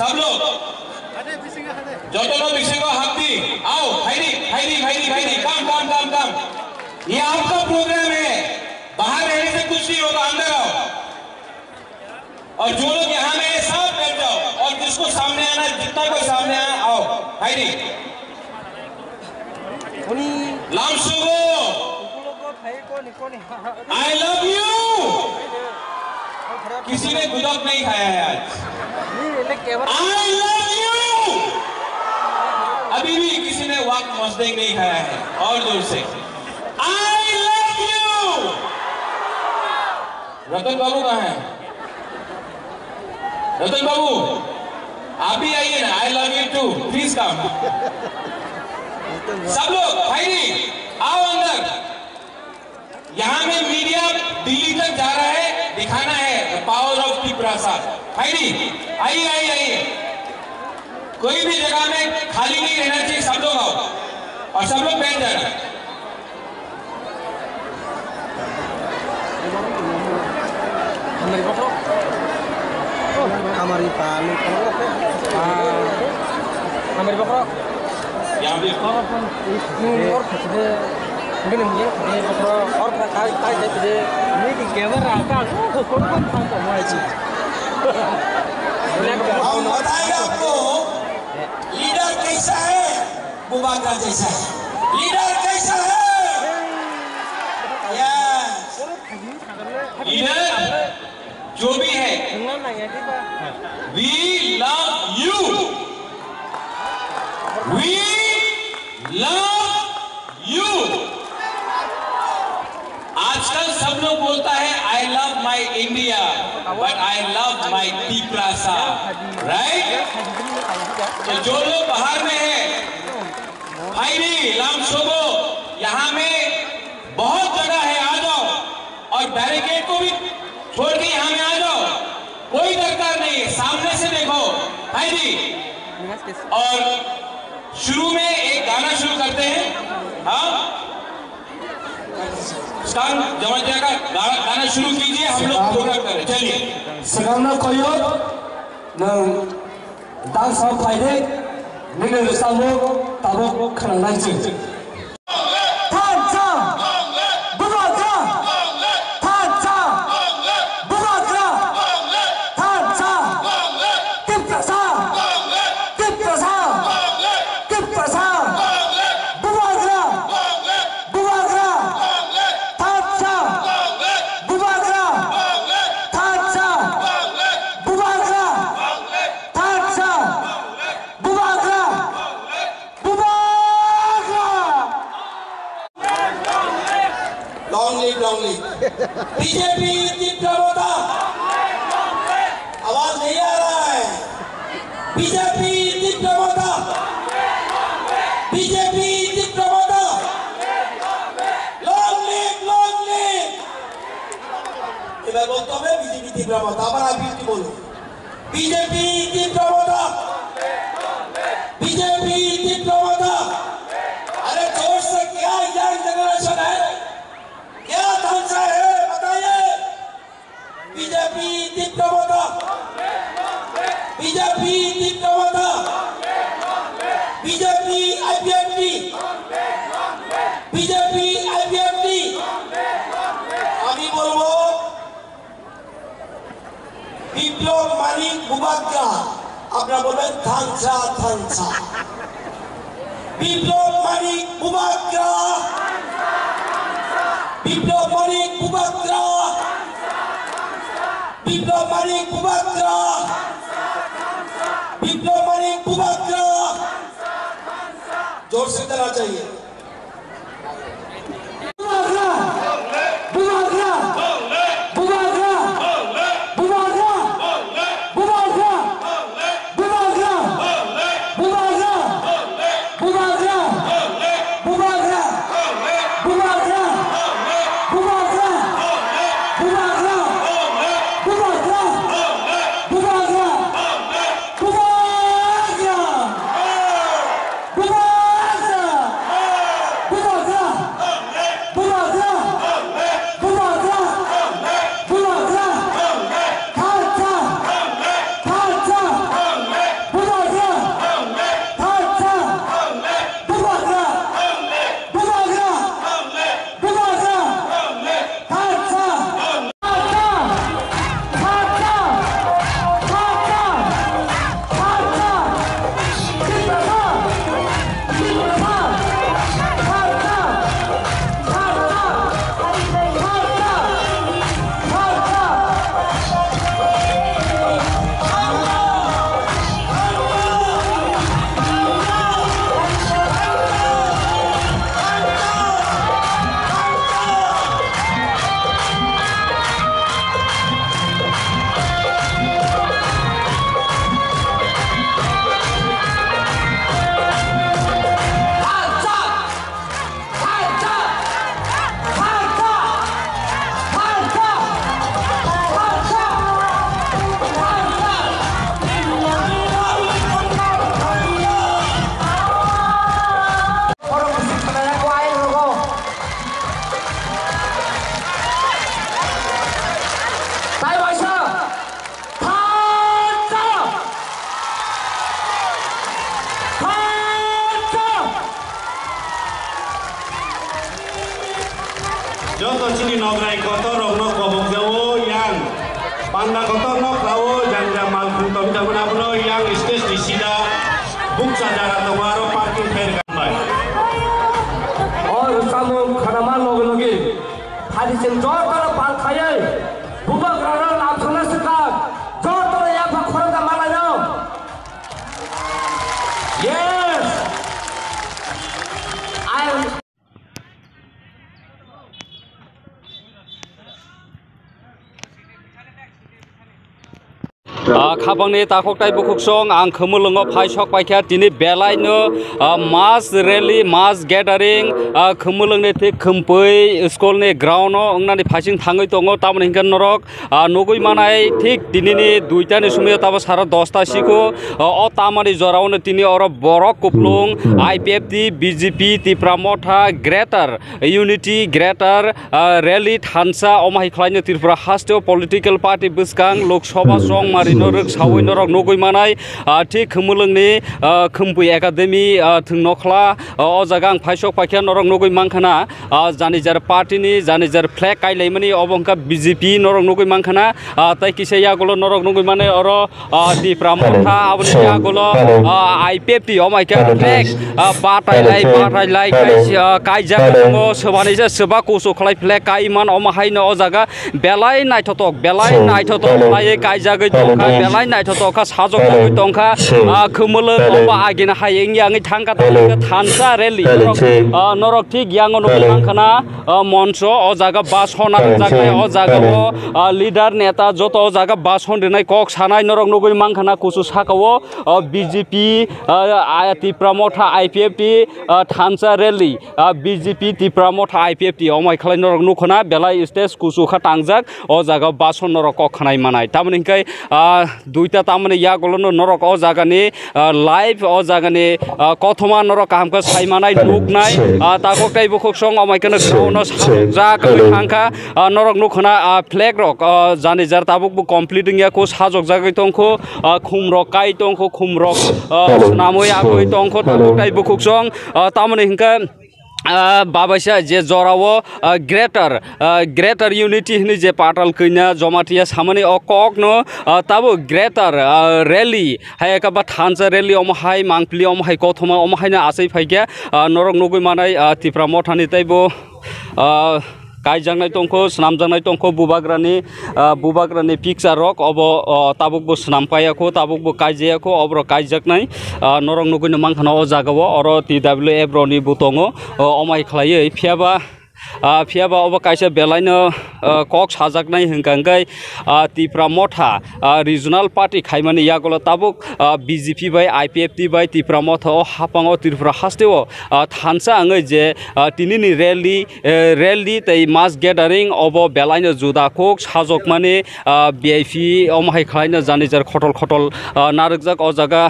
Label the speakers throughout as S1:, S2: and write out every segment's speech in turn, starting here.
S1: सब लोग जोटो बिसिंगो हाथी आओ भाईरी काम ये आपका प्रोग्राम है बाहर रहने से कुछ नहीं होगा अंदर आओ और जो लोग यहाँ में सब बैठ जाओ और जिसको सामने आना जितना कोई सामने आया आओ भाईरी लामसुगो आई लव यू किसी ने गुदक नहीं खाया है आज आई लव यू अभी भी किसी ने वाक मस्तेंग नहीं खाया है और जोर से आई लव यू रतन बाबू कहाँ है रतन बाबू आप भी आइए ना I love you too please come सब लोग भाई आओ अंदर यहाँ में मीडिया दिल्ली तक जा रहा है दिखाना है पावर ऑफ टी प्रसाद भाई आइए कोई भी जगह में खाली नहीं रहना चाहिए सब लोग आओ और सब लोग बैठ जाना
S2: हमारी पालू हमारी बकरा
S1: यहाँ भी
S2: और खचदे बिन हम ये बकरा और काय दे ये की कैमरा आता है कौन था तो मैं चीज
S3: हम बताएंगे आपको लीडर कैसा है बुबाका जैसा है लीडर कैसा है यस
S1: लीडर जो भी है वी लव यू आजकल सब लोग बोलता है I love my India but I love my टी प्रासा राइट तो जो लोग बाहर में है भाई लामसोगो यहाँ में बहुत जगह है आ जाओ और बैरिकेड को भी छोड़ के यहाँ में आ जाओ कोई दरकार नहीं है सामने से देखो भाई जी और शुरू में एक गाना शुरू करते हैं हाँ जमा जाएगा गाना शुरू कीजिए हम लोग प्रोग्राम करें चलिए
S4: sekarang koyo nang dan sa paide ning samu tabo khanang ji
S3: BJP जिंदाबाद आवाज नहीं आ रहा है बीजेपी जिंदाबाद बीजेपी जिंदाबाद लॉन्ग लिव এবার বলতে হবে বিজেপি জিন্দাবাদ আবার আগে কি বলবো बीजेपी जिंदाबाद बीजेपी जिंदाबाद अरे जोर से क्या यंग जनरेशन है क्या ढांचा है बताइए बीजेपी जिंदाबाद बीजेपी जिंदाबाद बीजेपी आईपीएफटी बीजेपी आईपीएफटी আমি বলবো বিপ্লব মালিক বুবাক্কা আপনারা বলবেন ধানসা ধানসা বিপ্লব মালিক বুবাক্কা বিপ্লব মালিক বুবাক্কা বিপ্লব মালিক বুবাক্কা বিপ্লব মালিক বুবাক্কা जोर से देना चाहिए
S5: to sini nograi kotor rogno kobok jawo yang panda kotor nok rawo janja mal kunto kita benar-benar yang stage di sida buk sadara tomaro parking fair kampai.
S4: और सामो खनामा लोग लोगे हादी से जोर कर पाल खाये बुबा ग्राना लाभसना सका जोर तो या भखोर का माला जाओ यस आई एम खाबांनि ताखकटाय बुखुकसं आं खोमोलङाव फायसक पाइखा दिनै बेलायनो मास रेली मास गेदारिं खोमोलंनि थिक खोमपै स्कुलनि ग्राउन्डआव अंनानि फाइसिं थाङै दङ तामनि हिंगन नरक नगै मानाय थिक दिनैनि 2टानि समय ताबो सारा 10टा सिखौ अ तामानि जरावनो दिनै अर बरक कुपलुं IPFT BJP Tipramotha greater unity greater rally थानसा अमाहि खलायनो त्रिपुरा हास्टेव पलिटिकल पार्टी बुसकां लोकसभा सं मारि नरक सावै नरक नगै मानाय थिक खोमोलंनि खोमपै एकाडेमी थुंनखला अ जागा आं फायसक पाइखा नरक नगै मांखाना जानिजार पार्टीनि जानिजार फ्लैग काइलायमनि अबंका बीजेपी नरक नगै मांखाना ताइ किसे यागलो नरक नगै माने अर तिप्रामथा आबनि यागलो आईपीएफटी अमाइका फ्लैग बाटाइलाय काइजा दङ सोबानिजा सोबा कोसो खलाय फ्लैग काइमान अमाहायनो अ जागा बेलाय नायथतक लायै काइजागै दंखा बेलाय नायथतका साजक दंखा खोमोलो अबा आगिना हायें याङै थांगा थानसा रेली नरक थिक यांग नखाना मंच अ जागा बासना जागनाय अ जागाव लीडर नेता जत अ जागा बासन देनाय कक सानाय नरक नगै मांखाना कुसु साकाव बीजेपी तिप्रामथा आईपीएफटी थानसा रेली बीजेपी तिप्रामथा आईपीएफटी अमाय खलाय नरक नखना बेलाय स्टेज कुसु खा तांजाक अ जागा बासन नरक कक खानाय मानाय तामनि हिंखाय 2टा तामनि यागलनो नरक अ जागानि लाइव अ जागानि कथमा नरक कामखौ सायमानाय नुकनाय ताककटाय बुखुकसं अमायखनो ग्राउन्डआव जागै थांखा नरक नखना फ्लैग रक जानिजार ताबुकबो कमप्लीटिंग याखौ साजक जागै तंखौ खुमरक काइ तंखौ खुमरक नामै आगै तंखौ ताककटाय बुखुकसं तामनि हिंखा बाबासा जे जरावो ग्रेटर यूनिटी हनि जे पाटाल कैना जमातिया सामने अककनो ताबो ग्रेटर रैली हायका बा थानसा रैली अमहाय मांगप्ली अमहाय कथमा अमहायना आसै फाइग्या नरक नगै मानाय तिप्रामथानि ताइबो काइजांनाय तंखौ स्नामजांनाय तंखौ बुबाग्रानि पिक्चार रक अब ताबुकबो स्नामपायाखौ ताबुकबो काइजायाखौ अब्र काइजाकनाय नरक नगैनो मांखाना अ जागाव अर TWF रनि बुतङो अमाय खलायै फियाबा अब काइसा बेलायनो कक साजाकनाय हंकांगाय तिप्रामथा रिजनल पार्टी खायमानि यागल ताबुक बीजेपी बाय आईपीएफटी बाय तिप्रामथा हापाङाव त्रिपुरा हास्टेव थानसा आङै जे तिनिनि रैली तै मास गेदारिं अब बेलायनो जुदाखौ साजक माने वीआईपी अमाहाय खलायनो जानिजार खटल नारकजाक अ जागा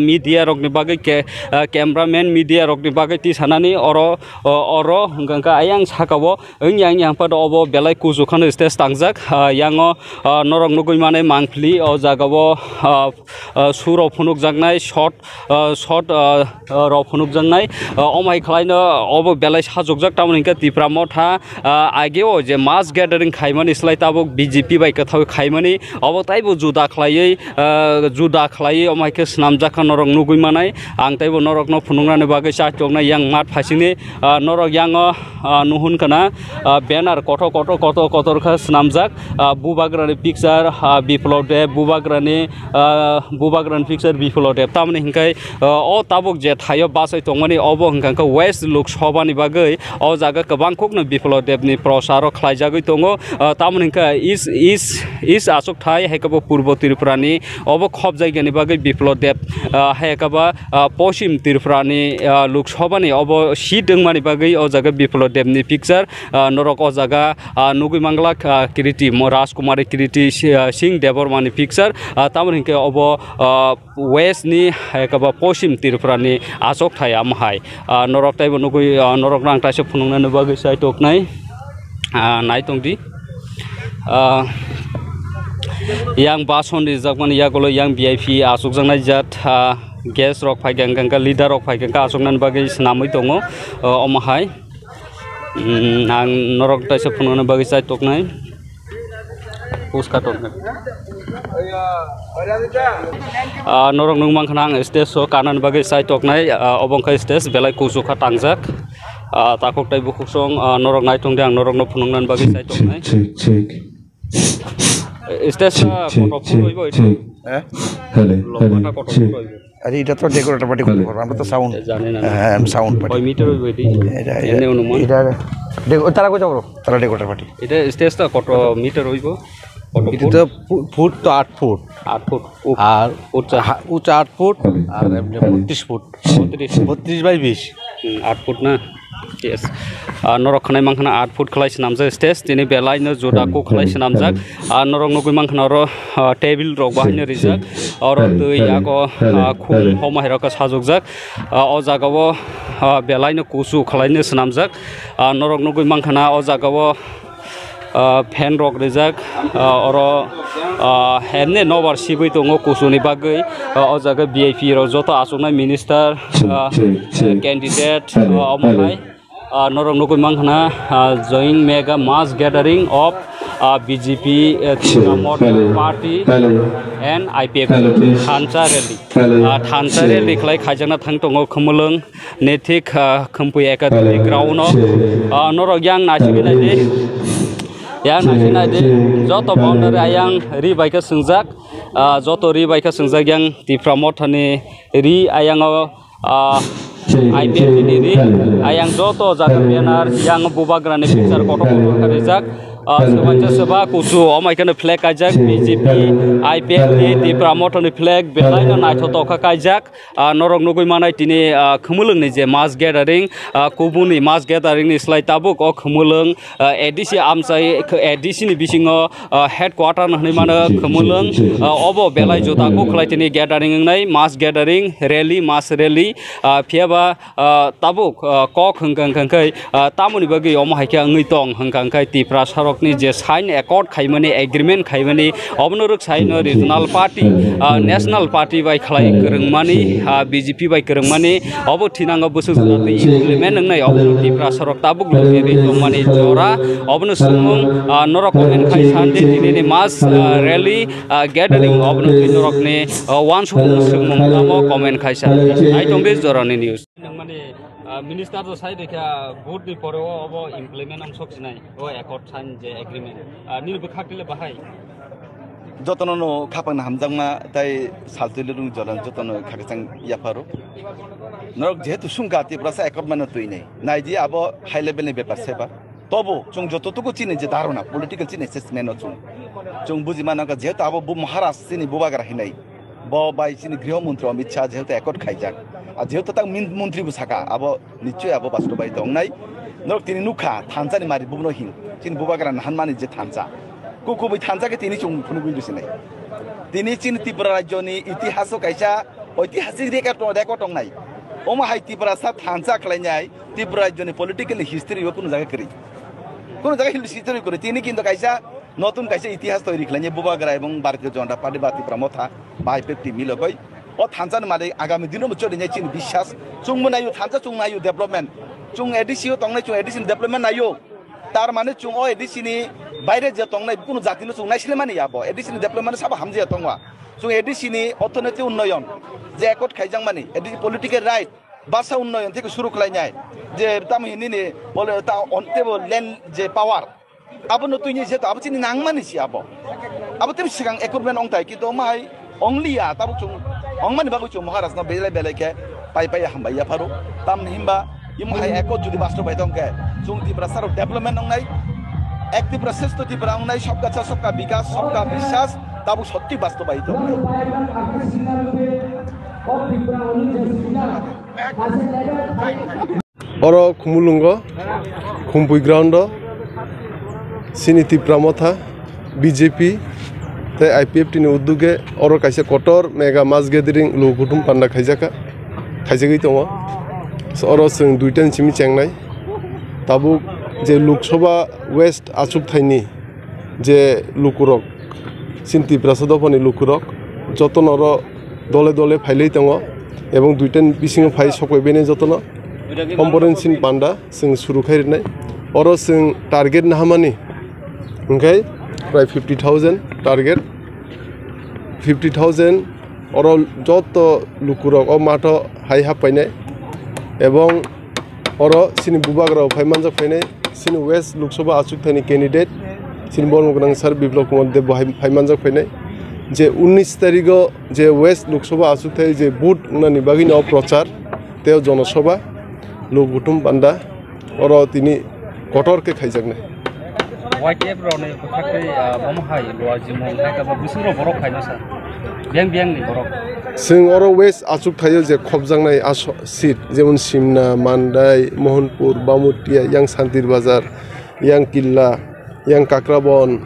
S4: मीडिया रकनि बागै कैमरामैन मीडिया रकनि बागै ति सानानि अर हंकांगा आयां साकाव yang yang pada obo belai kuzukan stage tangjak yang norok nugui mane mangpli o jagawo suro phunuk jangnai shot ro phunuk jangnai omai khlaino obo belai sajokjak tamoni ka Tipramotha ageo je mass gathering khaimani slai tabo BJP bai kathau khaimani obo taibo juda khlai omai ke snamjak norok nugui manai ang taibo norok no phunungrani bagai chachokna yang mat phasini norok yang nuhun kana banner kotor kha snamjak bubagrani picture biplode bubagrani picture biplode tamni hinkai o tabuk je thayo basai tongmani obo hingka west lok sabha ni bagai o jaga kabang kokno biplode ni prosaro khlaijagoi tongo tamni hinka is asok thai haikabo purbo Tripura ni obo khop jaigani bagai biplode haikaba poshim Tripura ni lok sabha ni obo seat dengmani bagai o jaga biplode ni picture norok o jaga nugui mangla kiriti Rajkumari kiriti Singh Debormani picture tamni hinka obo west ni haikaba poshim Tripura ni asok thai amhai norok taibo nugui norok rang taise phunungna bagai sai toknai nai tongdi yang bason jakmani yagolo yang VIP asok jangnai jat guest rok phaigang leader rok phaigang asoknan bagai snamoi tongo omahai Ang norok tayo sa puno na bagay sa itok na yun. Pus ka tok na. Norok nung mang kanang stage so kanan bagay sa itok na yun. Obong ka stage belay kuso ka tangjak. Takok tayo bukuk song norok na itong diang norok na punong nan bagay sa itok na yun. Stage sa koto puno ibo ito. Lomba koto puno ibo.
S6: আরে এটা তো decorator party করব আমরা তো sound sound party
S4: কয় metre হইব এটি এনে অনুমান
S6: এটা তারা কই যাবো তারা ডেকোরেটর পার্টি
S4: এটা স্টেজটা কত মিটার হইব
S2: এটা তো ফুট তো 8 ফুট
S4: 8 ফুট
S2: আর
S4: উচ্চা
S2: 8 ফুট আর এমনি 32 ফুট 32 বাই 20
S4: 8 ফুট না yes norok khanai mangkhana 8 foot khlai sinamjak stage tini belai no joda ko khlai sinamjak norok nogui mangkhana ro table rok bahai no rijak oro tui ago khum homai rok sajokjak o jagao belai no kusu khlai no sinamjak norok nogui mangkhana o jagao fan rok rijak oro hemne nobar sibui tongo kusuni bagai o jaga vip ro joto asuknai minister candidate omai norok nogui mangkhana joint mega mass gathering of BJP party and IPF thansa rally khlai khaijana thang tongo khumulung netik khumpui ekademi ground norok yang nachiginai de yang nachiginai de joto boundary ayang ri baika sungjak joto ri baika sungjak yang tipramothani ri ayang IPF ini ayang joto jaga banner yang bubagrani picture koto karijak sebanyak seba kusu omaikana flag kajak BJP IPF di promoter flag belaina naithoto kajak norok nugui manai tini khumulung ni je mass gathering kubuni mass gathering ni slai tabuk o khumulung ADC amsai ADC ni bisingo headquarter ni mana khumulung obo belai jota ko khlai tini gathering nai mass gathering rally mass rally phiaba tabuk ko khungkang khangkai tamuni bagi omahaika ngui tong hangkang kai tipra ni je sign accord khaimani agreement khaimani obnoruk sign regional party national party by khlai kerengmani BJP by kerengmani obo thinanga busu implement ngai obnorti prasarok tabuk logeri tomani jora obno sumung norok komen khai sande dinini mass rally gathering obnorti norok ne one sumung tamo comment khai sa ai tongbe jorani news mane minister to sai dekha vote ni pore obo implement am soksinai o accord sign je agreement nil bkhakile bahai
S6: যতনো খাপান হামজাংমা তাই সালতুলুং জলান যতনো খাকসাং ইয়াফারো নরক যেহেতু সুংকা তিপ্রাসা একট মানে তুই নেই নাইজি আবো high লেভেলনি ব্যাপার সেবা তবু চুং যতটুকু চিনি যে ধারণা পলিটিক্যাল চিনি অ্যাসেসমেন্ট চুং বুঝি মানাকা যেহেতু আবো মহারাজ চিনি বুবাগার হিনাই ব বাই চিনি গৃহমন্ত্রী অমিত শাহ যেহেতু একট খাইজাক আর যেহেতু তাক মন্ত্রীবু সাকা আবো নিশ্চয় আবো বাস্তবায়িত দংনাই নরক তিনি নুখা থানসানি মারি বুবনো হিং চিনি বুবাগার হানমানি যে থানসা কুকুবই থানসাকে তিনি চুং ফুনুগুই দুসিনাই তিনি চিনি ত্রিপুরা রাজ্যনি ইতিহাস কাইসা ঐতিহাসিক রেকর্ড নাই ওমা হাই ত্রিপুরা সা থানসা খালাইনাই ত্রিপুরা রাজ্যনি পলিটিক্যাল হিস্ট্রি কোনো জায়গা করি কোনো জায়গায় হিস্ট্রি করে তিনি কিন্তু কাইসা নতুন কাইসা ইতিহাস তৈরি খালাইনি বুবাগরা এবং ভারতীয় জনতা পার্টি বা ত্রিপুরা মথা বাই পেপটি মিলকই ও থানসান মালে আগামী দিনও চলিনাই চিনি বিশ্বাস চুংমু নাইও থানসা চুং নাইও ডেভেলপমেন্ট চুং এডিসিও তংনাই চুং এডিসি ডেভেলপমেন্ট নাইও তার মানে চুং ও এডিসিনি বাইরে যে তংনাই কোনো জাতিনো চুং নাইছিলে মানে ইয়াবো এডিসিনি ডেভেলপমেন্ট সাবা হামজিয়া তংওয়া চুং এডিসিনি অর্থনৈতিক উন্নয়ন যে একট খাইজাং মানে এডিসি পলিটিক্যাল রাইট ভাষা উন্নয়ন থেকে শুরু খালাইনাই যে তামিহিনি বলে তা অন্তেব ল্যান্ড যে পাওয়ার আবো নতুন যেহেতু আবো চিনি নাংমানিছি আবো তেম সিগাং একুইপমেন্ট অংতাই কিন্তু মাই অংলিয়া তাবো চুং অংমানি বাবু চুং মহারাষ্ট্র বেলাই বেলাইকে পাই পাই হামবাইয়া ফারো তাম হিমবা ইমহাই একট যদি বাস্তবায়িত অংকে চুং ত্রিপুরা সার ডেভেলপমেন্ট অংনাই এক ত্রিপুরা শ্রেষ্ঠ ত্রিপুরা অংনাই সবকা চা সবকা বিকাশ সবকা বিশ্বাস তাবো সত্যি বাস্তবায়িত
S7: or খুমুলুঙ্গ খুমপুই ground Sini Tripura Motha BJP তাই IPF টিনি উদ্যোগে অর কাইসে কটর মেগা মাস গেদারিং লুকুটুম পান্ডা খাইজাগৈ দङ অর जों দুইটান সিমি চেংনাই তাবু যে লোকসভা ওয়েস্ট আচুক থাইনি যে লুকুরক সিন ত্রিপুরা সদফনি লুকুরক যতন অর দলে দলে ফাইলাই দङ এবং দুইটান বিसिङाव ফাই सकयबेने যতन কম্পरेन्सिन पान्डा जों सुरु खायरनाय oro sing target na hamani okay pray 50,000 target 50,000 oro joto lukurok o mato hai hapaine ebong oro sini bubagra phaimanjak phaine sini west lok sabha achuk thani candidate sini bolmograng sar biplop kumar deb phaimanjak phaine je 19 tarikho je west lok sabha achuk thai je boot nani bagini o prochar teo jonosabha lok butum banda oro tini kotor ke khaijakne
S4: YTF rone kuthakte bomhai loa jimong hai ka busuro borok khaina sa biang ni borok
S7: sing oro west achuk thayo je khobjangnai seat jemon simna mandai mohanpur bamutia yang santir bazar yang killa yang kakrabon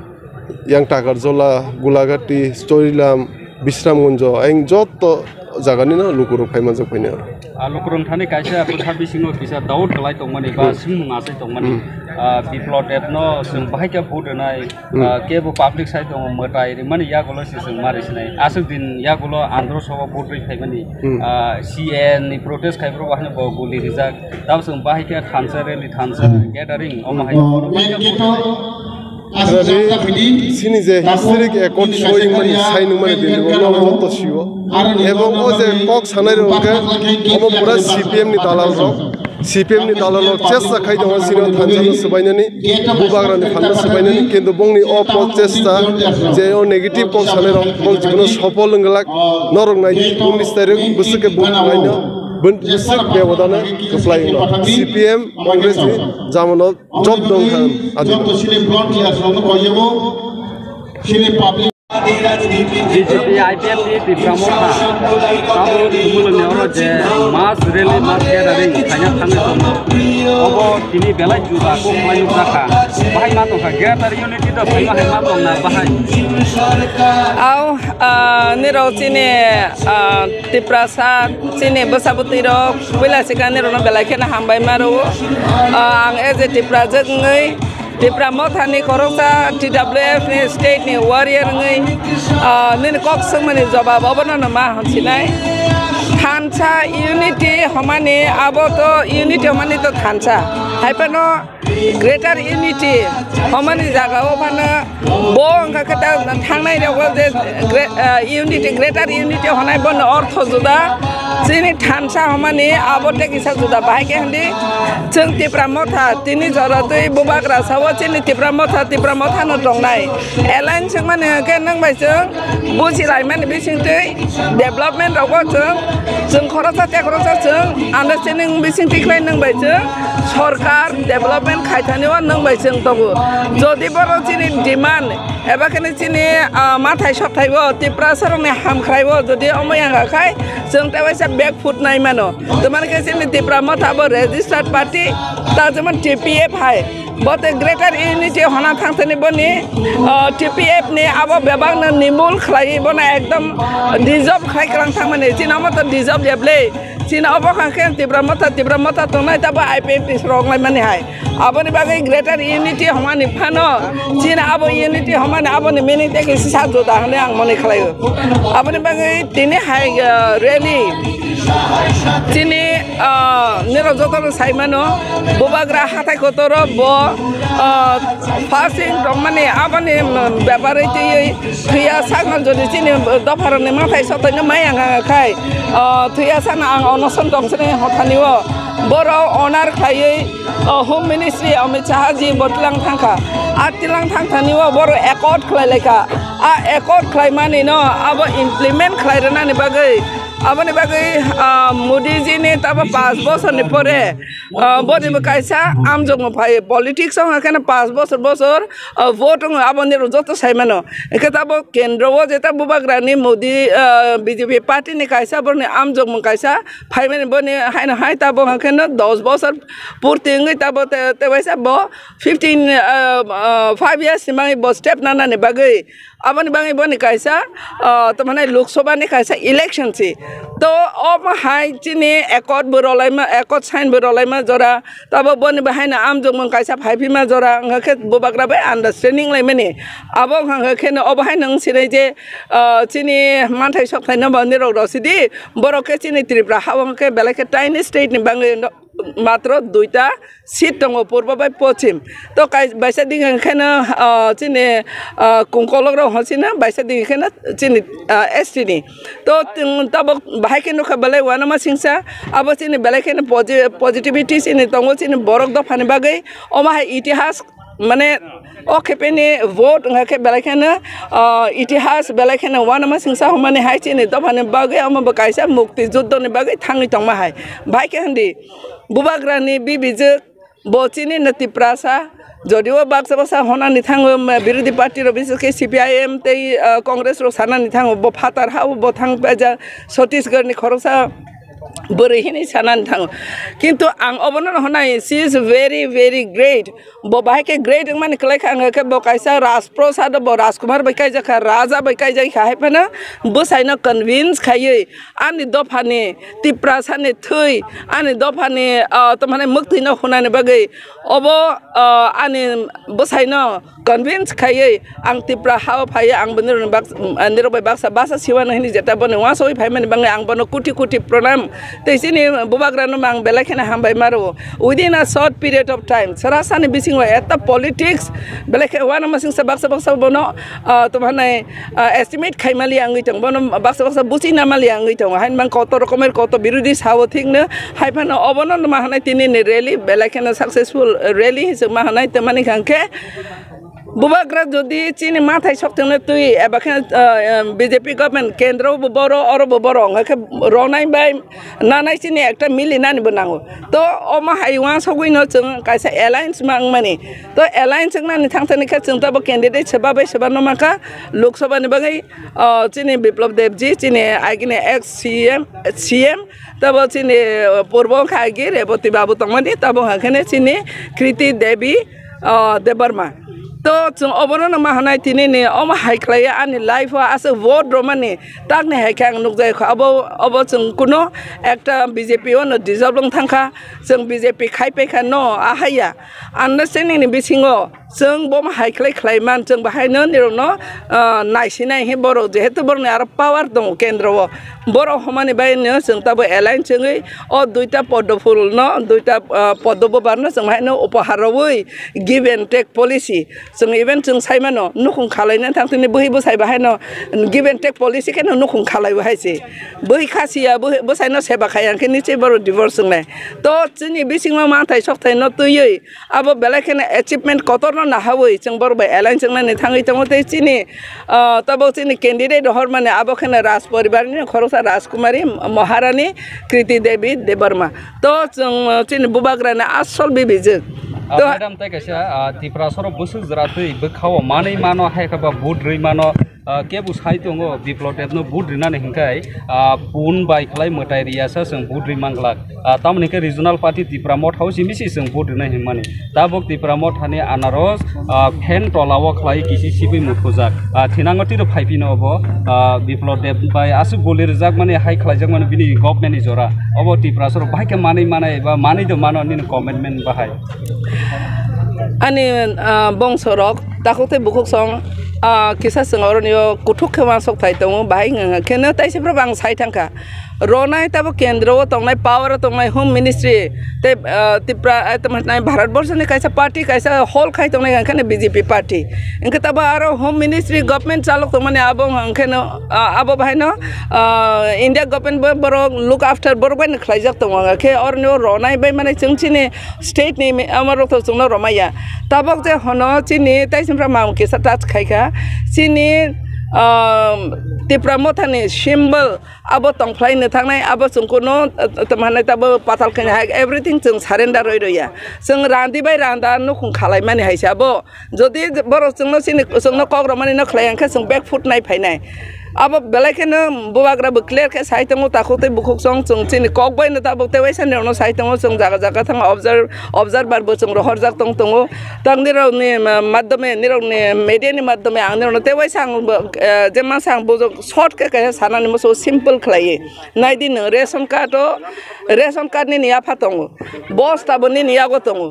S7: yang takarjola gulagati storylam bisramgunjo eng joto jagani na lukuro phaimanjak phaine
S4: lukurung thani kaisa puthar bisingo kisa daud kalai tongmani ba singmung asai tongmani biplot no sing bahai vote nai kebo public side tong motai mani yagolo sing mari sinai asuk din yagolo andro soba vote ri khaimani CN ni protest khaibro wahne bo guli rijak tab sing bahai ke thansa rally thansa gathering o mahai
S7: sini je historic accord showing mani sign mani dinu no joto shiwo ebong o je kok sanai roke omo pura CPM ni dalal rok CPM ni dalal rok chesta khai dong sino thanjano subainani bubagra ni phanna subainani kintu bongni o protesta je o negative kok sanai rok bong jibno sofol nglak norok nai 19 tarik busuke bung naino Busuk bewodana keplai no CPM Congress ni jamano job dong kan
S5: job to sini volunteer sono koyebo sini public
S4: BJP IPF di Pramotha abo kumulone oro je mass rally mass gathering khanya thangni tomo obo tini belai juba ko mayu kaka bahai ma tongka gathering unity to phaima hai ma tongna bahai
S8: au niro chini tiprasa chini basabuti ro wila sikani ro belai khena hambai maro ang eje tipraja ngai Pramotha ni koroksa TWF ni state ni warrior ngai nin kok sumani jawab obana nama hansinai thansa unity homani aboto unity homani to thansa haipano greater unity homani jaga obana bong ka kata thangnai rawo je unity greater unity honai bon ortho juda chini thansa homani abote kisa juda bahai ke handi chung Pramotha tini joratoi bubagra sawo chini Pramotha no tongnai align chung mane ke nang bai chung buji lai mane bisingtei development rawo chung khorasa te khorasa chung understanding bisingtei klai nang bai chung sarkar development khaithani wa nang bai chung tobu jodi boro chini demand eba kene chini mathai sapthaibo Tiprasar ne hamkhraibo jodi omoyanga khai chung ta baisa back foot nai mano tomar ke chini Pramotha bo registered party ta jeman TPF hai but greater unity hona thangthani boni TPF ni abo bebang na nimul khlai bona ekdom dissolve khai krang thangmane chinama to dissolve jeble china obo khangken Pramotha tongnai taba IPF strong lai mani hai aboni bagai greater unity homani phano china abo unity homani aboni meaning te kisi sa joda hane ang moni khlai aboni bagai tini hai rally chini nero jotor saimano bubagra hatai kotoro bo fasting domani abani bebare ti thuya sangan jodi chini dofarone mathai sotoi mayanga khai thuya sana ang onoson dongsene hothaniwo boro onar khai home ministry Amit Shah ji botlang thangka atilang thangthaniwo boro accord khlai leka accord khlai mani no abo implement khlai rana ni bagai aboni bagai Modi ji ne taba 5 bosor ni pore boni kaisa amjong phai politics ong kana 5 bosor vote ong aboni joto saimano ekatabo kendro jeta bubagra ni Modi BJP party ni kaisa boni amjong kaisa phai mani boni haina hai tabo kana 10 bosor purti ngai tabo te baisa bo 5 years mangi bo step nana ni bagai abani bangi boni kaisa to mane lok sabha ni kaisa election chi to om hai chini accord borolai ma accord sign borolai ma jora tabo boni bahaina amjong mang kaisa phaipi ma jora ngakhe bubagra bai understanding lai mani abo ngakhe no obahai nang sirai je chini manthai sok thaina bani ro sidi borok ke chini Tripura hawang ke belake tiny state ni bangi मात्र 2टा seat दङ पूर्व बै पश्चिम तो बाइसा दिङ ओंखायनो चिनि कुंकलक र हसिना बाइसा दिङ ओंखायनो चिनि ST नि तो तब बाहायखेनो खबले वानमा सिंसा अब चिनि बेलेखेनो पॉजिटिविटी चिनि दङ चिनि बरक दफानि बागै अमाहाय इतिहास माने ओखेपेनि वोट ओंखाय बेलेखेनो इतिहास बेलेखेनो वानमा सिंसा हमाने हाय चिनि दफानि बागै अमा बकायसा मुक्ति युद्धनि बागै थाङि तंमाहाय बाइके हन्दी बुबाग्रानि बिबिजो बचिनि नति प्रासा जदिव बाक्सा बाक्सा होनानै थाङो विरोधी पार्टी र विशेषकै CPIM तै कांग्रेस र सानानै थाङो ब फातार हाउ ब थाङ बाजा छत्तीसगढ़नि खरसा बोरैहिनि सानानै थाङो किन्तु आं अबनो हनाय सी इज वेरी वेरी ग्रेट ब बाहायके ग्रेट माने खलायखा आङो के बकायसा राजप्रसाद ब राजकुमार बैकाय जाखा राजा बैकाय जाय खायफाना बसायनो कन्विन्स खायै आनि दफानि तिप्रासानि थै आनि दफानि त माने मुक्तिनो होनानै बागै अब आनि बसायनो कन्विन्स खायै आं तिप्रा हाव फाय आं निरबाय बाक्सा बासा सिवान हिनि जेता बने वासोय फाय माने बाङै आं बनो कुटी कुटी प्रणाम तैसिनि बुबाग्रानो आं बेलाखेना हामबाय मारो within a short period of time सरासानि बिसिङो एता पॉलिटिक्स बेलाखे वान मसिं बाक्सा बाक्सा बनो तो माने एस्टिमेट खायमालि आङै तंग बनो बाक्सा बाक्सा बुसि नामालि आङै तंग हाइन बां कत रकमेर कत विरोधी साव थिंगनो हायफानो अबनो मा हनाय तिनि रैली बेलाखेना सक्सेसफुल रैली हिस मा हनाय त माने खांखे बुबाग्रा जदि चिनि माथाय सक्थनो तुई एबाखे बीजेपी गभर्नमेंट केंद्र बरो और बरो अंगखे रनाय बाय नानाय चिनि एकटा मिलिनानि बनांगो तो अमा हायवा सगैनो जों कायसा अलायन्स माने तो अलायन्स नानि थांथनिखा जों तब कैंडिडेट सबाबाय सबानो माका लोकसभानि बागै चिनि बिप्लब देवजी चिनि आगिने एक्स सीएम तब चिनि पूर्व खागिर रेवती बाबू तमनि तब हखने चिनि कृति देवी देबर्मा तो जों अबनो मा हनाय तिनि ने अमा हायख्लाया आनि लाइफ आस वोट रोमानि ताकने हायखा आं नुजाय अब जों कुनो एकटा बीजेपी अन डिजर्व थांखा जों बीजेपी खायपेखा न आहाया आन्डारस्टेन्डिंग नि बिसिङो जों बम हायख्लाय ख्लायमान जों बाहायनो निरनो नायसिनाय हे बर जेहेतु बरनि आरो पावर दं केन्द्रआव बर हमानि बायनो जों तब एलाइन जोङै अ 2टा पदफुल न 2टा पदबो बारनो जों हायनो उपहारवै गिव एन्ड टेक पलिसि जों इभेन जों सायमानो नुखुं खालायनो थांथनि बोहैबो साय बाहायनो गिव एन्ड टेक पलिसि केनो नुखुं खालायबो हायसे बोहै खासिया बोसायनो सेबा खायांखे निचे बर डिवोर्स जोंनाय तो जोंनि बिसिङाव माथाय सख्थाय न तुयै अब बेलाखेने अचिभमेन्ट कतर न हावै जों बरबाय एलाइन जोंनानै थाङै तमते चिनि तब चिनि कैंडिडेट हर माने अब खेने राज परिवारनि खरसा राजकुमारी महारानी कृति देवी देबर्मा तो जों चिनि बुबाग्रानि आसल बिबिजो
S4: तो मैडम तै कैसे तिप्रासर बुसु जरातै बखाव मानै मानो हायखाबा बुद्रै मानो केबु साइतोंगो बिप्लटेबनो बुद्रिनानै हिंखाय पुन बायख्लाय मटाय रियासा जों बुद्रि मांगला तामनिके रिजनल पार्टी तिप्रा मठ हाउस मिसि जों बुद्रिना हिमानि ताबक तिप्रा मठ हानि आनारस फेन टलाव खलाय किसि सिबि मुखुजाक थिनांगति र फाइपिनो अब बिप्लटेब बाय आसु बोलिर जाक माने हाय खलायजाक माने बिनि गभर्नमेन्टनि जरा अब तिप्रासर बायके मानै मानाय बा मानै द मानो नि कमेन्टमेन्ट बाहाय
S8: अनि बंसरक ताखोते बुखुक सं किसा संगरनियो कुठुक खेमा सक्थाय दङ बाहाय केनो ताइसेफ्रा बां साइ थांखा रनाय तब केन्द्र तंनाय पावर तंनाय होम मिनिस्ट्री ते तिप्रा तमनाय भारत वर्षनि कैसा पार्टी कैसा होल खाय तंनाय अंखने बीजेपी पार्टी इनके तब आरो होम मिनिस्ट्री गवर्नमेंट चालक तमने अब अंखने अब बाहायनो इंडिया गवर्नमेंट बरो लुक आफ्टर बरो बाय खलायजाक दङ के और नो रनाय बाय माने जोंचिनि स्टेट नि अमर तो जोंनो रमाया तबक जे हनो चिनि ताइसिमफ्रा माउ के टाच खायखा चिनि तिप्रा मथानि सिम्बल अब तंफ्लायनो थांनाय अब जोंखौनो तमाने तब पाताल खने हाय एवरीथिं जों सारेन्डार रया जों रान्दिबाय रान्दा नुखुं खालाय माने हायसाब जदि बर जोंनो सिनि जोंनो कग्र माने न खलायांखा जों बैक फुट नाय फायनाय अब बेलाखेनो बुबाग्रा क्लियर के साइतंगो ताखोते बुखुक सं जों चिनि कगबाय न तब तेवैसा नेनो साइतंगो जों जागा जागा थां ऑब्जर्वर बो जों रहर जाक तंगो तंगनिरनि माध्यमे निरनि मीडियानि माध्यमे आं नेनो तेवैसा जे मासां बो शॉर्ट के सानानि मोसो सिम्पल खलायो नायदिन रेशन कार्ड नि निया फातंगो बस ताबनि नियागो तंगो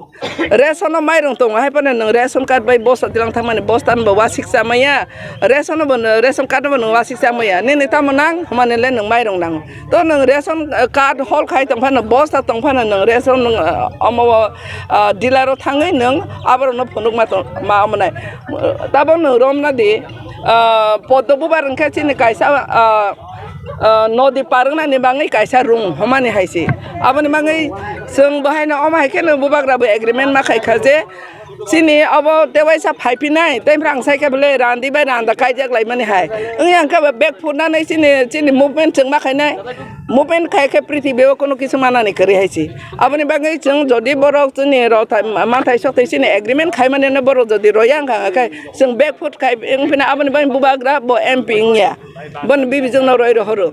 S8: रेशन माइरं तंगो हायपने रेशन कार्ड बाय बस तिलां थांमाने बस तान बवा शिक्षा माया रेशन कार्ड बन siksa moya ni tamonang hamane le nang mai rong nang to nang ration card hol khai tongphana bosta tongphana nang ration nang amawa dealer thangai nang abaro no phonuk ma amane tabo nang romna de podobu barang kha chini kaisa nodi parangna ni bangai kaisa rung hamani haisi abani bangai sung bahaina oma haikena bubagra bu agreement ma khai khaje sini abo dewaisa phaipinai taimrang saika bele randi bai randa kaijak lai mani hai yang ka back phuna nai sini movement chung ma khainai movement khai khe prithibhe kono kisu mana ni kari haisi abani bangai chung jodi borok chini ro ma thai sok sini agreement khai mane ne borok jodi royang kha khai chung back foot khai engpina abani bang bubagra bo mp ingya bon bibi chung no roi ro horo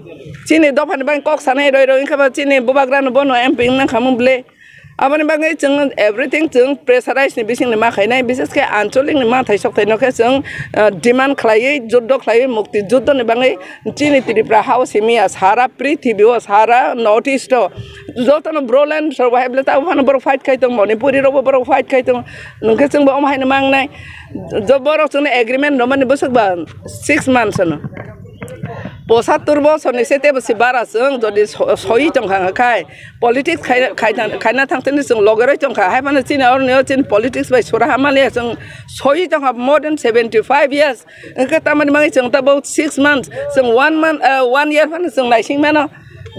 S8: sini dofani bang kok sanai roi ro ingkha sini bubagra no bono mp ingna khamum ble abani bangai chung everything chung pressurize ni bising ni ma khainai bises ke ancholing ni ma thai sok thai no khe chung demand khlai juddo khlai mukti juddo ni bangai chini tripura house simia sara prithibio sara north east jotono broland survive le ta bhan bor fight khai tong manipuri ro bor fight khai tong nungke chung ba om haina mangnai jobor chung agreement no mani busuk ba 6 months no posa turbo soni sete basi bara sung jodi soi tong khang khai politics khaina thangteni sung logere tong kha haibana china or neo chin politics by sura hamale sung soi tong more than 75 years ka tamani mangi chung ta about 6 months sung 1 month 1 year fan sung lai sing mano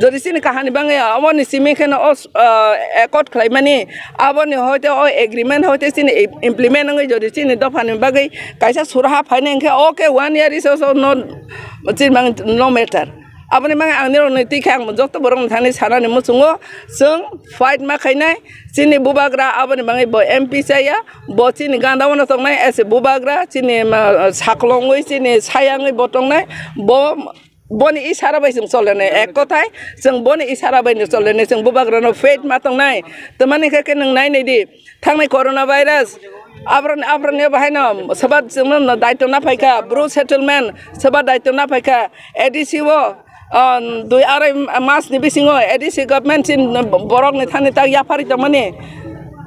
S8: jodi sini kahani bangai amoni simi khena os accord khlai mani aboni hoite o agreement hoite sini implement ngai jodi sini dofani bagai kaisa sura phaine khe okay 1 year is also not no matter aboni mang angni ro niti khang jokto borong thani sanani musungo sung fight ma khainai sini bubagra aboni mangai bo mp saya bo sini gandawana tongnai as bubagra sini saklongoi sini sayangai botongnai bo boni isara bai sung solene ek kothai sung boni isara bai ni solene sung bubagra no fate ma tongnai tamani khe nang nai nei di thangnai coronavirus abron ne bahai na sabat sung na daito na phaika bro settlement sabat daito na phaika adco dui arai mas ni bisingo adc government in borok ni thani ta yapari tamani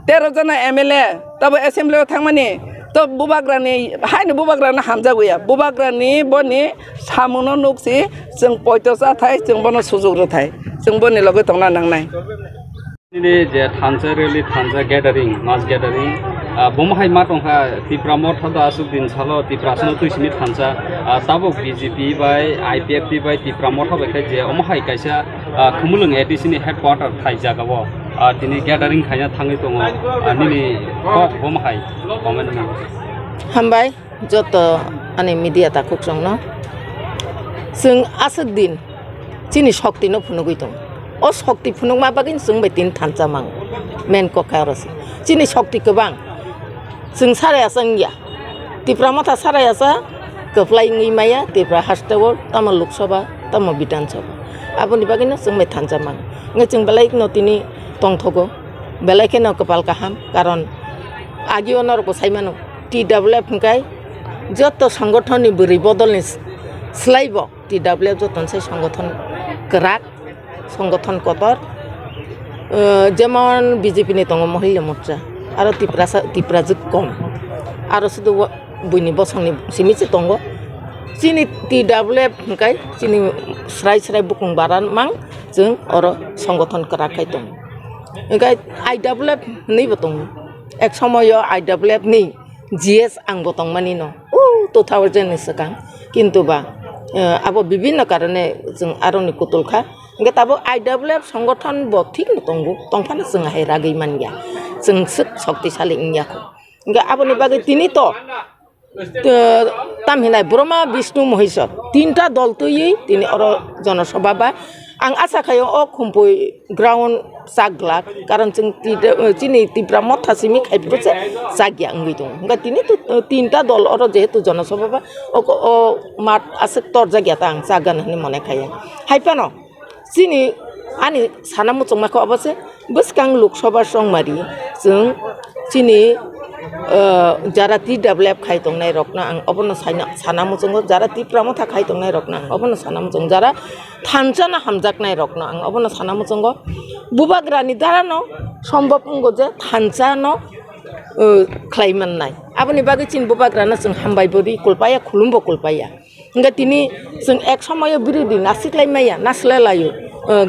S8: 13 jana mla tabo assembly thangmani to bubagra ni haine bubagra na hamja goya bubagra ni boni samuno nuksi sung poitosa thai sung bono sujog ro thai sung boni loge tongna nangnai
S4: ini je thansa rally thansa gathering mass gathering bomhai ma tongkha tipra mor thoda asudin salo tipra sno tuismi thansa tabo bjp bai ipf bai tipra mor thoba khai je omhai kaisa khumulung adc ni headquarter thai jagao tini gathering khaina thangai tongo nini kok bomhai comment na
S9: hambai joto ani media ta kuksong no sung asudin chini shokti no phunugui tong o shokti phunung ma bagin sung bai tin thansa mang men ko kairos chini shokti kebang sung saraya sangya tipra mata saraya sa keplai ngi maya tipra hastawol tama lok sabha tama bidan sabha aboni bagin sung bai thansa mang ngechung belai no tini tongthogo belai ke no kepal kaham karon agi onor ko saimano TWF kai joto সংগঠন ni buri bodol ni slaibo TWF joton sai সংগঠন kerak সংগঠন kotor jemon BJP ni tongo mohilla morcha aro tipra juk kom aro sudu buini bosongni simichi tongo chini TWF kai chini srai bukung baran mang jeng oro সংগঠন kerak kai tong kai IWF ni botong ek somoyo IWF ni GS ang botong mani no 2000 sekang kintu ba abo bibinno karone jeng aroni kutulkha nge tabo IWF সংগঠন bo thik no tongo tongphana jeng hai ragei manja jeng shakti sali ingya ko nge aboni bage tini to tamhinai Brahma Vishnu Maheshwar tinta dol toyi tini oro jonosabha ba ang asa khayo o khumpui ground saglak karon jeng chini tipra motha simi khaibose sagya ngui dong nga tini to tinta dol oro jehetu jonosabha ba o mat asek tor jagya tang sagan hani mone khaya haipano chini ani sanamu chongma ko abose buskang lok sabha songmari jeng chini jara TWF khai tongnai rokna ang obono sanamu chongo jara tipra motha khai tongnai rokna ang obono sanamu chong jara thanjana hamjaknai rokna ang obono sanamu chongo bubagrani darano সম্ভব ngo je thanjano khlaiman nai aboni bagi chin bubagrana jeng hambay bori kulpaya khulumbo kulpaya Enggak tini sing ek sama ya biri di nasik lai maya naslai layu.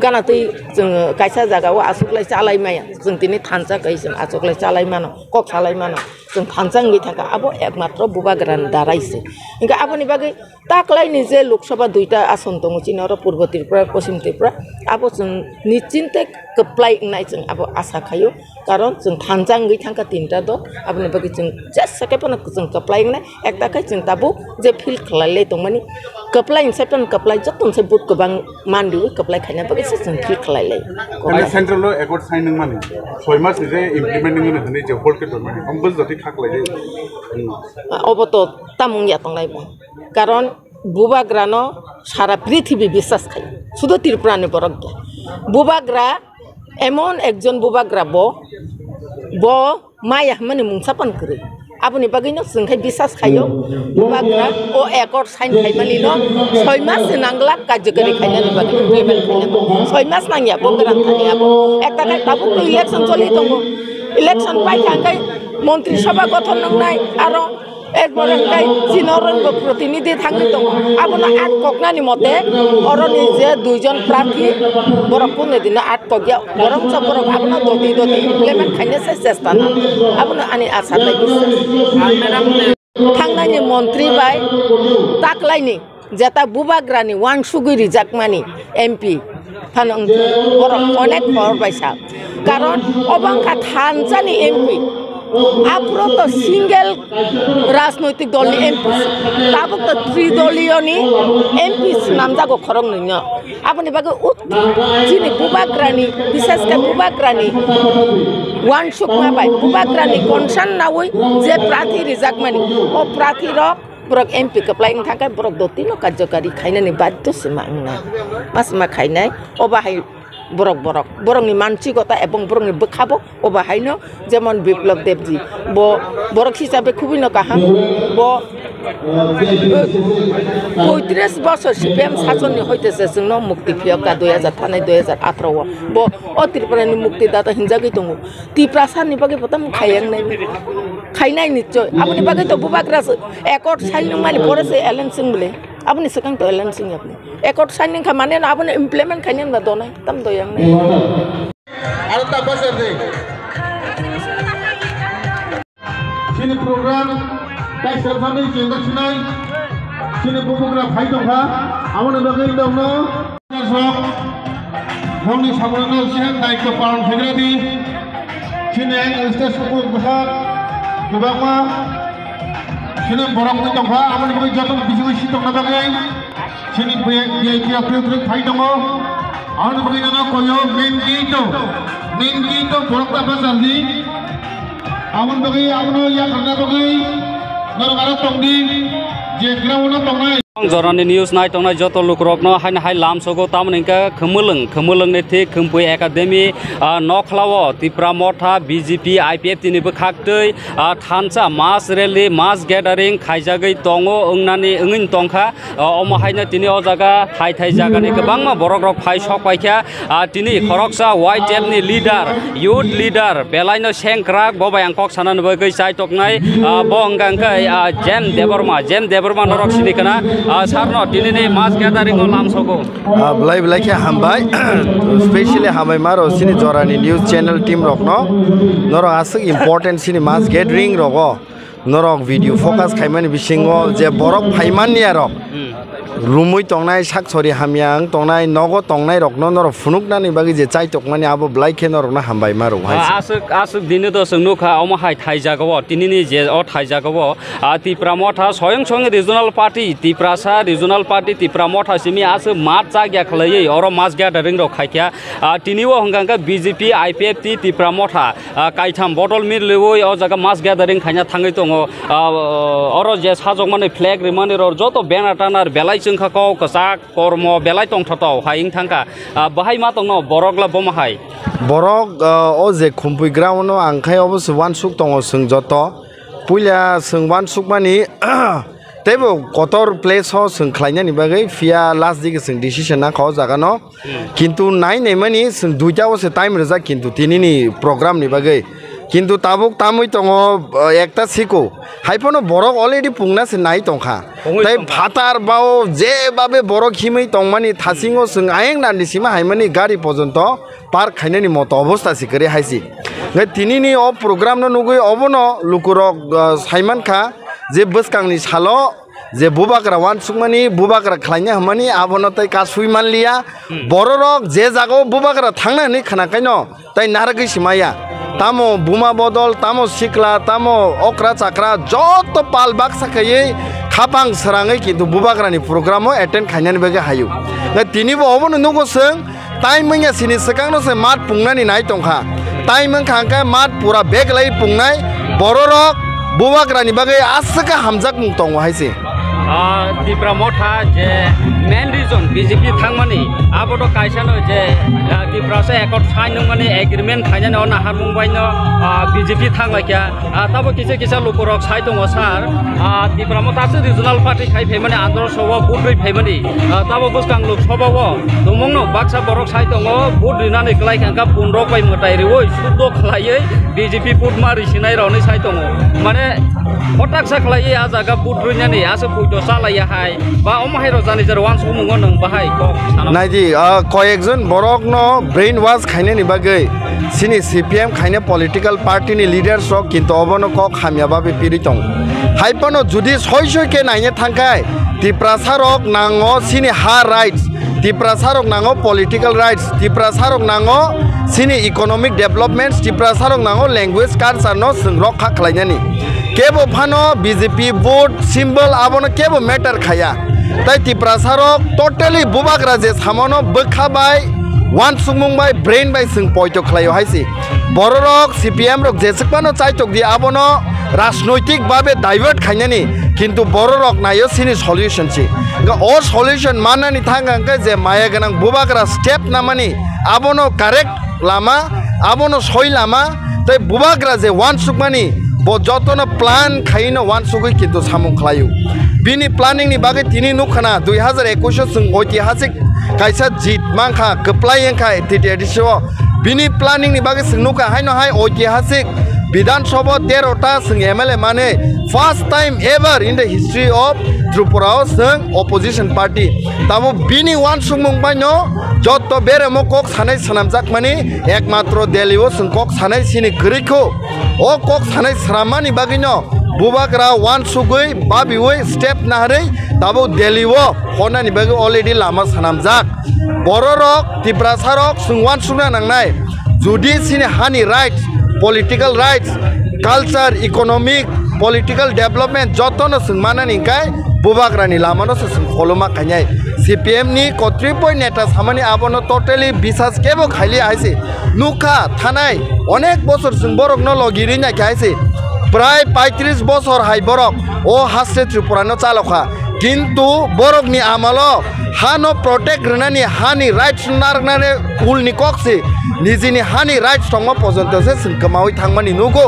S9: Gana tui sing kaisa jaga wa asuk lai calai maya. Sing tini thansa kai sing asuk lai calai mana, kok calai mana. Sing thansa ngi thaka abo ekmatro bubagraran daraise. Enggak abo ni bagi tak lai ni je Lok Sabha duita ason tongo China ro Purbo Tripura Paschim Tripura abo sing nichinte keplai ngai sing abo asa khayo karon sing thansa ngi thaka tinta do abo ni bagi sing jas sakepana sing keplai ngai ekta kai sing tabu je feel khlai tongmani keplai sepen keplai jotun sebut kebang mandu keplai khanya bagi sing feel khlai lai
S10: central lo accord signing mani 6 mas je implementing ne dhani je hold ke mani ambul jati khak lai
S9: oboto tamung ya tonglai ba karon বুবাগ্রানো সারা পৃথিবী বিশ্বাস খায় শুধু ত্রিপুরানে বরক বুবাগ্রা এমন একজন বুবাগ্রা ব মায়া মানে মুংসাপান করে আপনি বাগিনো जोंखाय বিশ্বাস খায়ো বুবাগ্রা ও একর সাইন খাইমানি ন 6 মাস নাংলা কার্যকরী খাইনানি বাগি ইমপ্লিমেন্ট খাইনানি 6 মাস নাংয়া বগরান খানিয়াবো একটা কাই তাবু ইলেকশন চলি দङ ইলেকশন পাই থাকাই মন্ত্রী সভা গঠন নাই আর এরপরে তাই চীনের প্রতিনিধি থাকি দङ আপনা 8 ককনানি মতে অরনি যে দুইজন প্রার্থী বরপুনে দিন 8 ককিয়া বরং বরং আপনা দতি ইমপ্লিমেন্ট খাইনে চেষ্টা না আপনা আনি আশা তাই থাংনানি মন্ত্রী বাই তাকলাইনি যেটা বুবাগ্রানি ওয়ানসুগুই রিজাকমানি এমপি ফানং বরং অনেক খবর পাইছা কারণ অবাঙ্কা থানজানি এমপি আপনি তো সিঙ্গেল রাজনৈতিক দল এমপি তাবো তো ত্রিদলীয় এমপি নাম যাগো খরং নয় আপনি বাগে যিনি বুবাগ্রানি বিশেষ করে বুবাগ্রানি ওয়ান সুকমা বাই বুবাগ্রানি কনসার্ন না ওই যে প্রার্থী রিজাকমানি ও প্রার্থীর borok MP keplaing thangkai borok dotino karyakari khainani badyo simangna masma khainai obahai borok ni manchikota ebong borok ni bekhabo obahaino jemon Biplab Debji borok hisabe khubino kaham 35 বছর CPM শাসননি হইতেছে जोंनो मुक्ति फियका 2018 बो ত্রিপুরানি মুক্তিদাতা হিনজাগি দङ ত্রিপ্রাসানি বাগে পতাম খাইনাই নিশ্চয় আপনি বাগে তো বুবাগ্রাস একট সাইনিং মানে পরেছে এলেনসিং বলে আপনি সেকাং তো এলেনসিং আপনি একট সাইনিং খা মানে আপনি ইমপ্লিমেন্ট খাইনেন বা দনাই তাম দয়াং নাই
S10: আর তা বছর দে সিনি প্রোগ্রাম তাই সরকারি কেন্দ্র শুনাই সিনি বুবুগ্রা ভাই দংখা আমনে বাগে দङ সব हमनि सामने सिगां दायित्व पालन खालामग्रानि सिनि स्टेज सुपुर बसार गोबांमा सिनि बरकनि दंखा आमनि बागै जतन बिजिङै सिदंना बागै सिनि बिआइपि आप्रियद्रिक भाई दङ आमनि बागै नाना कयो मेन गेट बरकता बाजारनि आमनि बागै आमनो या खाना बागै नरगारा तंगनि जे ग्राउन्डआव दंनाय
S4: जरानि न्यूज नाय तंनाय जत लोक रकनो हाय लामसगो तामनिका खोमोलोंनि थि खोमपै एकाडेमी नखलाव त्रिपुरा मथा बीजेपी आईपीएफ तिनिबो खाक्तै थानसा मास रैली मास गैदारिं खायजागै दङो ओंनानि ओंइन तंखा अमहायनो तिनि अ जागा थाय जागानि गोबांमा बरक रक फाय सक पाइखा तिनि खरकसा वाइट टेपनि लीडर यूथ लीडर बेलायनो सेंक्राक बबाय आंखक सानानबो गै चाय टकनाय बंगांकै जेम देबरमा नरक सिनिकना सारनो दिनैनि मास गैदारिंआव लामसगो
S11: ब्लाइ के हामबाय स्पेशली हामबाय मारो सिनि जरानि न्यूज चैनल टीम रकनो नरक आसक इम्पोर्टेंट सिनि मास गैदारिं रगो नरक वीडियो फोकस खाइमानि बिसिङो जे बरक फाइमाननि आरक रुमै तंनाय साकसरि हामियां तंनाय नगो तंनाय रकनो नरक फुनुकनानि बागै जे चाय टकमानि आबो ब्लाइ के नरकनो हामबाय मारो
S4: आसक दिनो द सोंनुखा अमहाय थाइजागो तिनिनि जे थाइजागो त्रिपुरा मथा स्वयं रिजनल पार्टी त्रिपुरासा रिजनल पार्टी त्रिपुरा मथा सिमि आसो मात जाग्या खलायै अर मास गैदारिं रक खायख्या तिनिओ हंगांका बीजेपी आईपीएफ त्रिपुरा मथा काइथाम बदल मिरलेवै अ जागा मास गैदारिं खायना थाङै दङ अर जे साजकमानि फ्लेग रिमानि र जत बेनार टानार बेलाय जोंखाखौ कसाक कर्म बेलाय तंथाव हायिं थांखा बाहाय मा दङ बरकला बमाहाय
S11: बरक अ जे खुमफैग्राउनो आंखाय अबसे वान सुक दङ जों जत पुइला जों वान सुक मानि तेबो कतर प्लेस हो जों खालायनायनि बागै फिया लास्ट दिगे जों डिसिसन ना खाव जागानो किन्तु नाय मानि जों दुइटा असे टाइम रजा किन्तु तिनिनि प्रोग्रामनि बागै किन्तु ताबुक तामुई दङ एकता सिको हाइफोनो बरक अलरेडि पुंनासो नाय दंखा ताइ भातार बाव जेबाबे बरक हिमै दंमानि थासिङो जों आयें नान्दिसिमा हाइमानि गारि पर्यन्त पार्क खायनानि मत अवस्था सिकरे हाइसि तिनिनि अ प्रोग्राम न नुगै अबनो लुकुरक साइमानखा जे बसकांनि सालो जे बुबाग्रा वान सुकमानि बुबाग्रा खालायनो हमानि आबनो ताइ कासुइ मानलिया बररक जे जागो बुबाग्रा थांनानै खानाखायनो ताइ नारगै सिमाया तामो बुमा बदल तामो सिक्ला तामो अक्रा चाक्रा जत पाल बाक्साखै खापां सराङै किन्तु बुबाग्रानि प्रोग्रामो एटेन्ड खायनानै बेगे हायो तिनिबो अबनो नुगो जों ताइ मैया सिनि सकांनो से मात पुंनानि नाय तंखा ताइ मंखांका मात पूरा बेगलै पुंनाय बररक बुबाग्रानि बागै आसका हामजाक मुंतंग हायसे
S4: त्रिपुरा मथा जे मेन रिजन बीजेपी थांमानि आबोद कायसानो जे त्रिपुरा से एकट साइन माने एग्रीमेंट खायनानै अ नाहार मुंबायनो बीजेपी थांलायखा ताबो किसे किसे लोकरक साइ दङ सार त्रिपुरा मथासो रिजनल पार्टी खायफै माने आन्दर सवा बुद्रै फैमानि ताबो बसकां लोक सबाव दमंनो बाक्सा बरक साइ दङ बुद रिनानै गलायखांका 15 बाय मतायरि ओइ सुद्द खलायै बीजेपी बुद मारि सिनाय रावनै साइ दङ माने हटाक साखलायै आजागा बुद रिनानै आसो फुइद सालाया हाय बा अमहायरो जानि जर वान सुमुंगो नों बाहाय क
S11: नायदि कयेकजन बरक न ब्रेन वाश खायनानि बागै सिनि सीपीएम खायने पॉलिटिकल पार्टी नि लीडर्स रक किन्तु अबनो क खामियाबा बे पिरि दं हाइपनो जुदि सय के नायनो थांखाय त्रिपुरा सारक नांगो सिनि हा राइट्स त्रिपुरा सारक नांगो पॉलिटिकल राइट्स त्रिपुरा सारक नांगो सिनि इकोनॉमिक डेवलपमेंट त्रिपुरा सारक नांगो लैंग्वेज कल्चर न जों रखा खालायनानि केबो फानो बीजेपी वोट सिम्बल आबनो केबो मैटर खाया ताइ त्रिपुरा सारक टोटली बुबाग्रा जे सामनो बखाबाय वान सुमुंबाय ब्रेन बाय जों पयतो खालायो हायसि बररक सीपीएम रक जेसेबानो चाइतक दि आबनो राजनैतिक भाबे डाइवर्ट खायनानि किन्तु बररक नायो सिनि सल्यूशन छि अ सल्यूशन माननानि थांगांके जे माया गोनां बुबाग्रा स्टेप नामानि आबनो करेक्ट लामा आबनो सय लामा ताइ बुबाग्रा जे वान सुकमानि जतन प्लान खाइनो वान सुगै किन्तु सामुं खालायो बिनि प्लानिंग नि बागै तिनि नुखाना 2021 जों ऐतिहासिक कायसा जीत मांखा कप्लायंखा एटिटिसो बिनि प्लानिंग नि बागै जों नुखा हायनो हाय ऐतिहासिक विधानसभा 13टा जों एमएलए माने first time ever in the history of Tripura जों अपोजिशन पार्टी ताबो बिनि वान सुमुं बायनो जत बेरे मकक सानै सनामजाक माने एकमात्र दिल्लीओ जों कक सानै सिनि गरिखौ ओ कक सानै स्रामानि बागैनो बुबाग्रा वान सुगै बाबिवै स्टेप नाहरै ताबो दिल्लीओ हनानि बागै अलरेडी लामा सनामजाक बररक त्रिपुरा सारक जों वान सुना नांनाय जुदि सिनि हानि rights political rights culture economic political development जतन जों मानानि काय बुबाग्रानि लामानो जों खलमा खायनाय सीपीएम नि कत्रिपय नेता सामानि आबनो टोटली बिसास केबो खाइलि आइसे नुखा थानाय अनेक बছর जों बरक न लगिरि ना खाइसे प्राय 35 बছর हाय बरक ओ हासे त्रिपुरानो चालखा किन्तु बरकनि आमालो हानो प्रोटेक्ट रनानि हानि राइट्स नारनाने उलनि कक्से निजिनि हानि राइट्स दङ पर्यन्तसे जों कमावै थांमानि नुगो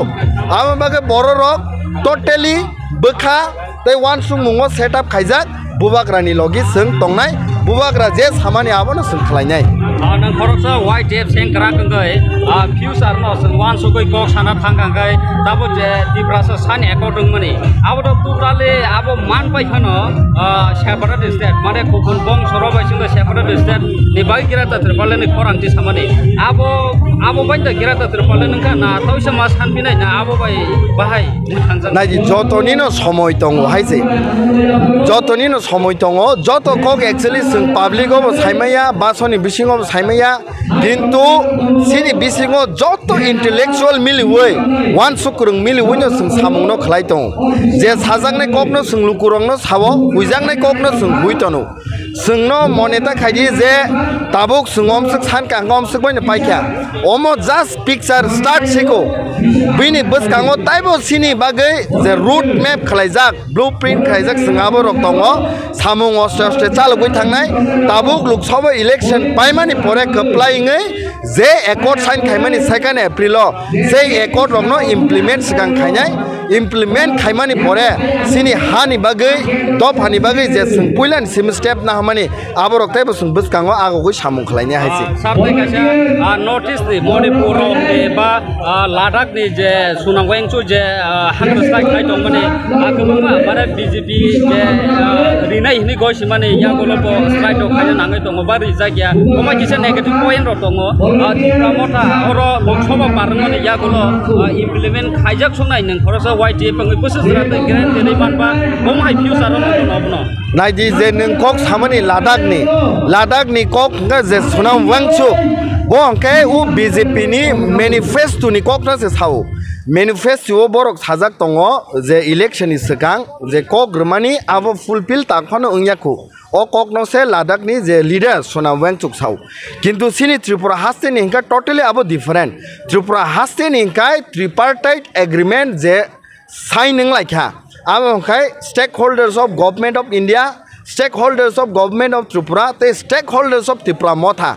S11: आमा बागे बररक टोटली बोखा तै वान सुमुङो सेटअप खायजाक बुबाग्रानि लगी जों तंनाय बुबाग्रा जे सामानि आबनो जों खालायनाय
S4: नों खरकसा वाइट एप सेंग्रा गंगै फ्यूचर न जों वान सुगै कक साना थांगांगै दाबो जे त्रिपुरा सान एकदों माने आबो टोटाली आबो मान पाइखानो सेपारेट स्टेट माने गुबुन बंग सरबाय जों सेपारेट स्टेट नि बाय गिराता त्रिपालनि खरांथि सामानि आबो बायदा गिराता त्रिपाल नोंका ना थावसे मा सानबिनाय ना आबो बाय बाहाय थांजा
S11: नायदि जतनिनो समय दङ हायसे जतनिनो समय दङ जत कक एक्चुअली जों पाब्लिक अब साइमाया बासनि बिसिङाव साइमाया किन्तु सिनि बिसिङाव जत इंटेलेक्चुअल मिलिवै वान सुकुरं मिलिवैनो जों सामुंनो खलाय दङ जे साजांनाय ककनो जों लुकुरंनो सावो हुइजांनाय ककनो जों हुइतनो जोंनो मनेता खायदि जे ताबुक जोंमसक सान कांगमसक बयनो पाइखा अमो जस्ट पिक्चर स्टार्ट सिको बिनि बसकाङो ताइबो सिनि बागै जे रूट मैप खलायजाक ब्लूप्रिंट खलायजाक जोंहाबो रक दङ सामुं अस्टे अस्टे चालुगै थांनाय ताबुक लोकसभा इलेक्शन पाइमानि परे कप्लायङै जे एकॉर्ड साइन खाइमानी 2 एप्रिल से एकॉर्ड रखनो इम्प्लीमेंट सिगां खाइनाय इम्प्लीमेंट खाइमानी परे सिनी हानि बागै दब हानि बागै जे जों पुइलान सिम स्टेप ना हामानि आबो रक्ताय बसुं बसकांगो आगोगै सामुं खालायनो हायसै
S4: सारथाय कासे नॉर्थ ईस्ट नि मणिपुर नि बा लादाख नि जे सुनांगवेंचु जे हांग्रस्लाय खाय दं माने गोबां माने बीजेपी जे रिनाय हिनि गयसि माने यागोलबो स्लाइड खायनो नाङै दङ बा रिजागिया ओमा किसे नेगेटिभ पॉइंट र दङ तिप्रामथा अर लोकसभा बारमाने यागोलो इम्प्लीमेंट खायजाक संनाय नों खरसा वाइटि पंगै बोसोरसराते ग्रेन्ड नै मानबा गमहाय फ्यूचर न
S11: नायदि जे नों कक सामानि लादाखनि कक जे सुनाम वांचु बंके उ बीजेपी नि मैनिफेस्टो नि कक ना से साव मैनिफेस्टो बरक साजाक दङ जे इलेक्शन नि सिगां जे कक ग्रमानि आबो फुलफिल ताखनो उयाखौ ओ कक न से लादाखनि जे लीडर सुनाम वांचु साव किन्तु सिनि त्रिपुरा हास्ते नि हिंका टोटली आबो डिफरेंट त्रिपुरा हास्ते नि हिंका ट्रिपार्टाइट एग्रीमेंट जे साइन नों लायखा अब ओंखाय stakeholders of government of India stakeholders of government of Tripura ते stakeholders of Tripura Motha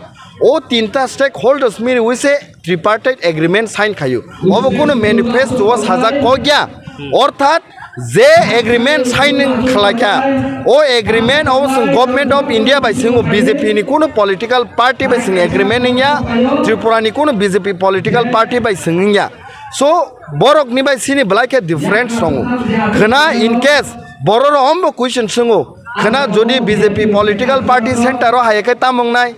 S11: ओ तीनटा स्टेक होल्डर्स मिल विसे ट्रिपार्टाइट एग्रीमेंट साइन खायो अब कोनो मैनिफेस्टो साजा को गया अर्थात जे agreement sign खालायखा O agreement of government of India बाय सिंगो बीजेपी नि कोनो पॉलिटिकल पार्टी बाय सिंग एग्रीमेंट निया त्रिपुरा नि कोनो बीजेपी पॉलिटिकल पार्टी बाय सिंगिया सो borok ni bai sini black different song khana in case boror ombo question sungo khana jodi BJP political party center ro haye kai tamong nai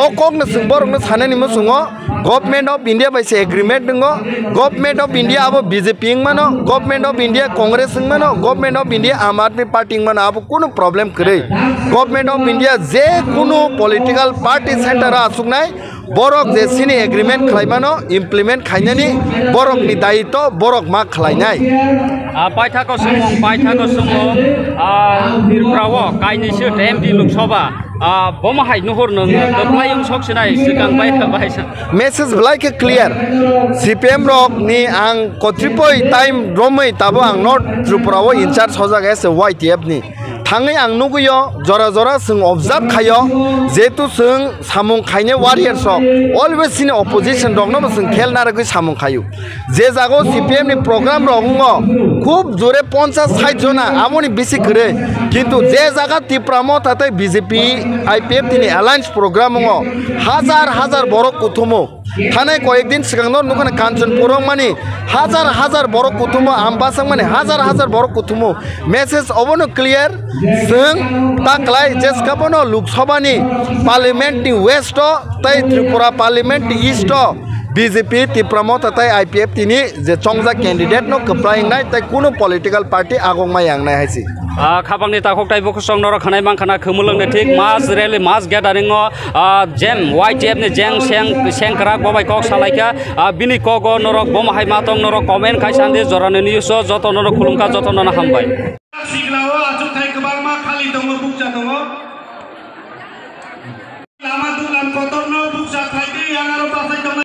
S11: o kok na sung borok na sanani mo sungo government of India bai se agreement ngo government of India abo BJP mano government of India Congress mano government of India Aam Aadmi party mano abo kuno problem kare government of India je kuno political party center ra asuk nai borok je sini agreement khlaimano implement khainani borok ni daito borok ma khlainai
S4: paithako sumong birprawo kainisi MD loksabha bomahai nuhur nang doplayung soksinai sikang baisa
S11: message like clear CPM rok ni ang kotripoi time romai tabo ang North Tripura wo in charge hojak as YTF ni थाङै आं नुगैयो जरा जरा जों observe खायो जेतु जों सामुं खायनो वारियार्स always सिनि opposition दंनो जों खेल नारगै सामुं खायो जे जागो CPM नि प्रोग्राम रंगो खूब जोरे 50-60 जना आमोनि बेसि करे किन्तु जे जागा तिप्रामो थातै बीजेपी IPF नि अलायन्स प्रोग्राम हाजार बरक कुथुमो थानाय कयेकदिन सिगांनो नुखाना कांचनपुर माने हाजार बरक कुथुमो आमबासां माने हाजार बरक कुथुमो मेसेज अबनो क्लियर जों ताकलाय जेसकाबनो लोकसभानि पार्लियामेन्टनि वेस्ट तै त्रिपुरा पार्लियामेन्टनि ईस्ट बीजेपी तिप्रामो तथाय IPF तिनि जे चंगजा कैंडिडेट नो कप्लायनाय तै कुनो पॉलिटिकल पार्टी आगंमा यांगनाय हायसि
S4: खाबांनि ताखकटाय बखसं नर खानाय मांखाना खोमोलोंनो थिक मास रेली मास गेदारिंग जेम YTF नि जें सेंकरा बबाय कक सालायखा बिनि कग नरक बमहाय मातंग नरक कमेन्ट खायसान्दि जरानो निउस जतन नरक खुलुमखा जतन न हामबाय
S5: सिग्लाव आजुथाय गोबां मा खालि दङ बुकजा दङ लामा दुलाम कतरनो बुकजा खायदि यानारो बासाय दङ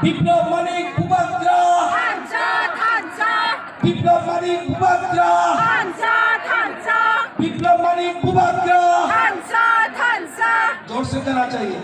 S3: Diplomatic Bubakra Diplomatic Bubakra Diplomatic Bubakra जोर से कहना चाहिए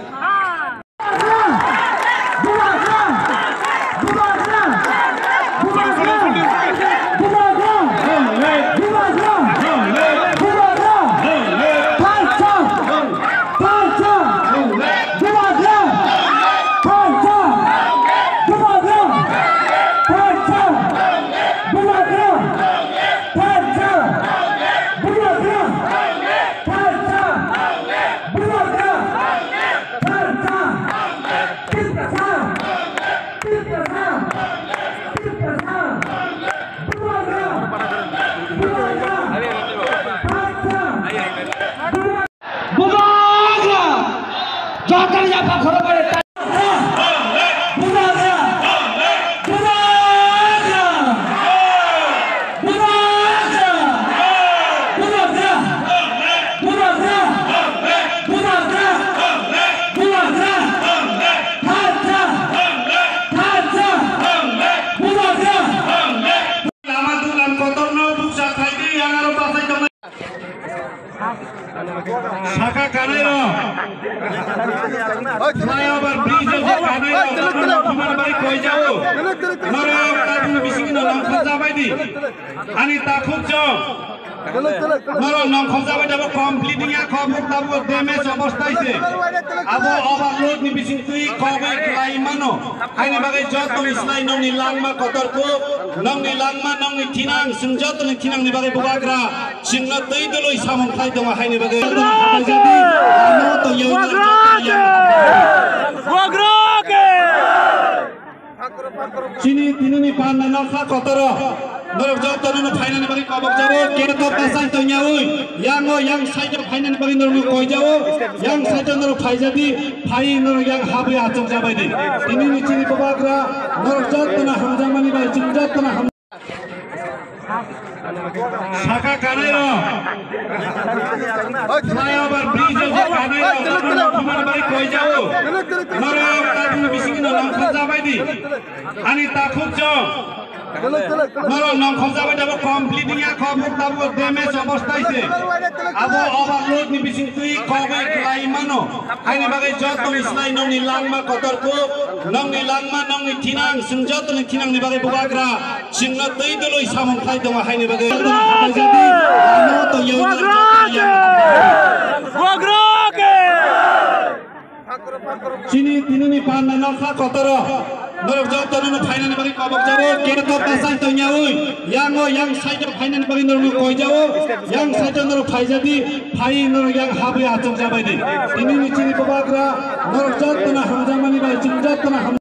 S5: Kanero. Flyover bridge je Kanero. Kumar bhai koi jao. Noro takun bising no nongkhaja bai di. Ani takhuk jo. Noro nongkhaja bai dabo completing ya khobuk dabo damage অবস্থায় আছে। Abo overload ni bising tui kobai klai mano. Aini bagai jot ni slai nong ni langma kotorku. Nong ni langma nong ni tinang sengjot ni tinang ni bagai bubagra. Singna tui doloi samong khai dong haini bagai. Jadi ano to yau. Sini tinuni pandan nokha kotoro. Norok jauh tanah final ni bagi kabak jauh. Kira kau pasang tu nyawui. Yang saja final ni bagi norok koi jauh. Yang saja norok fai jadi. Fai norok yang habi acung jabai di. Ini ni ciri babagra. Norok jauh tanah hamjama ni bagi jauh tanah ham. Saka Kanero. Flyover bridge je Kanero. Kumar bhai koi jauh. Norok takun bising no nongkhaja bai di. Ani takhuk jo. Noro nongkhaja bai dabo completing ya khobuk dabo damage অবস্থায় আছে। Abo overload ni bising tui kobai klai mano. Aini bagai jot ni slai nong ni langma kotorku. Nong ni langma nong ni tinang sengjot ni tinang ni bagai bubagra. Singna tui doloi samong khai dong haini bagai. Jadi ano to yau. Sini tinuni pandan nokha kotoro. Norok jauh tanah final ni bagi kabak jauh. Kira kau pasang tu nyawui. Yang saja final ni bagi norok koi jauh. Yang saja norok fai jadi. Fai norok yang habi acung jabai di. Ini ni ciri babagra. Norok jauh tanah hamjama ni bagi jauh tanah ham.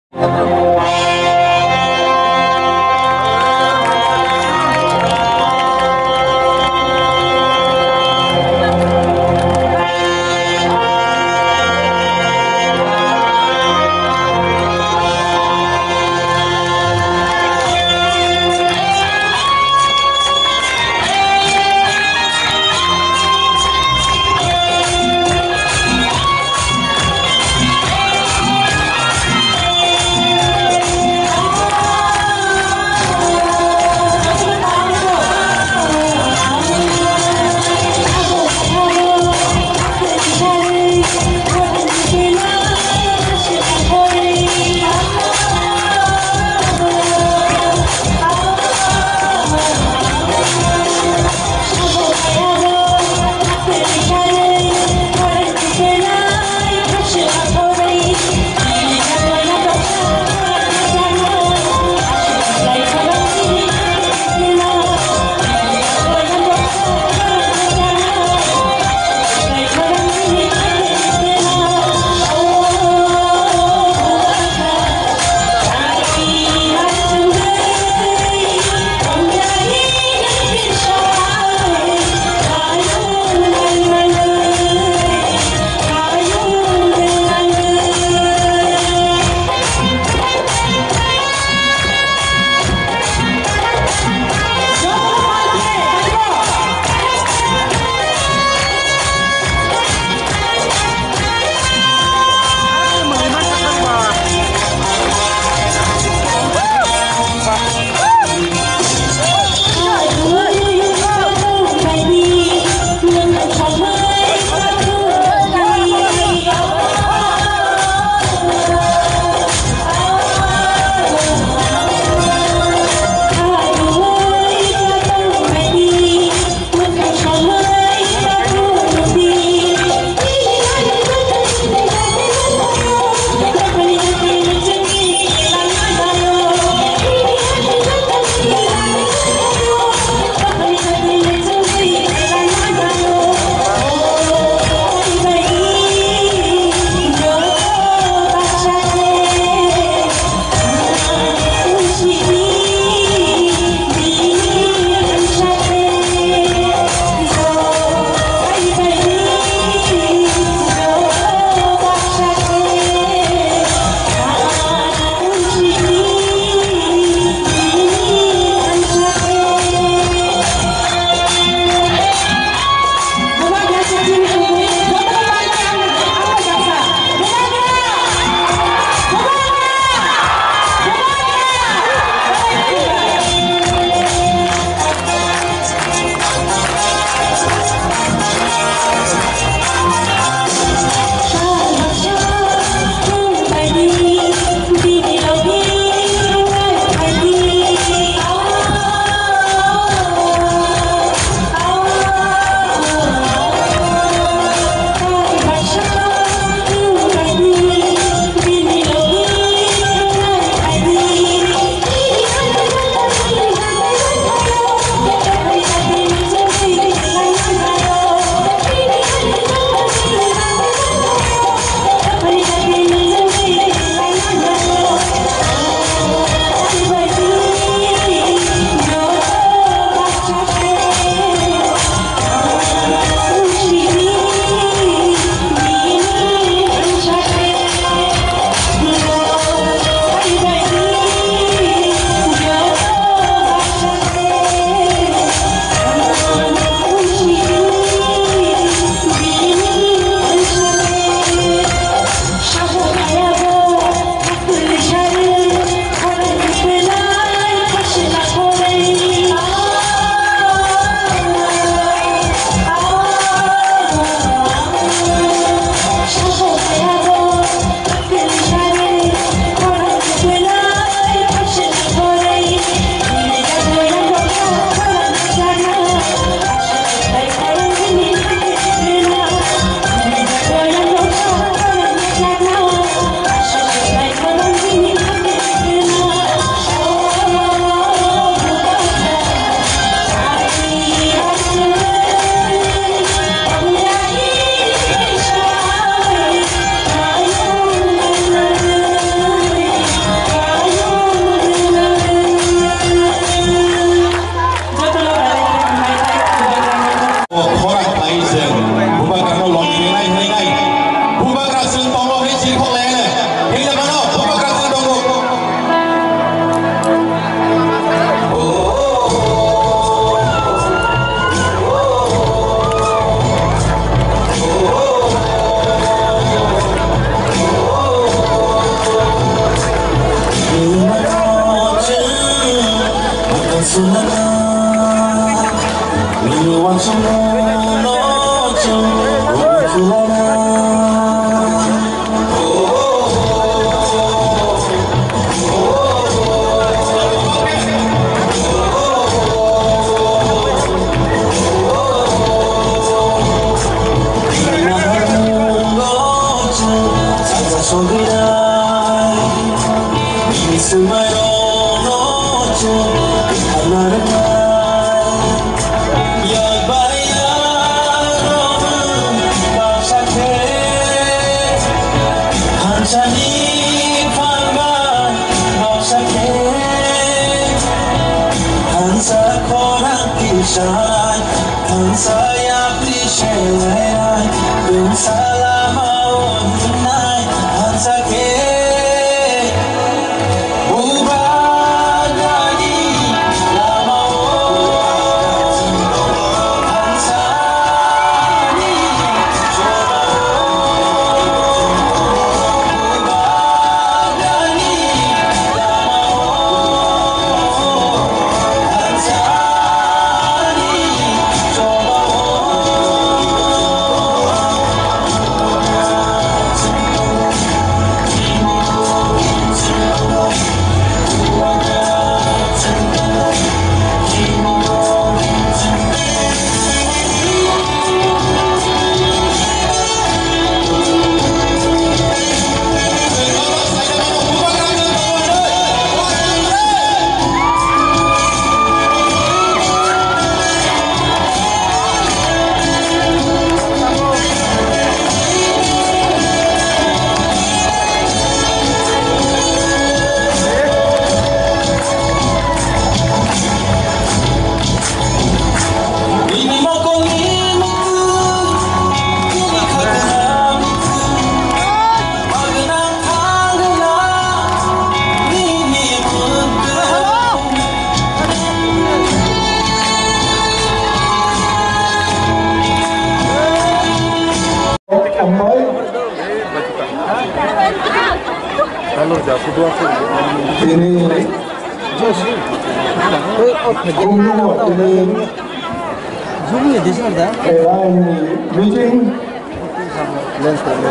S10: meeting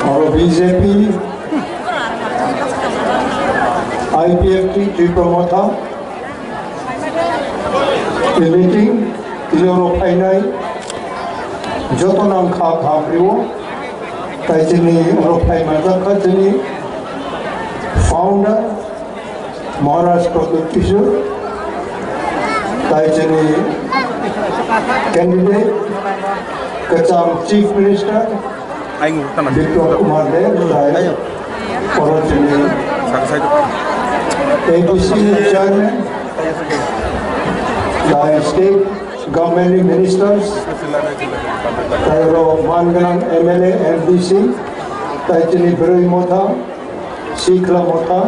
S10: our BJP, IPFT Tripromotha, the meeting Iloro Painai, Jotonam Kha Khabrio, Taitini Ropai Mazakatini, founder, Maharaj Pradut Kishore, Taitini candidate, Kacham Chief Minister, Viktor Kumar Dev, ABC Chairman, the State Government Ministers, Tairo Mangalang MLA MDC, Taitini Birui Motha, Sikla Motha,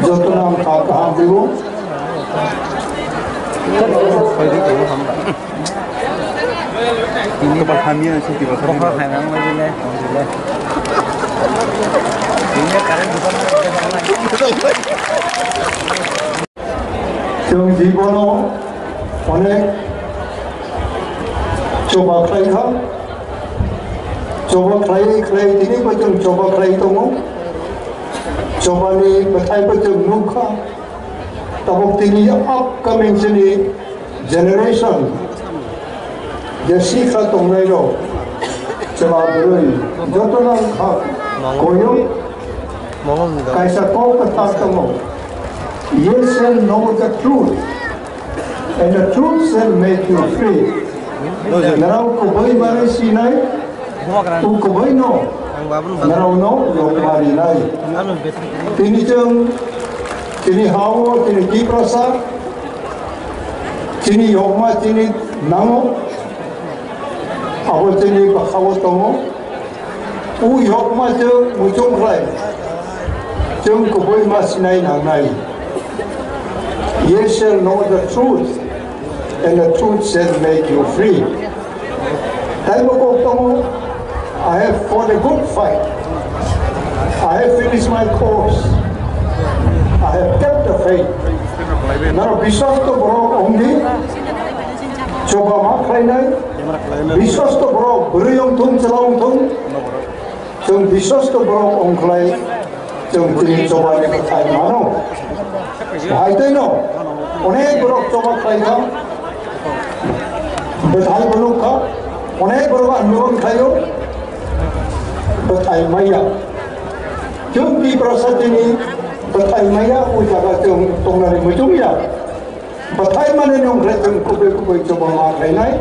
S10: Jotunam Kakaham Bibu, जों जीवनाव अनेक जबा खालायखा जबा खालाय दिनैबो जों जबा खालाय दङ जबानि बोथायबो जों नुखा दाबो दिनै अपकमिं जोंनि जेनेरेसन जे सिख्ला दंनाय दं जोंहा बोरै जतनां गयो कायसा कथा दङ You shall know the truth, and the truth shall make you free. Narau kubai mari sinai, tu kubai no. Narau no, yok mari nai. Tini jeng, tini hawo, tini kiprasa, tini yokma, tini nango, awo tini hawo tongo. U yokma jeng mujung rai, jeng kubai mas sinai nangai. Ye shall know the truth, and the truth shall make you free. I have fought a good fight. I have finished my course. I have kept the faith. Now, Bishop to Bro only,
S12: coba maklainan bisos to bro beriong tung celong tung jeng bisos to bro ongklai jeng jeni coba ni berkai mano bahai tu no onek bro coba klaikan berkai belum kah onek bro anjuran kayu berkai maya jeng di proses ini berkai maya ujaga jeng tongnari mujung ya Batai mana yang kerajaan kubur coba maklai,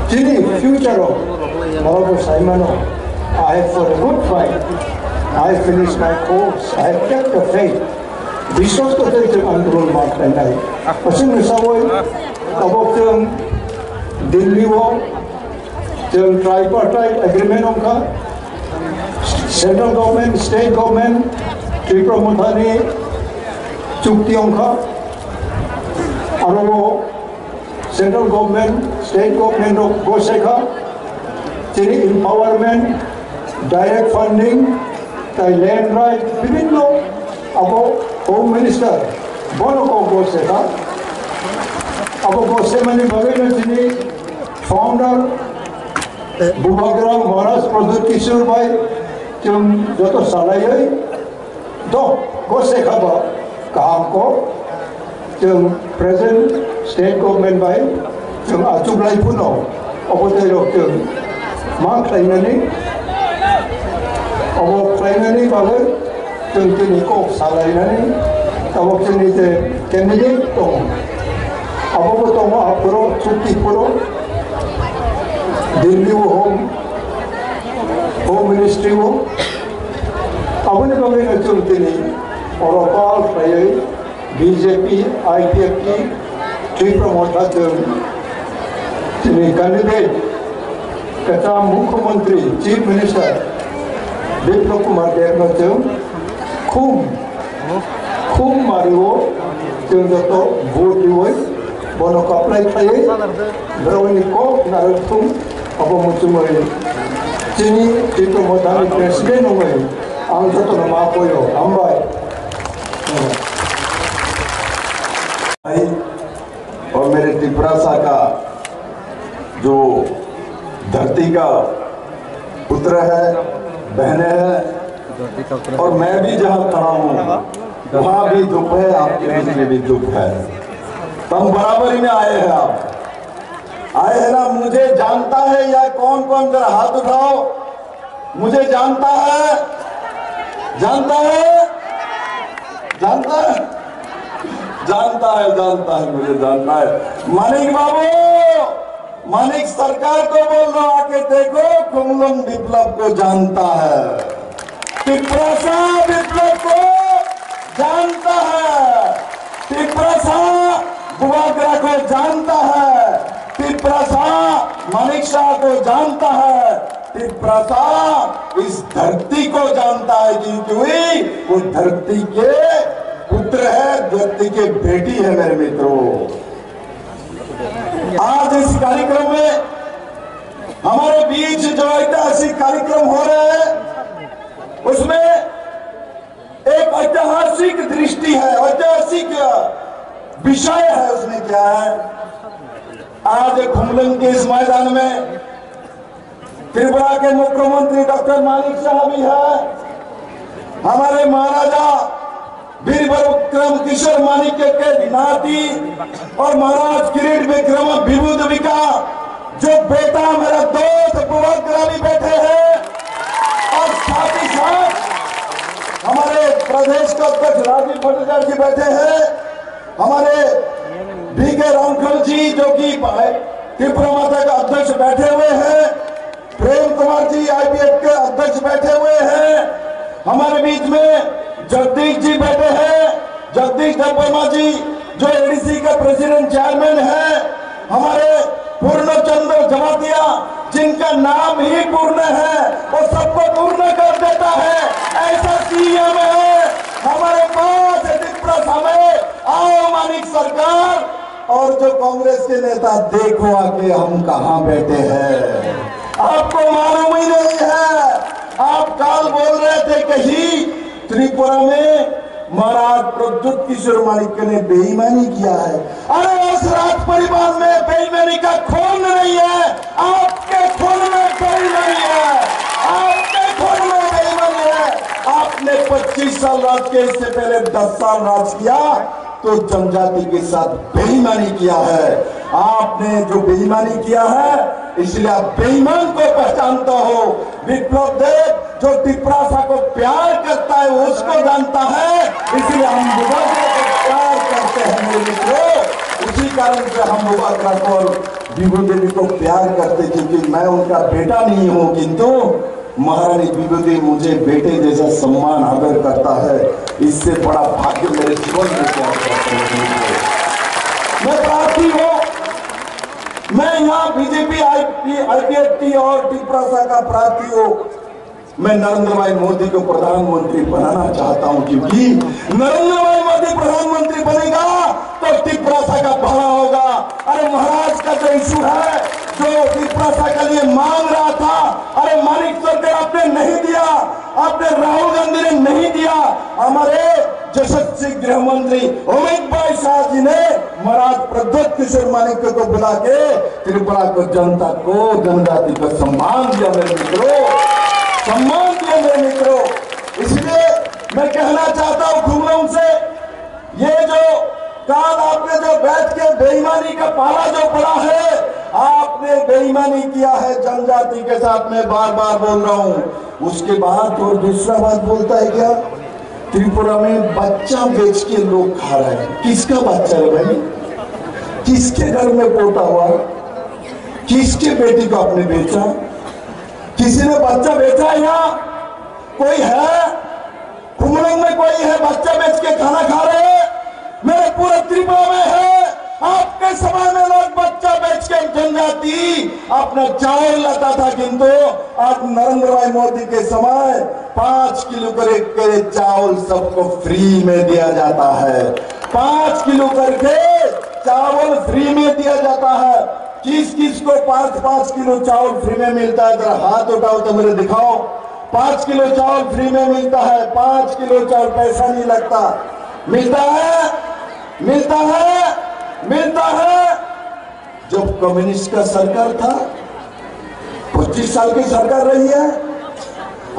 S12: jadi future malah saya mana, I have for a good fight, I finished my course, I have kept the faith. Bisos tu jadi antron maklai. Pasal misalnya, abang jeng Delhi wong, jeng tripartite agreement omka, central government, state government, Tripura Mudhani, Chukti omka. Aro central government, state government of Goseka, jadi empowerment, direct funding, land right, বিভিন্ন abo home minister, bono ko Goseka, abo Goseka mani bagay jadi founder, Bubagram Maharaj Pradut Kishore Bhai, jom joto salai do Goseka ba kaham ko. Jeng present state government by jeng acublai puno apa terok jeng mak lainani apa lainani bagai jeng kini kok salainani apa kini te candidate tong apa betong apro cuti puro Delhi home ministry wo apa ni bagai jeng kini orang kal payai BJP, IPFP, Tripura Mudhani, ini candidate kata Mukhyamantri, Chief Minister, Biplab Kumar Dev macam, kum mariwo, jeng jatuh vote diwoi, bono apply kaya, berawani ko naratum, apa macam ini, sini Tripura Mudhani Presiden umai, ang jatuh nama apa yo, ambai.
S13: और मेरे त्रिपुरासा का जो धरती का पुत्र है, बहनें हैं, और मैं भी जहाँ खड़ा हूँ वहाँ भी दुख है, आपके बीच में भी दुख है, तो हम बराबरी में आए हैं। आप आए हैं ना, मुझे जानता है या कौन कौन जरा हाथ उठाओ, मुझे जानता है, जानता है, जानता है, जानता है, जानता है, मुझे जानता है। मानिक बाबू, मानिक सरकार को बोल रहा आके देखो, खुमलुंग विप्लव को जानता है, त्रिपुरासा विप्लव को जानता है, त्रिपुरासा बुआग्रा को जानता है, त्रिपुरासा मानिक शाह को जानता है, त्रिपुरासा इस धरती को जानता है, क्योंकि वो धरती के पुत्र है, धरती के बेटी है। मेरे मित्रों, आज इस कार्यक्रम में हमारे बीच जो ऐतिहासिक कार्यक्रम हो रहे हैं, उसमें एक ऐतिहासिक दृष्टि है, ऐतिहासिक विषय है। उसमें क्या है, आज खुमलुंग के इस मैदान में त्रिपुरा के मुख्यमंत्री डॉक्टर मानिक शाह भी है, हमारे महाराजा वीर विक्रम किशोर मानिक्य के नाती और महाराज किरीट विक्रम विभूत विका जो बेटा मेरा दोस्त बुआग्रा भी बैठे हैं, और साथ ही साथ हमारे प्रदेश के अध्यक्ष राजीव भट्टाचार्य जी बैठे हैं, हमारे बीके रामखल जी जो कि त्रिपुरा माता का अध्यक्ष बैठे हुए हैं, प्रेम कुमार जी IPF के अध्यक्ष बैठे हुए हैं, हमारे बीच में जगदीश जी बैठे हैं, जगदीश वर्मा जी जो ADC का प्रेसिडेंट चेयरमैन है, हमारे पूर्णचंद्र जमातिया जिनका नाम ही पूर्ण है, वो सबको पूर्ण कर देता है, ऐसा CM है हमारे पास त्रिपुरा में। आओ मानिक सरकार और जो कांग्रेस के नेता, देखो आके हम कहाँ बैठे हैं, आपको मालूम ही नहीं है। आप काल बोल रहे थे कहीं त्रिपुरा में महाराज प्रद्युत किशोर माणिक्य ने बेईमानी किया है। अरे उस राज परिवार में बेईमानी का खून नहीं है, आपके खून में बेईमानी है, आपके खून में बेईमानी है। आपने 25 साल राज किया, इससे पहले 10 साल राज किया तो जनजाति के साथ बेईमानी किया है। आपने जो बेईमानी किया है इसलिए आप बेईमान को पहचानता हो। विप्लव देव जो टिप्रासा को प्यार करता है उसको जानता है, इसलिए हम बुबाकरा को प्यार करते हैं मेरे मित्रों। उसी कारण से हम बुबाकरा को और विभू देवी को प्यार करते, क्योंकि मैं उनका बेटा नहीं हूँ, किंतु महारानी विभू देवी मुझे बेटे जैसा सम्मान आदर करता है। इससे बड़ा भाग्य मेरे जीवन में क्या मैं प्रार्थी हूँ। मैं यहाँ बीजेपी आईपीएफटी और टिप्रासा का प्रार्थी हूँ। मैं नरेंद्र भाई मोदी को प्रधानमंत्री बनाना चाहता हूँ, क्योंकि नरेंद्र भाई मोदी प्रधानमंत्री बनेगा तो टिप्रासा का भला होगा। अरे महाराज का जो इशू है जो टिप्रासा के लिए मांग रहा था, अरे मानिक सरकार आपने नहीं दिया, आपने राहुल गांधी ने नहीं दिया। हमारे यशस्वी गृह मंत्री अमित भाई शाह जी ने महाराज प्रद्युत किशोर माणिक्य को बुला के त्रिपुरा को जनता को जनजाति को सम्मान दिया मेरे मित्रों, सम्मान दिया मेरे मित्रों। इसलिए मैं कहना चाहता हूँ खुमलम से, ये जो काल आपने जो बैठ के बेईमानी का पाला जो पड़ा है, आपने बेईमानी किया है जनजाति के साथ, मैं बार बार बोल रहा हूँ। उसके बाद और दूसरा बात बोलता है क्या, त्रिपुरा में बच्चा बेच के लोग खा रहे हैं। किसका बच्चा है भाई, किसके घर में पोता हुआ, किसके बेटी को आपने बेचा, किसी ने बच्चा बेचा है? यहाँ कोई है कुमरंग में कोई है बच्चा बेच के खाना खा रहे हैं? मेरे पूरे त्रिपुरा में है। आपके समय में लोग बच्चा बेच के जनजाति अपना चावल लाता था, किंतु आज नरेंद्र भाई मोदी के समय 5 किलो करके चावल सबको फ्री में दिया जाता है। 5 किलो करके चावल फ्री में दिया जाता है। किस किस को 5-5 किलो चावल फ्री में मिलता है? जरा हाथ उठाओ तो मेरे दिखाओ। 5 किलो चावल फ्री में मिलता है। 5 किलो चावल पैसा नहीं लगता, मिलता है, मिलता है, मिलता है। जब कम्युनिस्ट का सरकार था, 25 साल की सरकार रही है,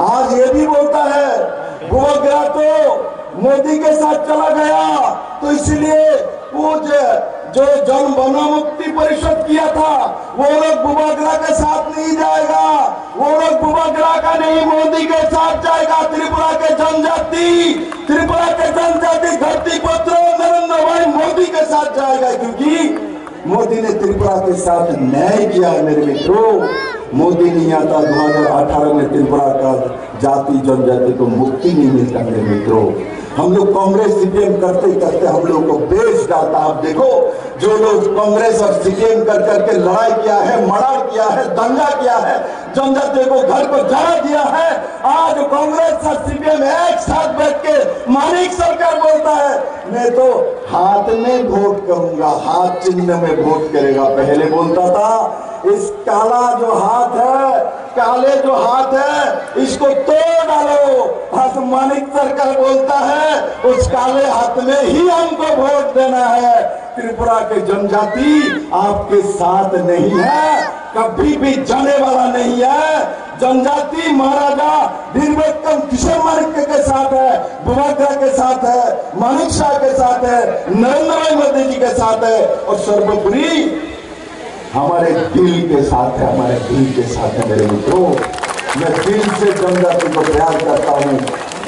S13: आज ये भी बोलता है बुबाकरा तो मोदी के साथ चला गया, तो इसलिए वो जो जन मुक्ति परिषद किया था वो लोग बुबाकरा के साथ नहीं जाएगा, वो लोग बुबाकरा का नहीं मोदी के साथ जाएगा। त्रिपुरा के जनजाति, त्रिपुरा के जनजाति धरती पुत्र नरेंद्र भाई मोदी के साथ जाएगा, क्योंकि मोदी ने त्रिपुरा के साथ न्याय किया है मेरे मित्रों। मोदी नहीं आता 2018 में त्रिपुरा का जाति जनजाति को मुक्ति नहीं मिलता मेरे मित्रों। हम लोग कांग्रेस सीपीएम करते करते हम लोग को बेच डालता। आप देखो जो लोग कांग्रेस और सीपीएम कर करके लड़ाई किया है, मर्डर किया है, दंगा किया है, जनजाति को घर को जला दिया है, आज कांग्रेस और सीपीएम एक साथ बैठ के मानिक सरकार बोलता है मैं तो हाथ में वोट करूंगा, हाथ चिन्ह में वोट करेगा। पहले बोलता था इस काला जो हाथ है, काले जो हाथ है इसको तोड़ डालो। आज मानिक सरकार बोलता है उस काले हाथ में ही हमको वोट देना है। त्रिपुरा के जनजाति आपके साथ नहीं है, कभी भी जाने वाला नहीं है। जनजाति महाराजा वीरविक्रम किशोर माणिक्य के साथ है, बुबाकरा के साथ है, मानिक शाह के साथ है, नरेंद्र भाई मोदी जी के साथ है, और सर्वोपरि हमारे दिल के साथ है, हमारे दिल के साथ है मेरे मित्रों। मैं दिल से जनजाति को प्यार करता हूँ।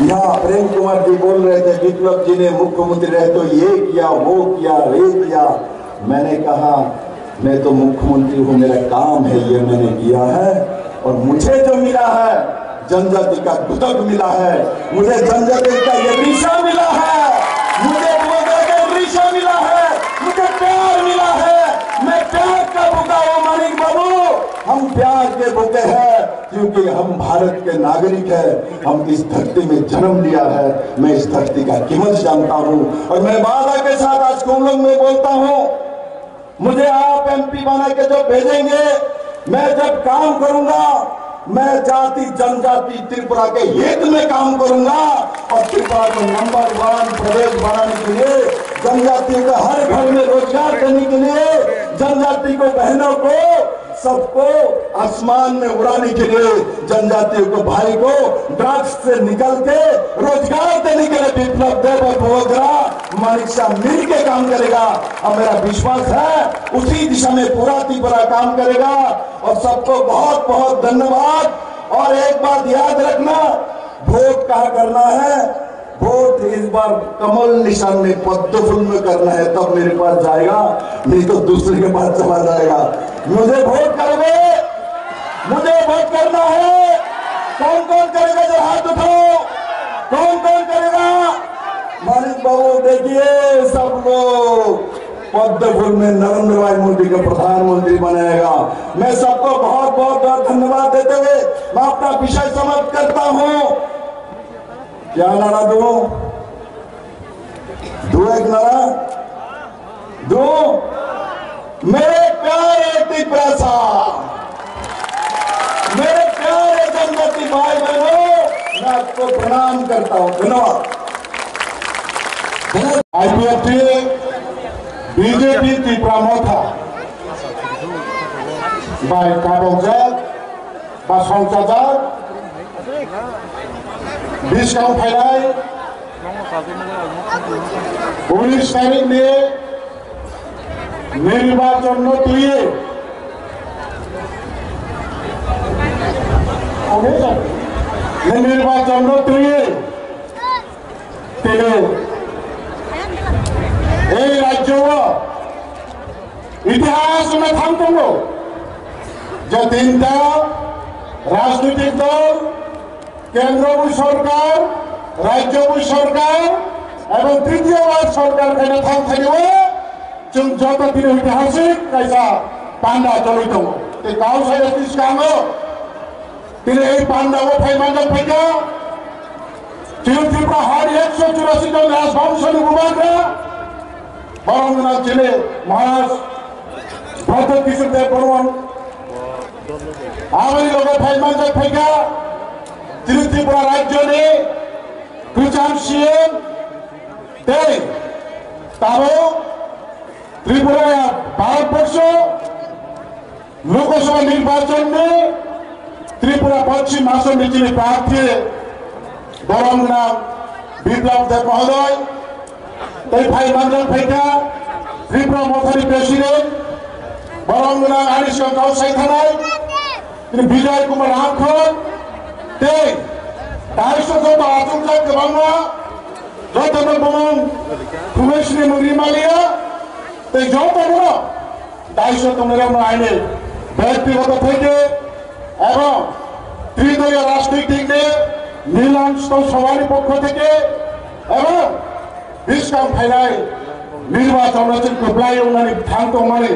S13: यहाँ प्रेम कुमार जी बोल रहे थे विप्लव जी ने मुख्यमंत्री रहे तो ये किया, वो किया, वे किया। मैंने कहा मैं तो मुख्यमंत्री हूँ, मेरा काम है ये मैंने किया है, और मुझे जो मिला है जनजाति का दुदक मिला है, मुझे जनजाति का ये रिशा मिला है, मुझे रिशा मिला है, मुझे प्यार मिला है। मैं प्यार का भूखा हूँ मानिक बाबू, हम प्यार के भूखे हैं क्योंकि हम भारत के नागरिक हैं, हम इस धरती में जन्म लिया है। मैं इस धरती का कीमत जानता हूँ, और मैं वादा के साथ आज कुमलंग में बोलता हूँ, मुझे आप एमपी बना के जो भेजेंगे, मैं जब काम करूंगा मैं जाति जनजाति त्रिपुरा के हित में काम करूंगा और त्रिपुरा को नंबर 1 प्रदेश बनाने के लिए, जनजाति को हर घर में रोजगार देने के लिए, जनजाति को बहनों को सबको आसमान में उड़ाने के लिए, जनजातियों को भाई को ड्रग्स से निकल के रोजगार देने के लिए विप्लव देव बोगरा मानिक शाह मिल के काम करेगा। और मेरा विश्वास है उसी दिशा में पूरा त्रिपुरा काम करेगा। और सबको बहुत बहुत धन्यवाद। और एक बात याद रखना, वोट कहाँ करना है? वोट इस बार कमल निशान में पद्म फूल में करना है, तब मेरे पास जाएगा, नहीं तो दूसरे के पास चला जाएगा। मुझे वोट करोगे? मुझे वोट करना है। कौन कौन करेगा? जो हाथ उठाओ। कौन कौन करेगा? मानिक बाबू देखिए, सब लोग पद्म फूल में नरेंद्र भाई मोदी को प्रधानमंत्री बनाएगा। मैं सबको बहुत बहुत धन्यवाद देते हुए मैं अपना विषय समाप्त करता हूँ। क्या नारा दो? एक नारा दो। मेरे प्यारे त्रिपुरा, मेरे प्यारे जनजाति भाई बहनों, मैं आपको प्रणाम करता हूं। धन्यवाद।
S10: आईपीएफटी बीजेपी त्रिपुरा मोथा बाय काबोजात बा संसाजात बिस्काउंट फाइनाल 19 तारीख में निर्वाचन तुए निर्वाचन तुए राज्य इतिहास में थाम दो जो 3टा राजनीतिक दल केंद्र सरकार राज्य सरकार एवं तृतीयवाद सरकार के थाम थी जों जत दिन ऐतिहासिक कैसा पांडा चलि दो गाँव साइड दिन पांडा फाइमांजन फैका त्रिपुरा हार 184 जन राजवंश बुबाग्रा बरंगना जिले महाराज भद्र किशोर देव बर्मन आवारी लोग फाइमांजन फैका त्रिपुरा राज्य ने कृषाण सीएम तारो त्रिपुरा भारतवर्ष लोकसभा निर्वाचन में त्रिपुरा पश्चिम आसन नीचे प्रार्थी बरंगना विप्लव देव महोदय फाइमांजन फैका त्रिपुरा मोथारी प्रेसिडेंट बरंगना आनिसगंज गाउसाई थानाय विजय कुमार रामखन दाइसो जो आचुंजा गोबांगा जतन बमं खुमेशनि मुरिमालिया जतन दाइसो तमराव आइने व्यक्तिगत থেকে এবং ত্রিদলীয় রাজনৈতিক নীলাংশ সভার পক্ষ থেকে এবং বিস্কাম ফাইনাল নির্বাচন গোপ্লাই উনানি থাংতো মানে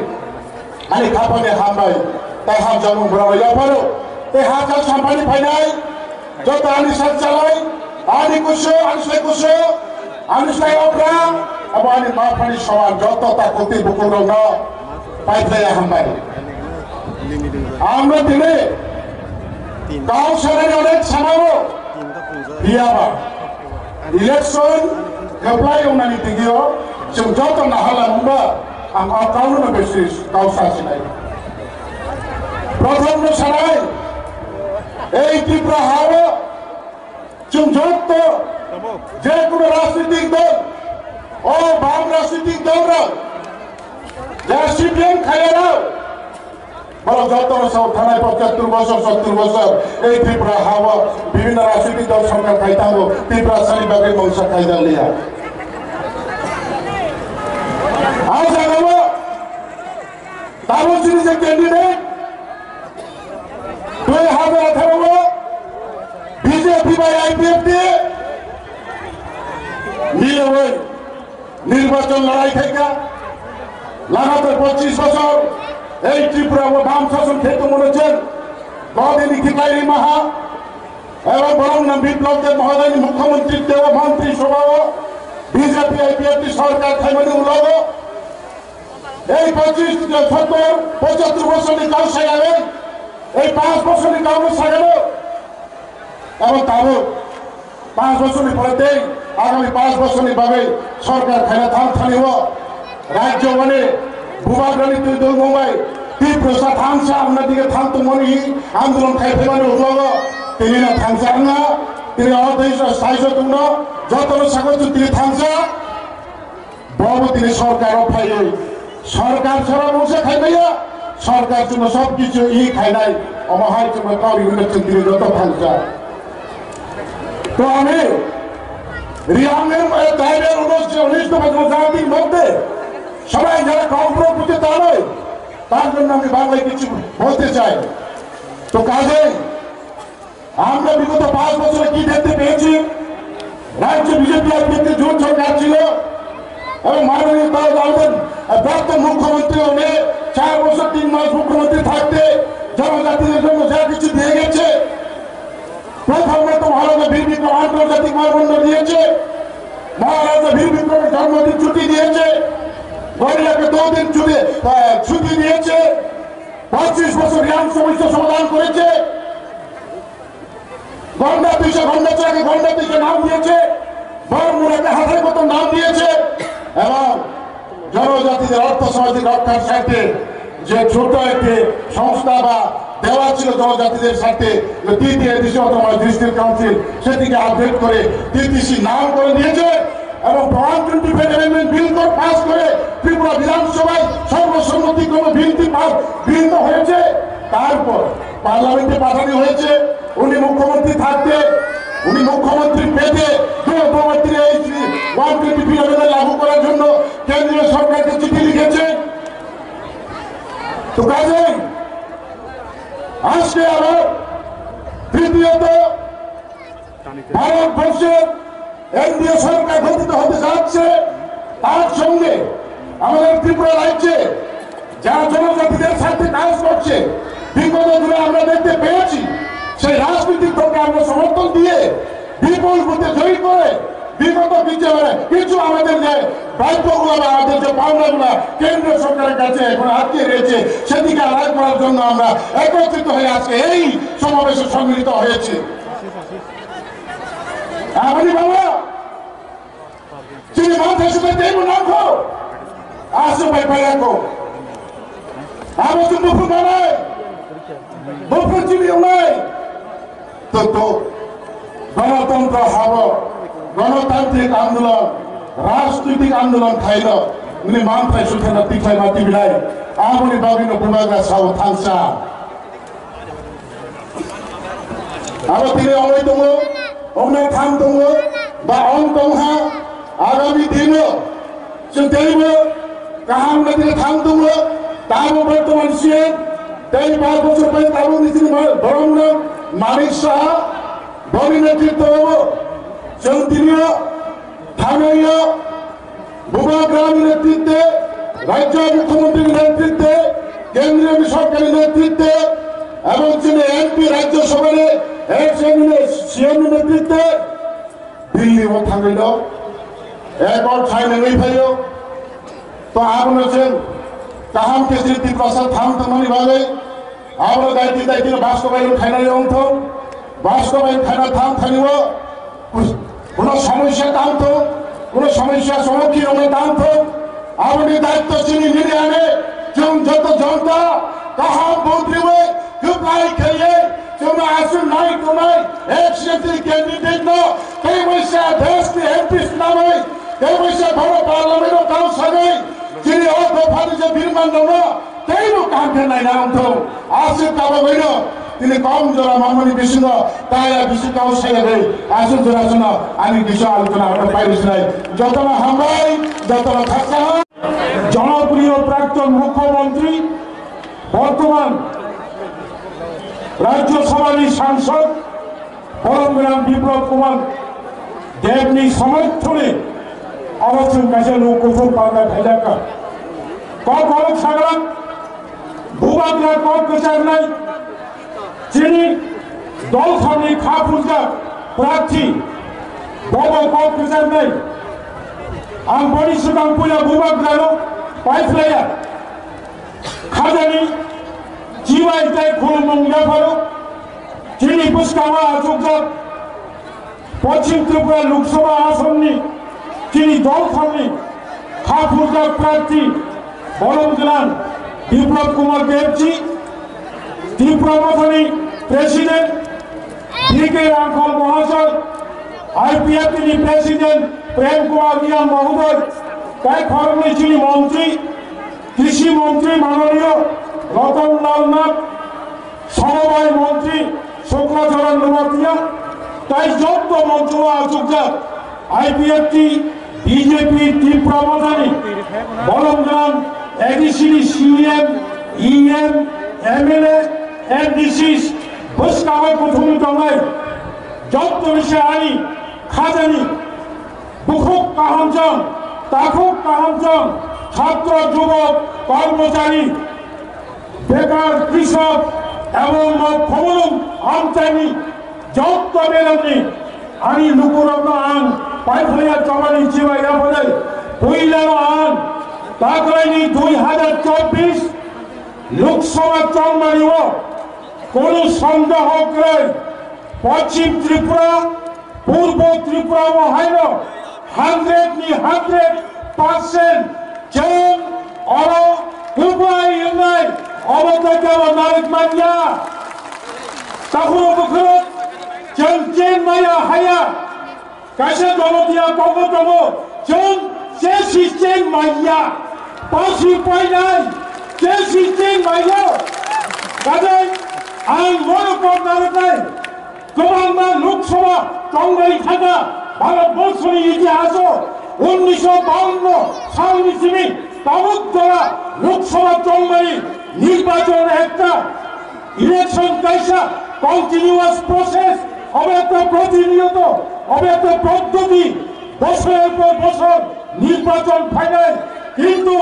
S10: খাপানে হামবাই তাই হামজামু বরাবর পারো তাই হাজা সাম্পানি ফাইনাল যত আনিসার চালাই আনি কুশো আনিসাই কুশো আনিসাই অপরা এবং আনি মাফানি সমান যত তা কর্তৃপক্ষ না পাইফাইয়া হামবাই আমরা দিনে গাঁও শহরে অনেক সামাবো দিয়াবা ইলেকশন গোপ্লাই উনানি দিগিও जों যত নাহালা মুম্বা आं गावनो बेसि गाव सासिनाय प्रथम साराय এই ত্রিপুরা হাওয়া जों যত যে কোনো রাজনৈতিক দল ও বাম রাজনৈতিক দলরা যা সিপিএম খায়রা বড় যত সব থানায় 75 বছর 70 বছর এই ত্রিপুরা হাওয়া বিভিন্ন রাজনৈতিক দল সরকার খাইতাম ত্রিপুরা সারিবাগের বংশ খাইদা লিয়া आज आगामो ताबोसिनी जे कैंडिडेट 2018 बीजेपी बाय आईपीएफटी मिले हुए निर्वाचन लड़ाई थेका लगातार 25 বছর এই ত্রিপুরা ও বাম শাসন খেতে মনেছেন গদিনী ঠিকাইরি মাহা এবং বরং বিপ্লব দেব মহোদয় মুখ্যমন্ত্রী দেব মন্ত্রী সভা বিজেপি আইপিএফটি সরকার থাইমানি উলাগো এই 25 70 75 বছরের কাউসাই আগে এই 5 বছরের কাউকে সাজানো এবং তারও 5 বছরের পরেতেই আগামী 5 বছরের ভাবে সরকার খাইনা থাম থানিব রাজ্য মানে ভূভাগ্রানি তুই দল মুম্বাই তীব্রসা থামসা আপনার দিকে থামতো মনি আন্দোলন খাইতে মানে উঠল তিনি না থামসা না তিনি অর্ধেশ সাইজ তুম যত সাগর তিনি থামসা বড় তিনি সরকার অফাই সরকার ছাড়া বসে খাইবাইয়া সরকার জন্য সবকিছু খাই নাই অমহায় জন্য কাউরি উন্নতি তিনি যত থামসা তো আমি রিয়াংয়ের দায়ের 19 জাতির মধ্যে সবাই যারা কম্প্রো করতে তা নয় তার জন্য আমি বাংলায় কিছু বলতে চাই তো কাজে আমরা বিগত 5 বছরে কি দেখতে পেয়েছি রাজ্য বিজেপি আজকে জোট সরকার ছিল এবং মাননীয় আমাদের প্রাক্তন মুখ্যমন্ত্রী হলে 4 বছর 3 মাস মুখ্যমন্ত্রী থাকতে জনজাতিদের জন্য যা কিছু দিয়ে গেছে প্রথমত মহারাজা বীর বিক্রম আন্তর্জাতিক মানবন্ধন দিয়েছে মহারাজা বীর বিক্রমের জন্মদিন ছুটি দিয়েছে গরিলাকে 2 দিন ছুটি দিয়েছে 25 বছর রিয়াং সমস্যা সমাধান করেছে গন্ডা চড়াকে গন্ডা দিশা নাম দিয়েছে বরমুড়াকে হাতের মতো নাম দিয়েছে এবং জনজাতিদের অর্থ সামাজিক রক্ষার স্বার্থে যে ছোট একটি সংস্থা বা দেওয়া ছিল জনজাতিদের স্বার্থে তৃতীয় ডিস্ট্রিক্ট কাউন্সিল সেটিকে আপডেট করে টিটিসি নাম করে দিয়েছে এবং 125 অ্যামেন্ডমেন্ট বিল পাস করে ত্রিপুরা বিধানসভায় সর্বসম্মতিক্রমে বিলটি গৃহীত হয়েছে তারপর পার্লামেন্টে পাঠানো হয়েছে উনি মুখ্যমন্ত্রী থাকতে উনি মুখ্যমন্ত্রী পেতে 125 অ্যামেন্ডমেন্ট লাগু করার জন্য কেন্দ্রীয় সরকারকে চিঠি লিখেছে তো কাজে আজকে আবার তৃতীয়ত ভারতবর্ষের এনডিএ সরকার গঠিত হতে যাচ্ছে তার সঙ্গে আমাদের ত্রিপুরা রাজ্যে যারা জনজাতিদের সাথে কাজ করছে বিগত দিনে আমরা দেখতে পেয়েছি সেই রাজনৈতিক দলকে আমরা সমর্থন দিয়ে বিপুল ভোটে জয়ী করে বিগত কিছু আমাদের যে দায়িত্বগুলো বা আমাদের যে পাওনাগুলো কেন্দ্রীয় সরকারের কাছে এখন আটকে রয়েছে সেদিকে আদায় করার জন্য আমরা একত্রিত হয়ে আজকে এই সমাবেশে সম্মিলিত হয়েছি আপনি বাবা তিনি মাথায় শুধু দেব রাখো আসো ভাই ভাই রাখো আমি তো মুখ বানাই মুখ চিনিও নাই তো গণতন্ত্র হব গণতান্ত্রিক আন্দোলন রাজনৈতিক আন্দোলন খাইল উনি মাথায় সুখে না পিঠায় মাতি বিলাই আমনি বাবিনো বুবাগা সাউ থানসা আবার তিনি অময় দङ অমনায় থান দङ বা অং দংহা आगामी दिनों जों दिनैबो गाहाम नदीयाव थांदों दाबो बर्तमान सिएम 5 बोसोर पहिले दाबो निसिनि बरंनो मानिक साहा बनि नेतृत्व जों दिनैयो थानायाव बुबाग्रामनि नेतृत्वे राज्य मुख्यमंत्री नेतृत्वे केंद्रीय सरकारि नेतृत्वे এবং যিনি এমপি রাজ্যসভার সিএম নেতৃত্বে দিল্লি থাকল एक और खाई नहीं भाइयों तो आपने से कहां के स्थिति प्रसाद थाम तो मनी भागे आपने दायित्व बास्को भाई खाना नहीं हों तो बास्को भाई खाना थाम थानी वो उन समस्या थाम तो उन समस्या सम्मुखीन होने थाम तो आपने दायित्व चिनी नहीं आने जो तो जनता कहां बोलते हुए क्यों लाई खेलिए जो मैं आसुन नहीं तो नहीं एक क्षेत्रीय कैंडिडेट नो कई वैसे देश के एमपी नाम है कई वैसे भरो पार्लियामेंट में काम सगे जिन्हें और दो फाड़ी जो बिरमान दोनों कई लोग काम करना है ना उनको आसिफ काबा बैठो जिन्हें कम जोरा मामूली बिशुनो ताया बिशु काउ सगे गई आसिफ जोरा सुनो आनी बिशु आलोचना और पाइरिस नहीं जतना हमारी जतना खर्चा जनप्रिय प्राक्तन मुख्यमंत्री बर्तमान राज्यसभा सांसद परमग्राम विप्लव कुमार देवनी समर्थने अवश्य कैसे लोग को पाना भेजा कर कौन सागरा भूभाग्रा कौन प्रचार नहीं चीनी दल सामने खा फुलका प्रार्थी बाबा कौन प्रचार नहीं आम बड़ी सुकाम पूजा भूभाग्रा लो पाइप लाया खाजानी जीव Siwa itai khulumung yafaru chini buskawa ajukjak Pachim Tripura Lok Sabha asonni chini dol khamni khapurjak prarthi Bolom Gilan Biplab Kumar Devji Tripura Mathani President DK Rangkhal Mahasar IPF তিনি প্রেসিডেন্ট প্রেম কুমার মিয়া মহোদয় তাই খরমে যিনি মন্ত্রী কৃষি মন্ত্রী মাননীয় রতনলাল নাথ সমবায় মন্ত্রী শুক্লাচরণ নোয়াতিয়া তাই যত মন্ত্র আসুক আইপিএফটি বিজেপি ত্রিপুরা মথানি বলমগ্রাম এডিসিডি সিএম ইএম এমএলএ এনডিসিস বসকাওয়াই প্রথম টঙ্গাই যত বিষয় আনি খাজানি বুকুক কাহামচং তাকুক কাহামচং ছাত্র যুবক কর্মচারী বেকার কৃষক এবং খবরম আমচানি যত বেলানি আনি লুকুরগ্ন আন পাইফলিয়া জমানি চিবা ইয়াফলে পইলানো আন তাকরাইনি 2024 লোকসভা চলমানিও কোন সন্দেহ করে পশ্চিম ত্রিপুরা পূর্ব ত্রিপুরা মহাইন 100% जों अरो उपाय इन्नाय अबतकाव नारक मान्या ताखुरो बुखुरो जों जेन माया हाया कासे दलदिया कबो दबो जों जे सिस्टेम माया पासि पाइनाय जे सिस्टेम माया गादै आं मरकम नारकनाय गोबां लोकसभा चंगाई थाका भारतबर्षनि इतिहासो 1952 সালনিসিমি তাবুক দ্বারা লোকসভা চলমারি নির্বাচন একটা ইলেকশন কাইসা কন্টিনিউয়াস প্রসেস হবে একটা প্রতিনিয়ত হবে একটা পদ্ধতি বছরের পর বছর নির্বাচন ফাইনাল কিন্তু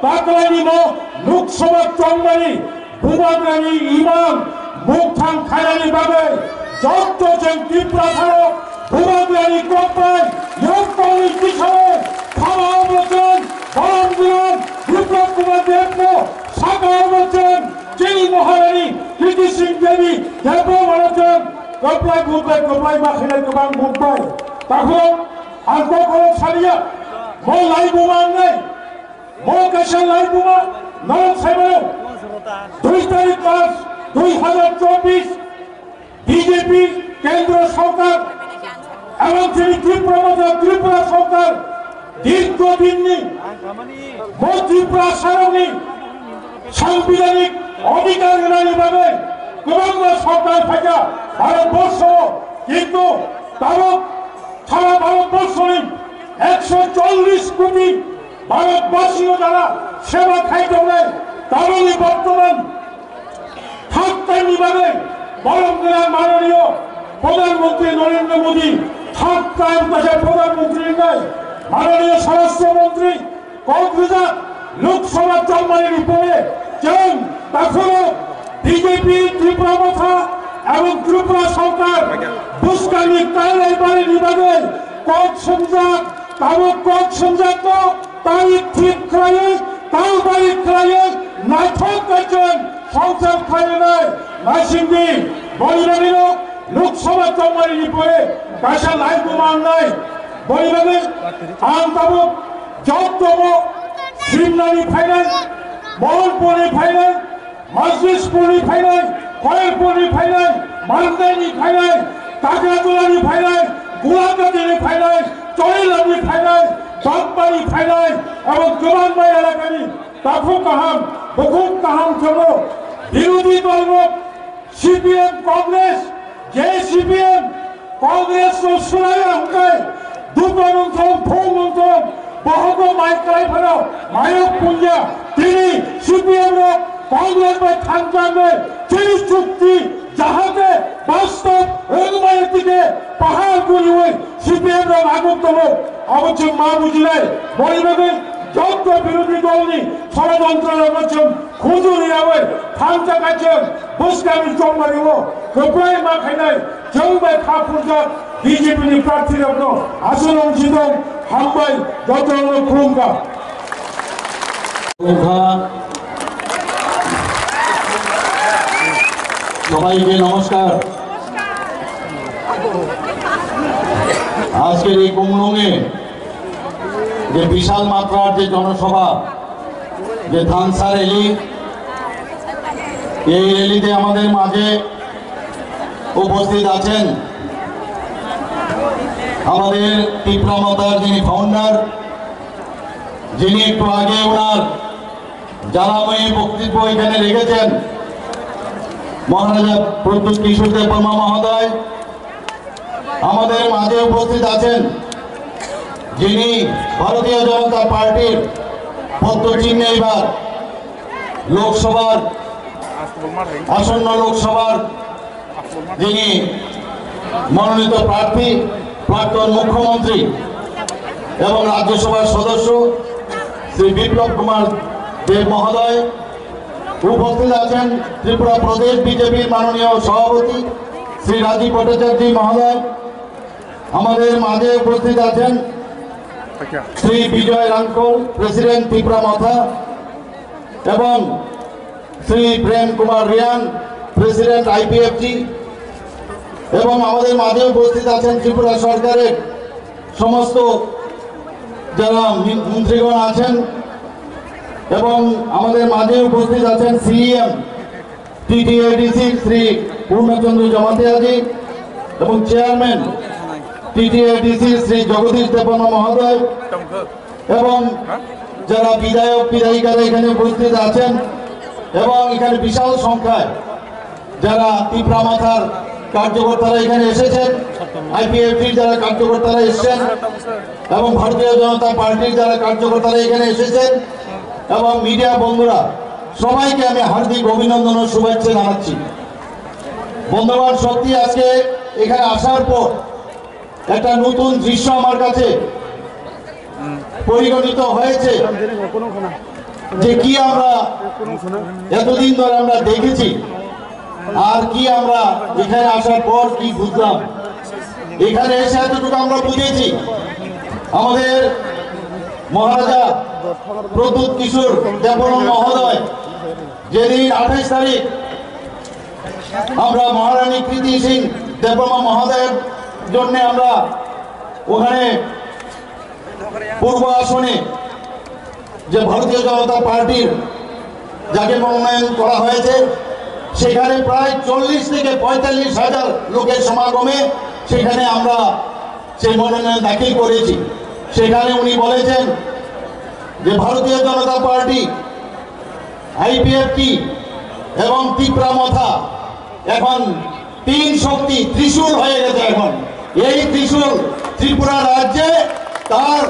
S10: তাকলানি লোকসভা চলমারি বুবাগ্রানি ইমাম মুখথান খাইরানি বাবে যত জন ত্রিপুরা থারো বুবাগ্রানি কোপায় ইয়কলি কিছাবে খাওয়া বচন গরম দিন বিপ্লব কুমার দেবনো সাগর বচন চিনি মহারানী কৃতি সিং দেবী দেব বচন কপ্লাই বাখিনাই গোবাং বুকবাই তখন আন্তঃকরণ সারিয়া মো লাইবুমা নাই মো কাছে লাইবুমা নরম সাইবানো 2 তারিখ মার্চ 2024 বিজেপি কেন্দ্র সরকার এবং তিনি ত্রিপুরা সরকার দীর্ঘদিনই ত্রিপুরা সারণী সাংবিধানিক অধিকার ভাবে গোবাংগ সরকার থাকা ভারতবর্ষ কিন্তু তারও সারা ভারতবর্ষে 140 কোটি ভারতবাসীও যারা সেবা খাইতে নেয় তারই বর্তমান থাকতেনি ভাবে বরংগ্রাম মাননীয় প্রধানমন্ত্রী নরেন্দ্র মোদী থার্ড টাইম দেশের প্রধানমন্ত্রী নয় মাননীয় স্বরাষ্ট্রমন্ত্রী কংগ্রেস লোকসভা চলমানির উপরে যেন তখনও বিজেপি ত্রিপুরা মথা এবং ত্রিপুরা সরকার বুসকানি কাইলাই বাড়ি নিবাদে কক সংজাত তাবক কক সংজাত তারিখ ঠিক খাইয়ে তাও বাড়ি খাইয়ে নাথক কাছেন সংসার খাইয়ে নাই নাসিন্দি বলিবানির লোকসভা চলমানির উপরে কাশা লাই প্রমাণ নাই বলিবানি আম তাবক যতম শিবনানি ফাইনাল মোহনপুরি ফাইনাল মজলিসপুরি ফাইনাল খয়েরপুরি ফাইনাল মালদানি ফাইনাল কাকড়াতলানি ফাইনাল গোলাকাটিনি ফাইনাল চরিলানি ফাইনাল চকবাড়ি ফাইনাল এবং জোবানবাই এলাকানি তাফু কাহাম বহু কাহাম ছিল বিরোধী দল সিপিএম কংগ্রেস যে সিপিএম কংগ্রেস সুরাইয়া হুকায় দুপরন্থম ফৌমন্থম বহুগ মাইকাই ফেরাও মায়ক পুঞ্জা তিনি সিপিএম কংগ্রেস বা থানকামে তিনি চুক্তি যাহাতে বাস্তব রঙমায়ের দিকে পাহাড় গুলিয়ে সিপিএম আগতম অবশ্য মা বুঝলে বলিবে যত বিরোধী দলনি ষড়যন্ত্র অবশ্যম খুঁজুরি আবে থানকা কাছে বুসকামি চলমারিব গোপ্রায় মা খাইনাই জংবাই খাপুরজাত বিজেপি প্রার্থীর আসন অংশিত হামবাই যত খুলুমকা
S13: সবাইকে নমস্কার। আজকের এই কুমলুঙে যে বিশাল মাত্রার যে জনসভা, যে ধানসা র্যালি, এই র্যালিতে আমাদের মাঝে উপস্থিত আছেন আমাদের তীব্রমতার যিনি ফাউন্ডার, যিনি একটু আগে ওনার জ্বালাময়ী বক্তব্য এখানে রেখেছেন, মহারাজা প্রদ্যুৎ কিশোর দেববর্মা মহোদয়। আমাদের মাঝে উপস্থিত আছেন যিনি ভারতীয় জনতা পার্টির পদ্মচিহ্নে এবার লোকসভার আসন্ন লোকসভার যিনি মনোনীত প্রার্থী, প্রাক্তন মুখ্যমন্ত্রী এবং রাজ্যসভার সদস্য শ্রী বিপ্লব কুমার দেব মহোদয়। উপস্থিত আছেন ত্রিপুরা প্রদেশ বিজেপির মাননীয় সভাপতি শ্রী রাজীব ভট্টাচার্য মহোদয়। আমাদের মাঝে উপস্থিত আছেন শ্রী বিজয় রাঙ্কল, প্রেসিডেন্ট ত্রিপুরা মথা, এবং শ্রী প্রেম কুমার রিয়াং, প্রেসিডেন্ট IPFG। এবং আমাদের মাঝে উপস্থিত আছেন ত্রিপুরা সরকারের সমস্ত যারা মন্ত্রীগণ আছেন, এবং আমাদের মাঝে উপস্থিত আছেন CEM TTADC শ্রী পূর্ণচন্দ্র জমাতিয়াজি এবং চেয়ারম্যান TTADC শ্রী জগদীশ দেববর্মা মহোদয়, এবং যারা বিধায়ক বিধায়িকারা এখানে উপস্থিত আছেন, এবং এখানে বিশাল সংখ্যায় যারা তীব্রামাথার কার্যকর্তারা এখানে এসেছেন, IPFG যারা কার্যকর্তারা এসেছেন, এবং ভারতীয় জনতা পার্টির যারা কার্যকর্তারা এখানে এসেছেন, এবং মিডিয়া বন্ধুরা, সবাইকে আমি হার্দিক অভিনন্দন ও শুভেচ্ছা জানাচ্ছি। বন্ধুগণ, সত্যি আজকে এখানে আসার পর একটা নতুন দৃশ্য আমার কাছে পরিগণিত হয়েছে, যে কি আমরা এতদিন ধরে আমরা দেখেছি আর কি আমরা এখানে আসার পর কি বুঝলাম। এখানে এসে এতটুকু আমরা বুঝেছি, আমাদের মহারাজা প্রদ্যুৎ কিশোর দেববর্মা মহোদয় যেদিন 28 তারিখ আমরা মহারানী কৃতি সিং দেববর্মা মহোদয়ের জন্য আমরা ওখানে পূর্ব আসনে যে ভারতীয় জনতা পার্টির যাকে মনোনয়ন করা হয়েছে, সেখানে প্রায় 40 থেকে 45 হাজার লোকের সমাগমে সেখানে আমরা সেই মনোনয়ন দাখিল করেছি। সেখানে উনি বলেছেন যে ভারতীয় জনতা পার্টি, IPFG এবং তীব্রামথা এখন 3 শক্তি ত্রিশূল হয়ে গেছে। এখন এই ত্রিশূল ত্রিপুরা রাজ্যে তার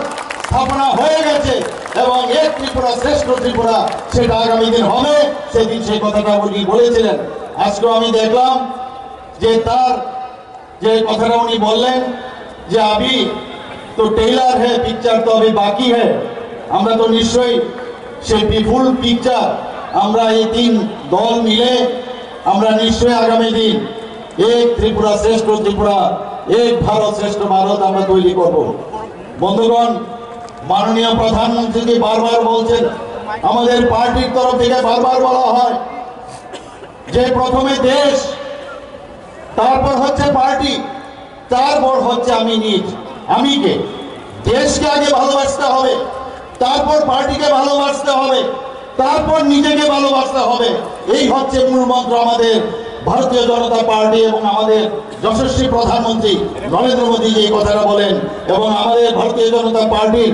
S13: স্থাপনা হয়ে গেছে, এবং এক ত্রিপুরা শ্রেষ্ঠ ত্রিপুরা সেটা আগামী দিন হবে। সেদিন সেই কথাটা উনি বলেছিলেন। আজকে আমি দেখলাম যে তার যে কথাটা উনি বললেন যে আবি তো টেইলার হ্যাঁ, পিকচার তো আবি বাকি হ্যাঁ। আমরা তো নিশ্চয়ই সেই বিপুল পিকচার আমরা এই 3 দল মিলে আমরা নিশ্চয়ই আগামী দিন এক ত্রিপুরা শ্রেষ্ঠ ত্রিপুরা, এক ভারত শ্রেষ্ঠ ভারত আমরা তৈরি করব। বন্ধুগণ, মাননীয় প্রধানমন্ত্রীজি বারবার বলছেন, আমাদের পার্টির তরফ থেকে বারবার বলা হয় যে প্রথমে দেশ, তারপর হচ্ছে পার্টি, তারপর হচ্ছে আমি নিজ। আমি কে? দেশকে আগে ভালোবাসতে হবে, তারপর পার্টিকে ভালোবাসতে হবে, তারপর নিজেকে ভালোবাসতে হবে। এই হচ্ছে মূল মন্ত্র আমাদের ভারতীয় জনতা পার্টি এবং আমাদের যশস্বী প্রধানমন্ত্রী নরেন্দ্র মোদী এই কথাটা বলেন, এবং আমাদের ভারতীয় জনতা পার্টির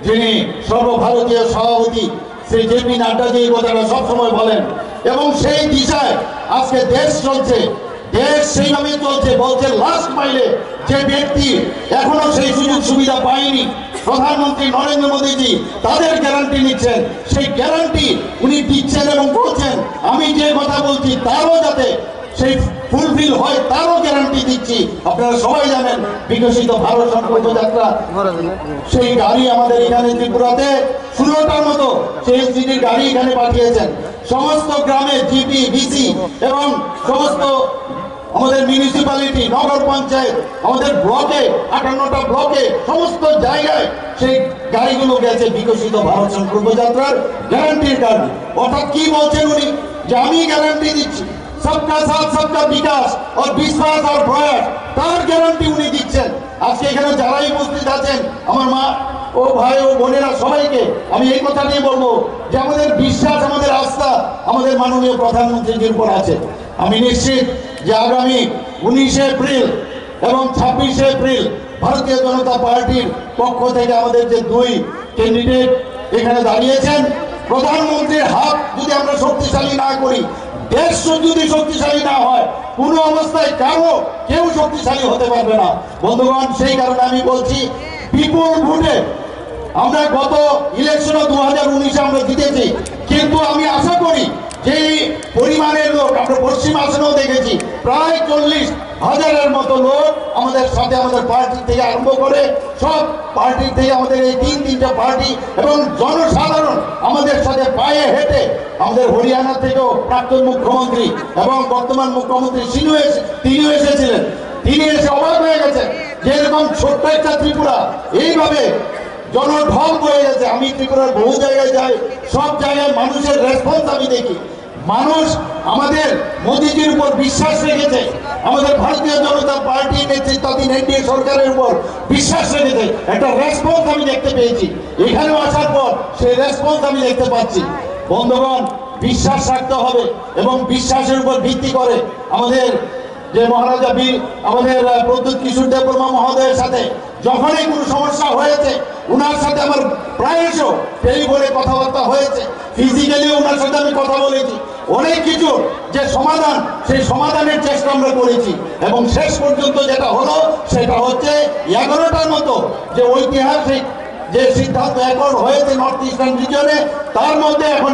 S13: যিনি সর্বভারতীয় সভাপতি শ্রী JP নাড্ডাজি এই কথাটা সবসময় বলেন, এবং সেই দিশায় আজকে দেশ চলছে। দেশ সেইভাবে চলছে, বলছে লাস্ট মাইলে যে ব্যক্তি এখনো সেই সুযোগ সুবিধা পায়নি, প্রধানমন্ত্রী নরেন্দ্র মোদীজি তাদের গ্যারান্টি নিচ্ছেন। সেই গ্যারান্টি উনি দিচ্ছেন এবং বলছেন আমি যে কথা বলছি তারও যাতে সেই ফুলফিল হয় তারও গ্যারান্টি দিচ্ছি। আপনারা সবাই জানেন বিকশিত ভারত সংকল্প যাত্রা, সেই গাড়ি আমাদের এখানে ত্রিপুরাতে 16টার মতো সেই সিটির গাড়ি এখানে পাঠিয়েছেন। সমস্ত গ্রামে GP, BC এবং সমস্ত আমাদের মিউনিসিপ্যালিটি, নগর পঞ্চায়েত, আমাদের ব্লকে 58টা ব্লকে সমস্ত জায়গায় সেই গাড়িগুলো গেছে বিকশিত ভারত সংকল্প যাত্রার গ্যারান্টির কারণে। অর্থাৎ কি বলছেন উনি? যে আমি গ্যারান্টি দিচ্ছি
S10: सबका साथ सबका विकास और विश्वास और प्रयास তার গ্যারান্টি উনি দিচ্ছেন। আজকে এখানে যারাই উপস্থিত আছেন আমার মা ও ভাই ও বোনেরা সবাইকে আমি এই কথাটাই বলবো যে আমাদের বিশ্বাস আমাদের আস্থা আমাদের মাননীয় প্রধানমন্ত্রীর উপর আছে। আমি নিশ্চিত যে আগামী 19 এপ্রিল এবং 26 এপ্রিল ভারতীয় জনতা পার্টির পক্ষ থেকে আমাদের যে দুই ক্যান্ডিডেট এখানে দাঁড়িয়েছেন প্রধানমন্ত্রীর হাত যদি আমরা শক্তিশালী না করি দেশ যদি শক্তিশালী না হয় কোনো অবস্থায় কেউ শক্তিশালী হতে পারবে না। বন্ধুগণ সেই কারণে আমি বলছি বিপুল ভোটে আমরা গত ইলেকশনে 2019 আমরা জিতেছি কিন্তু আমি আশা করি যে পরিমাণের লোক আমরা পশ্চিম আসনেও দেখেছি প্রায় 40,000-এর মতো লোক আমাদের সাথে আমাদের পার্টি থেকে আরম্ভ করে সব পার্টি থেকে আমাদের এই তিনটা পার্টি এবং জনসাধারণ আমাদের সাথে পায়ে হেঁটে আমাদের হরিয়ানা থেকেও প্রাক্তন মুখ্যমন্ত্রী এবং বর্তমান মুখ্যমন্ত্রী তিনিও এসেছিলেন। তিনি এসে অবাক হয়ে গেছেন যে এরকম ছোট্ট একটা ত্রিপুরা এইভাবে জনঢল বয়ে গেছে। আমি ত্রিপুরার বহু জায়গায় যাই সব জায়গায় মানুষের রেসপন্স আমি দেখি মানুষ আমাদের মোদিজির উপর বিশ্বাস রেখেছে আমাদের ভারতীয় জনতা পার্টি নেতৃত্বাধীন এনডিএ সরকারের উপর বিশ্বাস রেখেছে একটা রেসপন্স আমি দেখতে পেয়েছি। এখানেও আসার পর সেই রেসপন্স আমি দেখতে পাচ্ছি। বন্ধুগণ বিশ্বাস রাখতে হবে এবং বিশ্বাসের উপর ভিত্তি করে আমাদের যে মহারাজা বীর আমাদের প্রদ্যুৎ কিশোর দেববর্মা মহোদয়ের সাথে যখনই কোনো সমস্যা হয়েছে ওনার সাথে আমার প্রায়শ টেলিফোনে কথাবার্তা হয়েছে ফিজিক্যালি ওনার সাথে আমি কথা বলেছি অনেক কিছু যে সমাধান সেই সমাধানের চেষ্টা আমরা করেছি এবং শেষ পর্যন্ত যেটা হলো সেটা হচ্ছে 11টার মতো যে ঐতিহাসিক যে সিদ্ধান্ত অ্যাকর্ড হয়েছে নর্থ ইস্টার্ন রিজনে তার মধ্যে এখন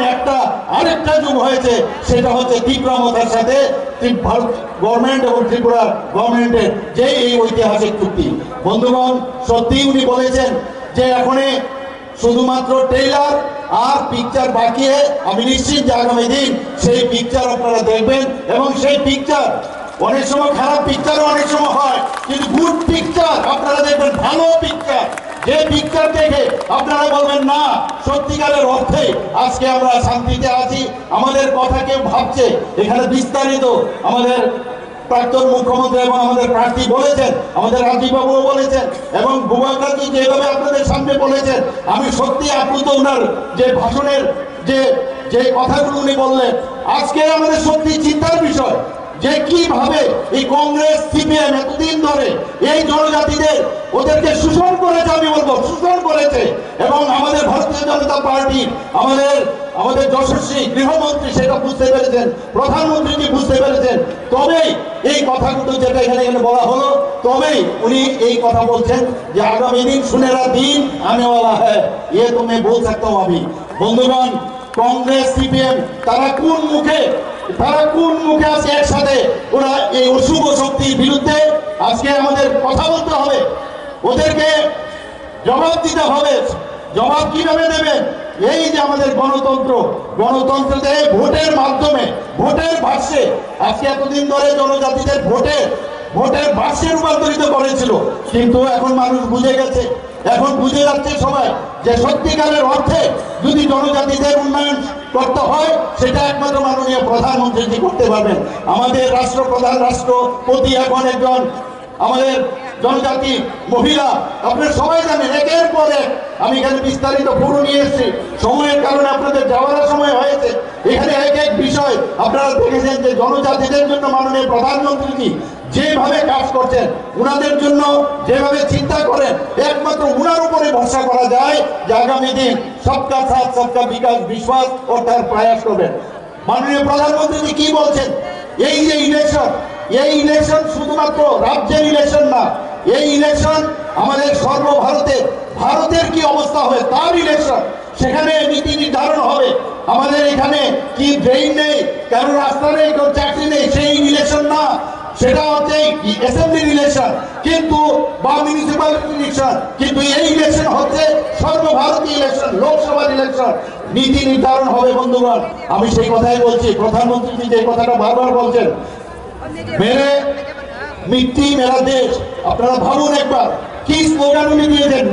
S10: আরেকটা যুগ হয়েছে সেটা হচ্ছে ত্রিপুরা মথার সাথে ভারত গভর্নমেন্ট এবং ত্রিপুরা গভর্নমেন্টের যে এই ঐতিহাসিক চুক্তি। বন্ধুগণ সত্যি উনি বলেছেন যে এখন শুধুমাত্র ট্রেইলার আর পিকচার বাকি আমি নিশ্চিত যে আগামী দিন সেই পিকচার আপনারা দেখবেন এবং সেই পিকচার অনেক সময় খারাপ পিকচারও অনেক সময় হয় কিন্তু গুড পিকচার আপনারা দেখবেন ভালো পিকচার যে পিকচার দেখে আপনারা বলবেন না সত্যিকারের অর্থে আজকে আমরা শান্তিতে আছি আমাদের কথা কেউ ভাবছে এখানে বিস্তারিত আমাদের প্রাক্তন মুখ্যমন্ত্রী এবং আমাদের প্রার্থী বলেছেন আমাদের রাজীববাবুও বলেছেন এবং ভূপালজি যেভাবে আপনাদের সামনে বলেছেন আমি সত্যি আপ্লুত ওনার যে ভাষণের যে কথাগুলো উনি বললেন আজকে আমাদের সত্যি চিন্তার বিষয় যে কিভাবে এই কংগ্রেস সিপিএম এতদিন ধরে এই জনজাতিদের ওদেরকে শোষণ করেছে আমি বলবো শোষণ করেছে এবং আমাদের ভারতীয় জনতা পার্টি আমাদের যশস্বী গৃহমন্ত্রী সেটা বুঝতে পেরেছেন প্রধানমন্ত্রী বুঝতে পেরেছেন তবেই এই কথাগুলো যেটা এখানে বলা হলো তবেই উনি এই কথা বলছেন যে আগামী দিন সুনেরা দিন আনে ওয়ালা হ্যায় ये तो मैं बोल सकता हूं अभी। বন্ধুগণ কংগ্রেস সিপিএম তারা কোন মুখে আজকে একসাথে ওরা এই অশুভ শক্তির বিরুদ্ধে আজকে আমাদের কথা বলতে হবে ওদেরকে জবাব দিতে হবে। জবাব কিভাবে দেবেন এই যে আমাদের গণতন্ত্রতে ভোটের মাধ্যমে ভোটের ভাষ্যে আজকে এতদিন ধরে জনজাতিদের ভোটের ভাষ্যে রূপান্তরিত করেছিল কিন্তু এখন মানুষ বুঝে গেছে এখন বুঝে যাচ্ছে সবাই যে সত্যিকারের অর্থে যদি জনজাতিদের উন্নয়ন করতে হয় সেটা একমাত্র মাননীয় প্রধানমন্ত্রী করতে পারবেন। আমাদের রাষ্ট্রপ্রধান রাষ্ট্রপতি এখন একজন আমাদের জনজাতি মহিলা আপনারা সবাই জানেন একের পর এক আমি এখানে বিস্তারিত পুরো নিয়ে এসেছি সময়ের কারণে আপনাদের যাওয়ার সময় হয়েছে এখানে এক বিষয় আপনারা দেখেছেন যে জনজাতিদের জন্য মাননীয় প্রধানমন্ত্রী যেভাবে কাজ করছেন উনাদের জন্য যেভাবে চিন্তা করেন একমাত্র উনার উপরে ভরসা করা যায় যে আগামী দিন সবকা সাথ সবকা বিকাশ বিশ্বাস ও তার প্রয়াস করবেন। মাননীয় প্রধানমন্ত্রী কি বলছেন এই যে ইলেকশন শুধুমাত্র রাজ্যের ইলেকশন না এই ইলেকশন আমাদের ভারতের কি অবস্থা হবে তার ইলেকশন সেখানে নীতি নির্ধারণ হবে আমাদের এখানে কি ড্রেন নেই কারো রাস্তা নেই কারো চাকরি নেই সেই ইলেকশন না সেটা হচ্ছে অ্যাসেম্বলি ইলেকশন কিন্তু বা মিউনিসিপ্যালিটি ইলেকশন কিন্তু এই ইলেকশন হচ্ছে সর্বভারতীয় ইলেকশন লোকসভা ইলেকশন নীতি নির্ধারণ হবে। বন্ধুগণ আমি সেই কথাই বলছি প্রধানমন্ত্রী যে কথাটা বারবার বলছেন মেরে মিট্টি মেরা দেশ আপনারা ভাবুন একবার কি স্লোগান উনি দিয়েছেন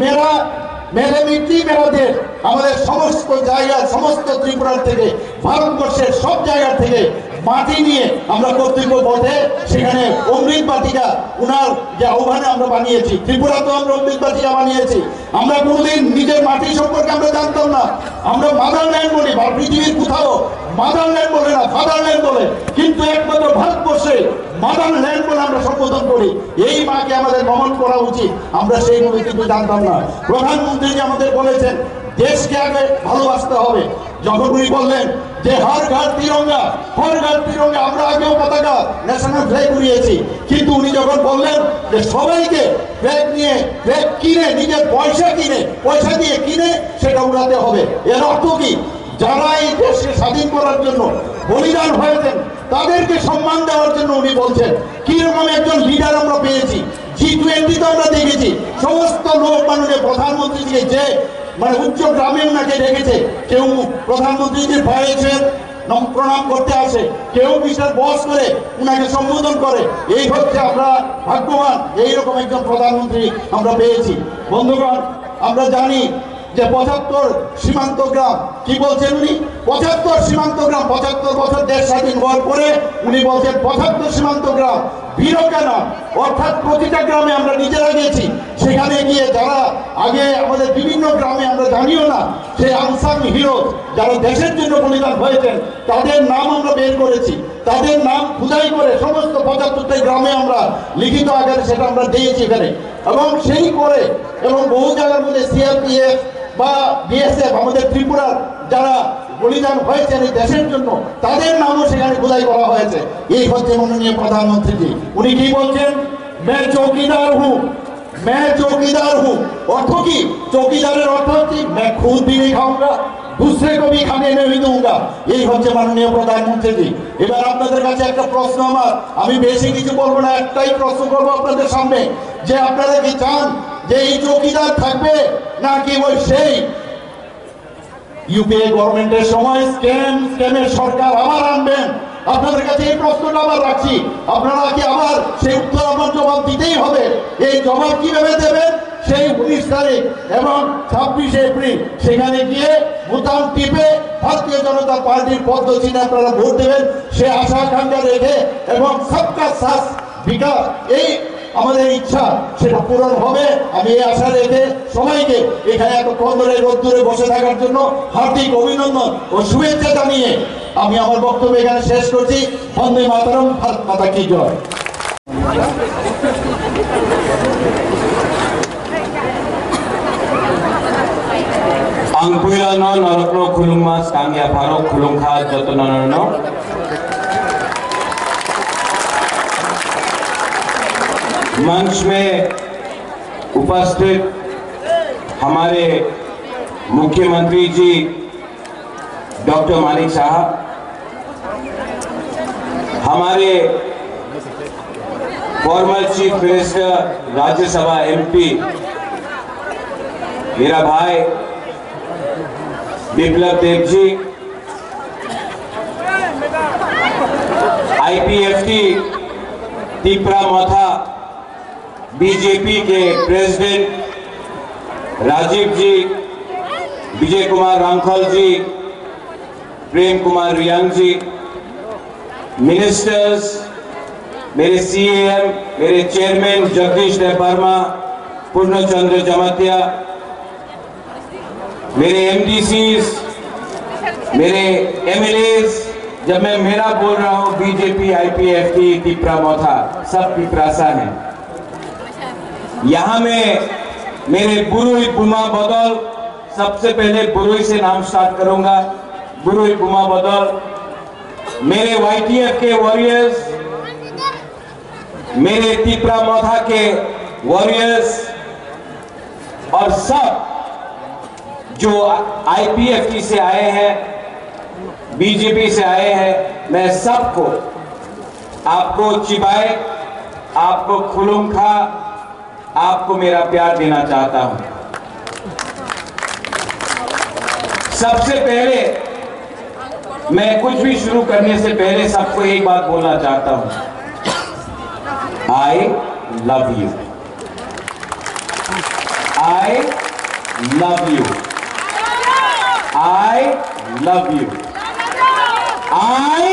S10: মেরে মিট্টি মেরা দেশ আমাদের সমস্ত জায়গা সমস্ত ত্রিপুরার থেকে ভারতবর্ষের সব জায়গা থেকে মাটি নিয়ে আমরা কর্তৃপক্ষ বটে সেখানে অমৃত বাটিকা উনার যে আহ্বানে আমরা বানিয়েছি, ত্রিপুরাতেও আমরা অমৃত বাটিকা বানিয়েছি। আমরা কোনোদিন নিজের মাটি সম্পর্কে আমরা জানতাম না, আমরা মাদারল্যান্ড বলি, বা পৃথিবীর কোথাও মাদারল্যান্ড বলে না, ফাদারল্যান্ড বলে, কিন্তু একমাত্র ভারতবর্ষে মাদারল্যান্ড বলে আমরা সম্বোধন করি। এই মাকে আমাদের নমন করা উচিত, আমরা সেইভাবে কিন্তু জানতাম না। প্রধানমন্ত্রী যে আমাদের বলেছেন দেশকে আগে ভালোবাসতে হবে, যখন উনি বললেন যে হর ঘর তিরঙ্গা, হর ঘর তিরঙ্গা, আমরা আগেও পতাকা ন্যাশনাল ফ্ল্যাগ উড়িয়েছি, কিন্তু উনি যখন বললেন যে সবাইকে ফ্ল্যাগ নিয়ে, ফ্ল্যাগ কিনে, নিজের পয়সা দিয়ে কিনে সেটা উড়াতে হবে, এর অর্থ কি? যারা এই দেশকে স্বাধীন করার জন্য বলিদান হয়েছেন তাদেরকে সম্মান দেওয়ার জন্য উনি বলছেন। কিরকম একজন লিডার আমরা পেয়েছি, G20 আমরা দেখেছি, সমস্ত লোক মানুষে প্রধানমন্ত্রীকে যে মানে উচ্চ গ্রামে উনাকে ডেকেছে, কেউ প্রধানমন্ত্রীজির ভয়েছে প্রণাম করতে আসে, কেউ মিস্টার বস করে উনাকে সম্বোধন করে। এই হচ্ছে আমরা ভাগ্যবান, এইরকম একজন প্রধানমন্ত্রী আমরা পেয়েছি। বন্ধুগণ, আমরা জানি যে 75 সীমান্ত গ্রাম, কি বলছেন উনি? 75 সীমান্ত গ্রাম, 75 বছর দেশ স্বাধীন হওয়ার পরে উনি বলছেন 75 সীমান্ত গ্রাম বীরকেনা, অর্থাৎ প্রতিটা গ্রামে আমরা নিজেরা গেছি, সেখানে গিয়ে যারা আগে আমাদের বিভিন্ন গ্রামে আমরা জানিও না, সেই আনসাং হিরো যারা দেশের জন্য বলিদান হয়েছেন তাদের নাম আমরা বের করেছি, তাদের নাম খুদাই করে সমস্ত 75টা গ্রামে আমরা লিখিত আকারে সেটা আমরা দিয়েছি এখানে। এবং সেই করে এবং বহু জায়গার মধ্যে CRPF বা BSF আমাদের ত্রিপুরার যারা বলিদান হয়েছেন এই দেশের জন্য তাদের নামও সেখানে খোদাই করা হয়েছে। এই হচ্ছে মাননীয় প্রধানমন্ত্রীজি। উনি কি বলছেন? मैं चौकीदार हूँ। অর্থ কি? চৌকিদারের অর্থ হচ্ছে मैं खुद भी नहीं खाऊंगा, दूसरे को भी खाने नहीं दूंगा। এই হচ্ছে মাননীয় প্রধানমন্ত্রীজি। এবার আপনাদের কাছে একটা প্রশ্ন আমার, আমি বেশি কিছু বলবো না, একটাই প্রশ্ন করবো আপনাদের সামনে, যে আপনারা কি চান যে এই চৌকিদার থাকবে নাকি ওই সেই ইউপিএ গভর্নমেন্টের সময় স্ক্যামের সরকার আবার আনবেন? আপনাদের কাছে এই প্রশ্নটা আবার রাখছি, আপনারা কি আবার সেই উত্তর আমার জবাব দিতেই হবে? এই জবাব কিভাবে দেবেন? সেই 19 তারিখ এবং 26 এপ্রিল সেখানে গিয়ে বোতাম টিপে ভারতীয় জনতা পার্টির পদ্ধতিতে আপনারা ভোট দেবেন, সে আশা আকাঙ্ক্ষা রেখে এবং সবকা সাথ বিকাশ এই আমাদের ইচ্ছা সেটা পূরণ হবে। আমি এই আশা রেখে সবাইকে এখানে এতক্ষণ ধরে রোদ্দুরে বসে থাকার জন্য হার্দিক অভিনন্দন ও শুভেচ্ছা জানিয়ে আমি আমার বক্তব্য এখানে শেষ করছি। বন্দে মাতরম, ভারত মাতা কি জয়।
S1: Angpuilano norokno khulungmas kangya pharok khulungkha jotonono मंच में उपस्थित हमारे मुख्यमंत्री जी डॉक्टर मानिक साहब, हमारे former chief minister Rajya Sabha MP मेरा भाई बिप्लब देव जी, IPFT तिपरा मोथा बीजेपी के प्रेसिडेंट राजीव जी, विजय कुमार रामखल जी, प्रेम कुमार रियांग जी, मिनिस्टर्स, मेरे CAM, मेरे चेयरमैन जगदीश देवर्मा, पूर्णचंद्र जमातिया, मेरे MDCs, मेरे MLAs, जब मैं मेरा बोल रहा हूँ बीजेपी IPFT तिपरा मोथा सब तिपरासा हैं। यहाँ में मेरे बुरुई बुमा बदल, सबसे पहले बुरुई से नाम स्टार्ट करूंगा। बुरुई बुमा बदल, मेरे YTF के वॉरियर्स, मेरे तिपरा मोथा के वॉरियर्स और सब जो IPFT से आए हैं, बीजेपी से आए हैं, मैं सबको, आपको चिबाए, आपको खुलुमखा, आपको मेरा प्यार देना चाहता हूं। सबसे पहले मैं कुछ भी शुरू करने से पहले सबको एक बात बोलना चाहता हूं, I love you, I love you, I love you, I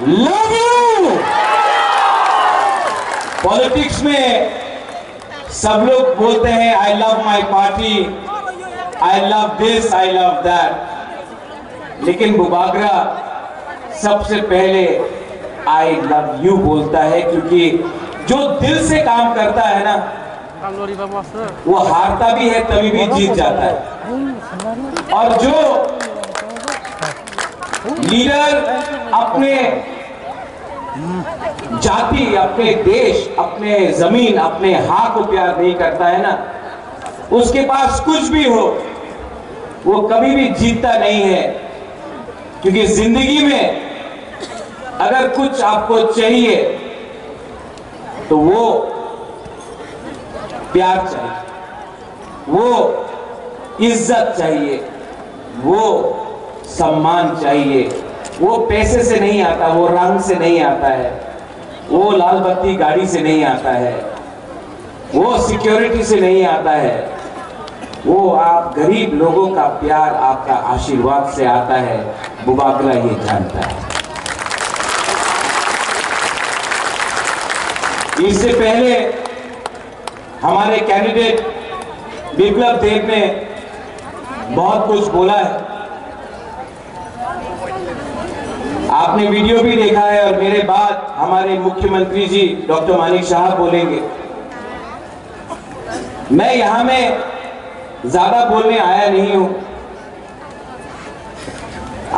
S1: love you. Politics में सब लोग बोलते हैं आई love my party, I love this, I love that, लेकिन बुबागरा सबसे पहले आई लव यू बोलता है, क्योंकि जो दिल से काम करता है ना वो हारता भी है तभी भी जीत जाता है। और जो लीडर अपने जाति, अपने देश, अपने जमीन, अपने हाथ को प्यार नहीं करता है ना, उसके पास कुछ भी हो वो कभी भी जीतता नहीं है। क्योंकि जिंदगी में अगर कुछ आपको चाहिए तो वो प्यार चाहिए, वो इज्जत चाहिए, वो सम्मान चाहिए। वो पैसे से नहीं आता, वो रंग से नहीं आता है, वो लाल बत्ती गाड़ी से नहीं आता है, वो सिक्योरिटी से नहीं आता है, वो आप गरीब लोगों का प्यार, आपका आशीर्वाद से आता है। बुबागरा ये जानता है। इससे पहले हमारे कैंडिडेट विप्लव देव ने बहुत कुछ बोला है, आपने वीडियो भी देखा है, और मेरे बाद हमारे मुख्यमंत्री जी डॉक्टर मानिक शाह बोलेंगे। मैं यहां में ज्यादा बोलने आया नहीं हूं।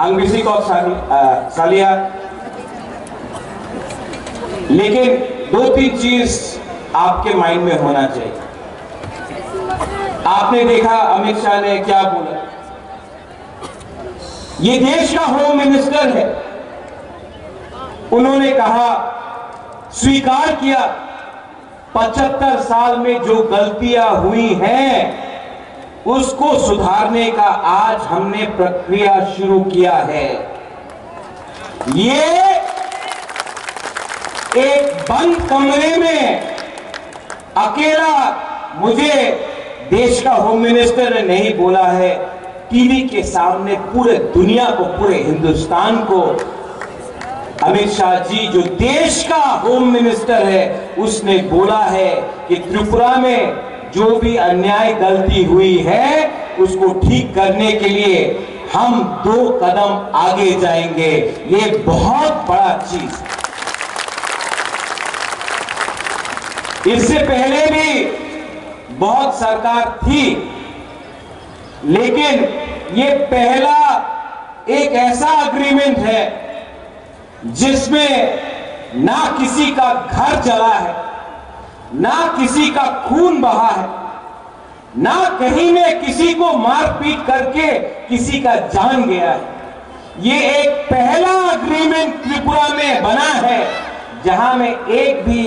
S1: अंग्रेजी को सालिया, लेकिन 2-3 चीज आपके माइंड में होना चाहिए। आपने देखा अमित शाह ने क्या बोला, ये देश का होम मिनिस्टर है, उन्होंने कहा, स्वीकार किया 75 साल में जो गलतियां हुई हैं उसको सुधारने का आज हमने प्रक्रिया शुरू किया है। ये एक बंद कमरे में अकेला मुझे देश का होम मिनिस्टर ने नहीं बोला है, टीवी के सामने पूरे दुनिया को, पूरे हिंदुस्तान को अमित शाह जी जो देश का होम मिनिस्टर है उसने बोला है कि त्रिपुरा में जो भी अन्याय गलती हुई है उसको ठीक करने के लिए हम 2 कदम आगे जाएंगे। ये बहुत बड़ा चीज। इससे पहले भी बहुत सरकार थी, लेकिन ये पहला एक ऐसा अग्रीमेंट है जिसमें ना किसी का घर जला है, ना किसी का खून बहा है, ना कहीं में किसी को मारपीट करके किसी का जान गया है। ये एक पहला अग्रीमेंट त्रिपुरा में बना है जहां में एक भी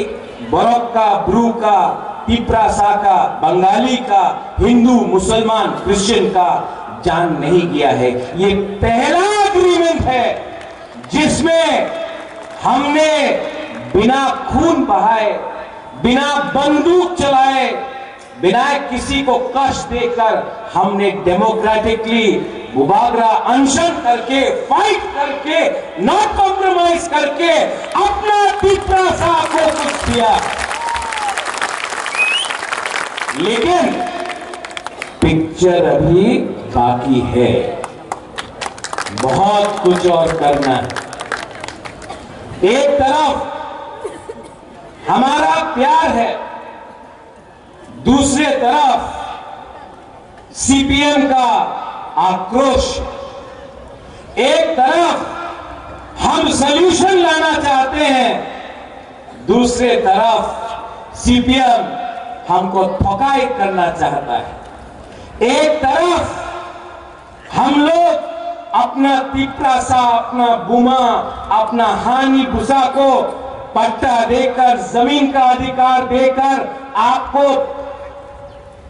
S1: बरोक का, ब्रू का, तिप्रासा का, बंगाली का, हिंदू, मुसलमान, क्रिश्चियन का जान नहीं गया है। ये पहला अग्रीमेंट है जिसमें हमने बिना खून बहाए, बिना बंदूक चलाए, बिना किसी को कष्ट देकर हमने डेमोक्रेटिकली बुबागरा अनशन करके, फाइट करके, नॉट कॉम्प्रोमाइज करके अपना तिप्रासा को कुछ दिया। लेकिन पिक्चर अभी बाकी है, बहुत कुछ और करना है। एक तरफ हमारा प्यार है, दूसरे तरफ सीपीएम का आक्रोश। एक तरफ हम सॉल्यूशन लाना चाहते हैं, दूसरे तरफ सीपीएम हमको ठोकाई करना चाहता है। एक तरफ हम लोग अपना तिप्रासा, अपना बुमा, अपना हानि भूसा को पट्टा देकर, जमीन का अधिकार देकर आपको,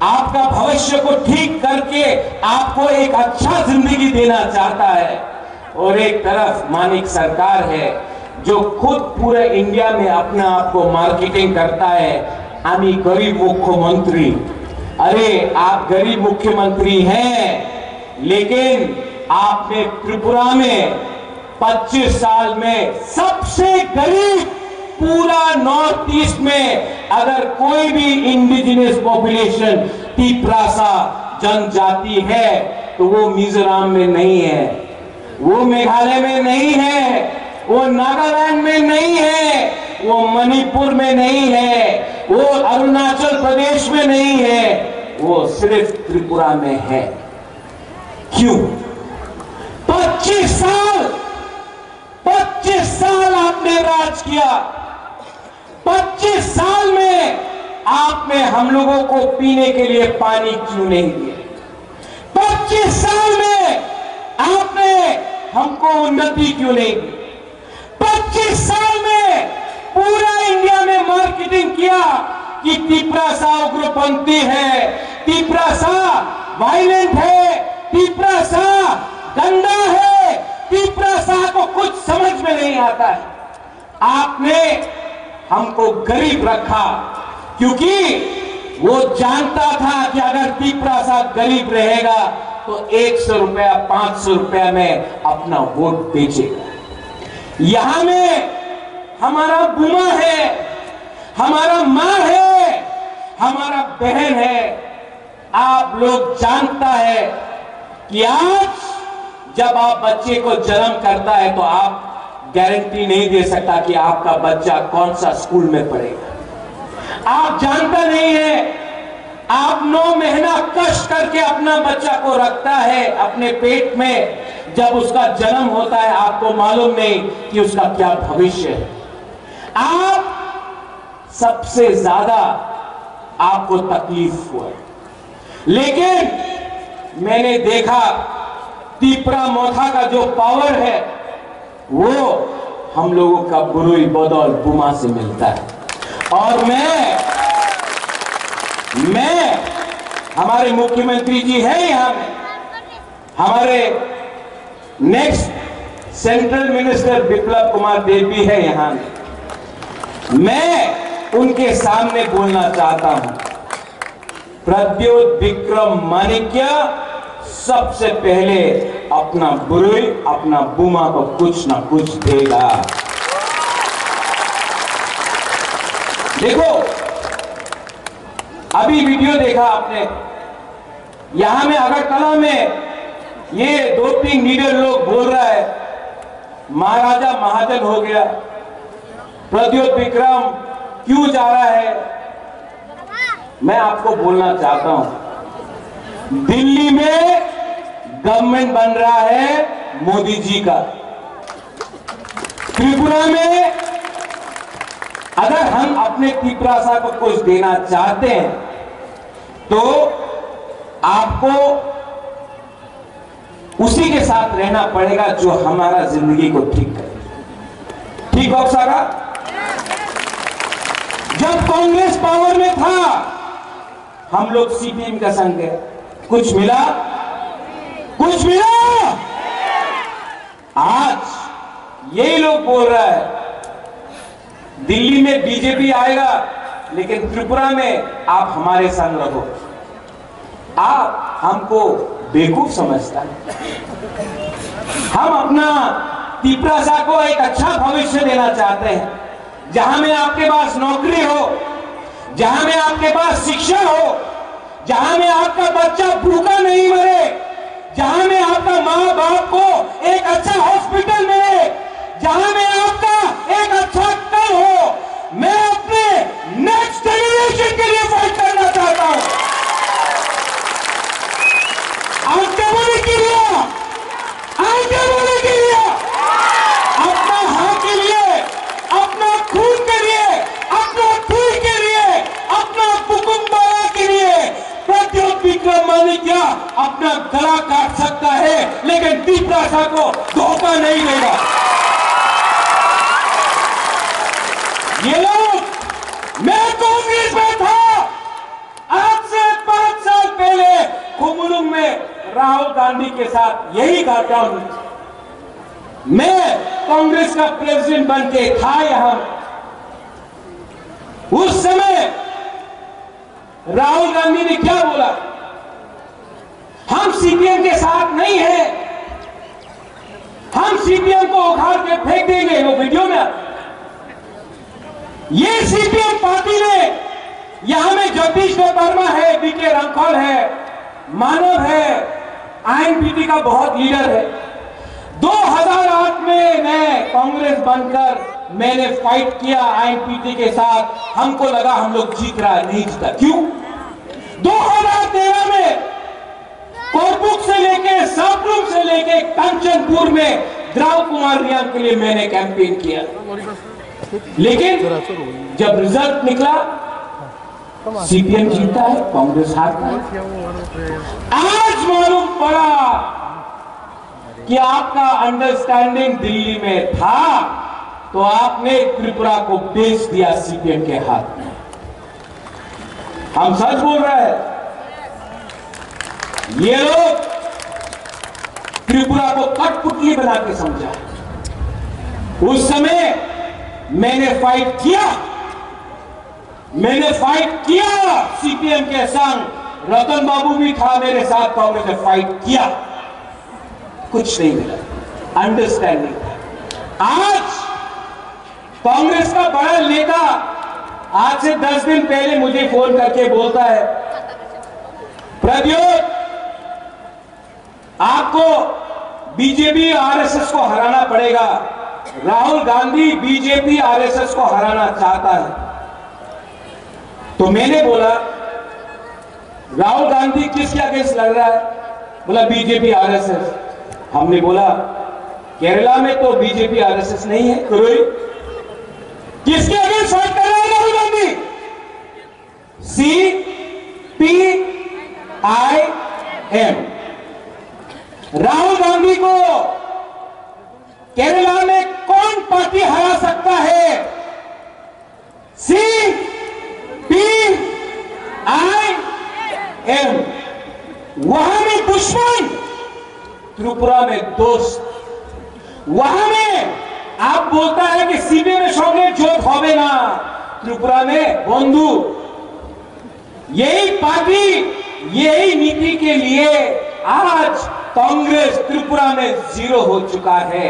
S1: आपका भविष्य को ठीक करके आपको एक अच्छा जिंदगी देना चाहता है। और एक तरफ मानिक सरकार है जो खुद पूरे इंडिया में अपना आप को मार्केटिंग करता है, आमी गरीब मुख्यमंत्री। अरे आप गरीब मुख्यमंत्री हैं, लेकिन आपने त्रिपुरा में 25 साल में सबसे गरीब पूरा नॉर्थ ईस्ट में अगर कोई भी इंडिजिनस पॉपुलेशन तिप्रासा जनजाति है तो वो मिजोरम में नहीं है, वो मेघालय में नहीं है, वो नागालैंड में नहीं है, वो मणिपुर में नहीं है, वो अरुणाचल प्रदेश में नहीं है, वो सिर्फ त्रिपुरा में है। क्यों? 25 साल आपने राज किया। 25 साल में आपने हम लोगों को पीने के लिए पानी क्यों नहीं दिया? 25 साल में आपने हमको उन्नति क्यों नहीं दी? 25 साल में पूरा इंडिया में मार्केटिंग किया कि तिप्रासा उग्रपंथी है, तिप्रासा वायलेंट है, तिप्रासा गंदा है, तिप्रासा को कुछ समझ में नहीं आता है। आपने हमको गरीब रखा क्योंकि वो जानता था कि अगर तिप्रासा गरीब रहेगा तो 100 रुपया 500 रुपया में अपना वोट बेचेगा। यहां में हमारा बुमा है, हमारा मां है, हमारा बहन है। आप लोग जानता है कि आज जब आप बच्चे को जन्म करता है तो आप गारंटी नहीं दे सकता कि आपका बच्चा कौन सा स्कूल में पढ़ेगा। आप जानता नहीं है, आप 9 महीना कष्ट करके अपना बच्चा को रखता है अपने पेट में। जब उसका जन्म होता है आपको मालूम नहीं कि उसका क्या भविष्य है। आप सबसे ज्यादा आपको तकलीफ हुआ, लेकिन मैंने देखा तिप्रा मोथा का जो पावर है वो हम लोगों का बुरुई बदौल बुमा से मिलता है। और मैं हमारे मुख्यमंत्री जी है यहां में, हमारे next central minister Biplab Kumar Deb भी है यहां में। मैं उनके सामने बोलना चाहता हूं, प्रद्योत विक्रम माणिक्य सबसे पहले अपना बुरुई अपना बुमा को कुछ ना कुछ देगा। देखो अभी वीडियो देखा आपने, यहां में अगरतला में ये 2-3 लीडर लोग बोल रहा है महाराजा महाजन हो गया, प्रद्योत विक्रम क्यों जा रहा है। मैं आपको बोलना चाहता हूं, दिल्ली में गवर्नमेंट बन रहा है मोदी जी का। त्रिपुरा में अगर हम अपने तिप्रासा को कुछ देना चाहते हैं तो आपको उसी के साथ रहना पड़ेगा जो हमारा जिंदगी को ठीक करे। ठीक हो सारा? जब कांग्रेस पावर में था हम लोग सीपीएम का संग है, कुछ मिला? कुछ मिला? आज यही लोग बोल रहा है दिल्ली में बीजेपी आएगा लेकिन त्रिपुरा में आप हमारे संग रहो। आप हमको बेवकूफ समझता है। हम अपना तिप्रासा को एक अच्छा भविष्य देना चाहते हैं, जहां में आपके पास नौकरी हो, जहां में आपके पास शिक्षा हो, जहां में आपका बच्चा भूखा नहीं मरे, जहां में आपका माँ बाप को एक अच्छा हॉस्पिटल मिले, जहां में आपका एक अच्छा कल हो। मैं अपने नेक्स्ट जनरेशन के लिए फाइट करना चाहता हूं। आगे बढ़ने के लिए, आगे बढ़ने के लिए, अपना हाँ के लिए, अपना खून के लिए, अपना खून के लिए, अपना कुकुम्बारा के लिए प्रद्योत विक्रम माणिक्य अपना गला काट सकता है लेकिन तिप्रासा को धोखा नहीं देगा। ये लोग, मैं कांग्रेस में था, आज से 5 साल पहले खुमुलुंग में राहुल गांधी के साथ यही घटना हुई। मैं कांग्रेस का प्रेसिडेंट बन के था यहां। उस समय राहुल गांधी ने क्या बोला? हम सीपीएम के साथ नहीं है, हम सीपीएम को उखाड़ के फेंक देंगे, वो वीडियो में। ये सीपीएम पार्टी ने, यहां में जगदीश वर्मा है, बीके रंखौल है, मानव है, आईएनपीटी का बहुत लीडर है। 2008 में मैं कांग्रेस बनकर मैंने फाइट किया आईएनपीटी के साथ। हमको लगा हम लोग जीत रहा है, नहीं जीता। क्यों? 2013 में कोरपुक से लेके, सापरूम से लेके कंचनपुर में द्राव कुमार रियांग के लिए मैंने कैंपेन किया, लेकिन जब रिजल्ट निकला सीपीएम जीता है, कांग्रेस हारता है। आज मालूम पड़ा कि आपका अंडरस्टैंडिंग दिल्ली में था, तो आपने त्रिपुरा को बेच दिया सीपीएम के हाथ में। हम सच बोल रहे हैं। ये लोग त्रिपुरा को कठपुतली बना के समझा। उस समय मैंने फाइट किया सीपीएम के संग। रतन बाबू भी था मेरे साथ, कांग्रेस ने फाइट किया, कुछ नहीं मिला, अंडरस्टैंडिंग। आज कांग्रेस का बड़ा नेता आज से 10 दिन पहले मुझे फोन करके बोलता है, प्रद्योत आपको बीजेपी आरएसएस को हराना पड़ेगा। राहुल गांधी बीजेपी आरएसएस को हराना चाहता है। तो मैंने बोला राहुल गांधी किसके अगेंस्ट लड़ रहा है? बोला बीजेपी आरएसएस। हमने बोला केरला में तो बीजेपी आरएसएस नहीं है, किसके अगेंस्ट फाइट कर रहा है राहुल गांधी? CPIM। राहुल गांधी को केरला में कौन पार्टी हरा सकता है? CPIM। वहां में दुश्मन, त्रिपुरा में दोस्त। वहां में आप बोलता है कि सीपीएम में संगे जोत होवे ना, त्रिपुरा में बंधु। यही पार्टी, यही नीति के लिए आज कांग्रेस त्रिपुरा में 0 हो चुका है।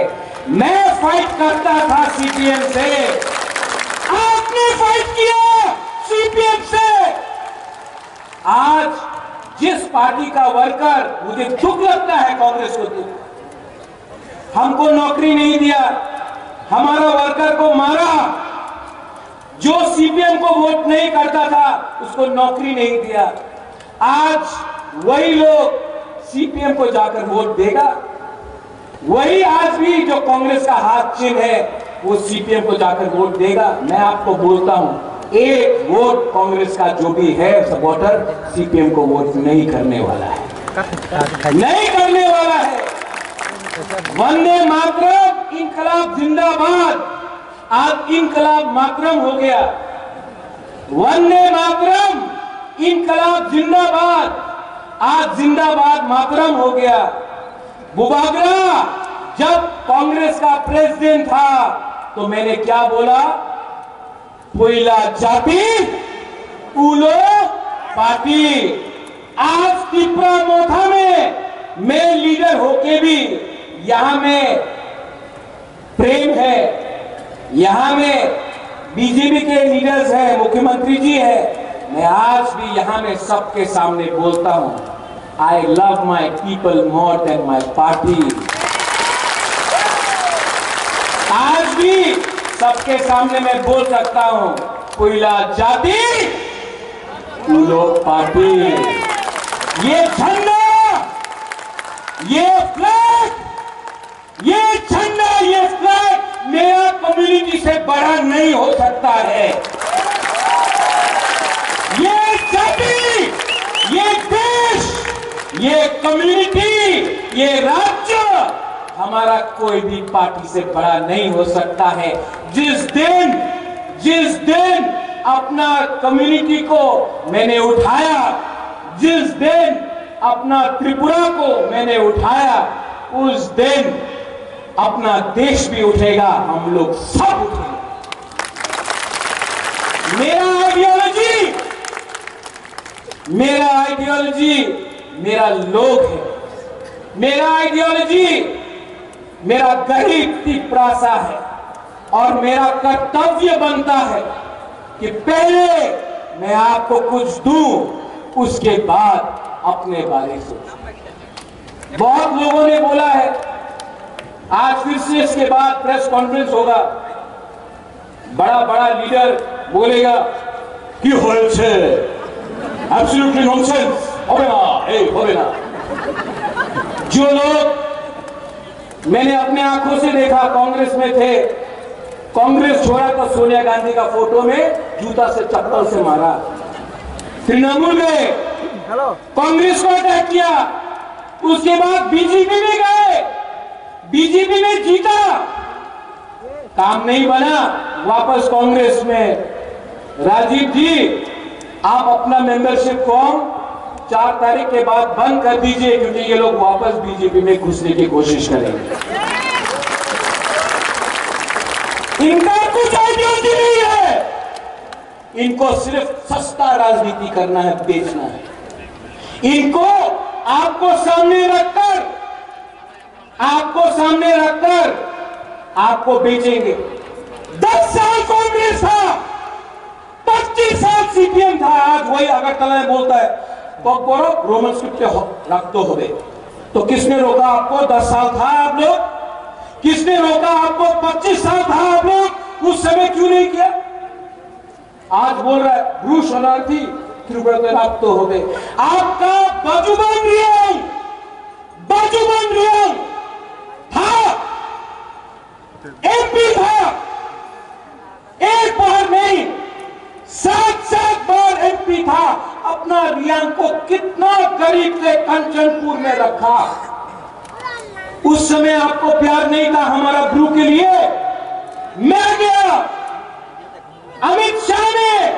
S1: मैं फाइट करता था सीपीएम से, आपने फाइट किया सीपीएम से। आज जिस पार्टी का वर्कर, मुझे दुख लगता है कांग्रेस को दुख, हमको नौकरी नहीं दिया, हमारा वर्कर को मारा। जो सीपीएम को वोट नहीं करता था उसको नौकरी नहीं दिया। आज वही लोग सीपीएम को जाकर वोट देगा। वही आज भी जो कांग्रेस का हाथ चिन्ह है वो सीपीएम को जाकर वोट देगा। मैं आपको बोलता हूं, एक वोट कांग्रेस का जो भी है सपोर्टर सीपीएम को वोट नहीं करने वाला है, नहीं करने वाला है। वंदे मातरम, इनकलाब जिंदाबाद। आज इनकलाब मातरम हो गया। वंदे मातरम, इनकलाब जिंदाबाद। आज जिंदाबाद मातरम हो गया। बुबागरा जब कांग्रेस का प्रेसिडेंट था तो मैंने क्या बोला? पुइला जाति उलो पार्टी। आज त्रिपुरा मोथा में मैं लीडर होके भी यहां में प्रेम है, यहां में बीजेपी के लीडर्स हैं, मुख्यमंत्री जी है। मैं आज भी यहां में सबके सामने बोलता हूं, आई love my people more than my party. आज भी सबके सामने मैं बोल सकता हूं, पुइला जाति उलो पार्टी। ये झंडा, ये फ्लैग, ये झंडा, ये फ्लैग मेरा कम्युनिटी से बड़ा नहीं हो सकता है। ये जाति, ये देश, ये कम्युनिटी, ये राज्य हमारा कोई भी पार्टी से बड़ा नहीं हो सकता है। जिस दिन अपना कम्युनिटी को मैंने उठाया, जिस दिन अपना त्रिपुरा को मैंने उठाया, उस दिन अपना देश भी उठेगा, हम लोग सब उठेंगे। मेरा आइडियोलॉजी मेरा लोग है। मेरा आइडियोलॉजी मेरा गरीब तिपरासा है और मेरा कर्तव्य बनता है कि पहले मैं आपको कुछ दूं, उसके बाद अपने बारे सोचूं। बहुत लोगों ने बोला है, आज फिर से इसके बाद प्रेस कॉन्फ्रेंस होगा, बड़ा बड़ा लीडर बोलेगा कि होयছে एब्सोल्युटली नॉनसेंस, होवे ना। जो लोग मैंने अपने आंखों से देखा कांग्रेस में थे, कांग्रेस छोड़ा तो सोनिया गांधी का फोटो में जूता से चप्पल से मारा, तृणमूल गए, कांग्रेस को अटैक किया, उसके बाद बीजेपी में गए, बीजेपी में जीता, काम नहीं बना, वापस कांग्रेस में। राजीव जी, आप अपना मेंबरशिप फॉर्म 4 तारीख के बाद बंद कर दीजिए, क्योंकि ये लोग वापस बीजेपी में घुसने की कोशिश करेंगे। इनका कुछ आइडियोलॉजी नहीं है, इनको सिर्फ सस्ता राजनीति करना है, बेचना है। इनको आपको सामने रखकर आपको बेचेंगे। 10 साल कांग्रेस था, 25 साल सीपीएम था, आज वही अगरतला में बोलता है रोमन स्क्रिप्ट रख तो हो गए। तो किसने रोका आपको? 10 साल था आप लोग, किसने रोका आपको? 25 साल था आप लोग, उस समय क्यों नहीं किया? आज बोल रहा है ब्रू शरणार्थी रख तो हो गए। आपका बाजूबंद रियांग था, एमपी था, एक बार नहीं 7 बार एमपी था। अपना रियांग को कितना करीब से कंचनपुर में रखा। उस समय आपको प्यार नहीं था हमारा ब्रू के लिए। मैं गया, अमित शाह ने,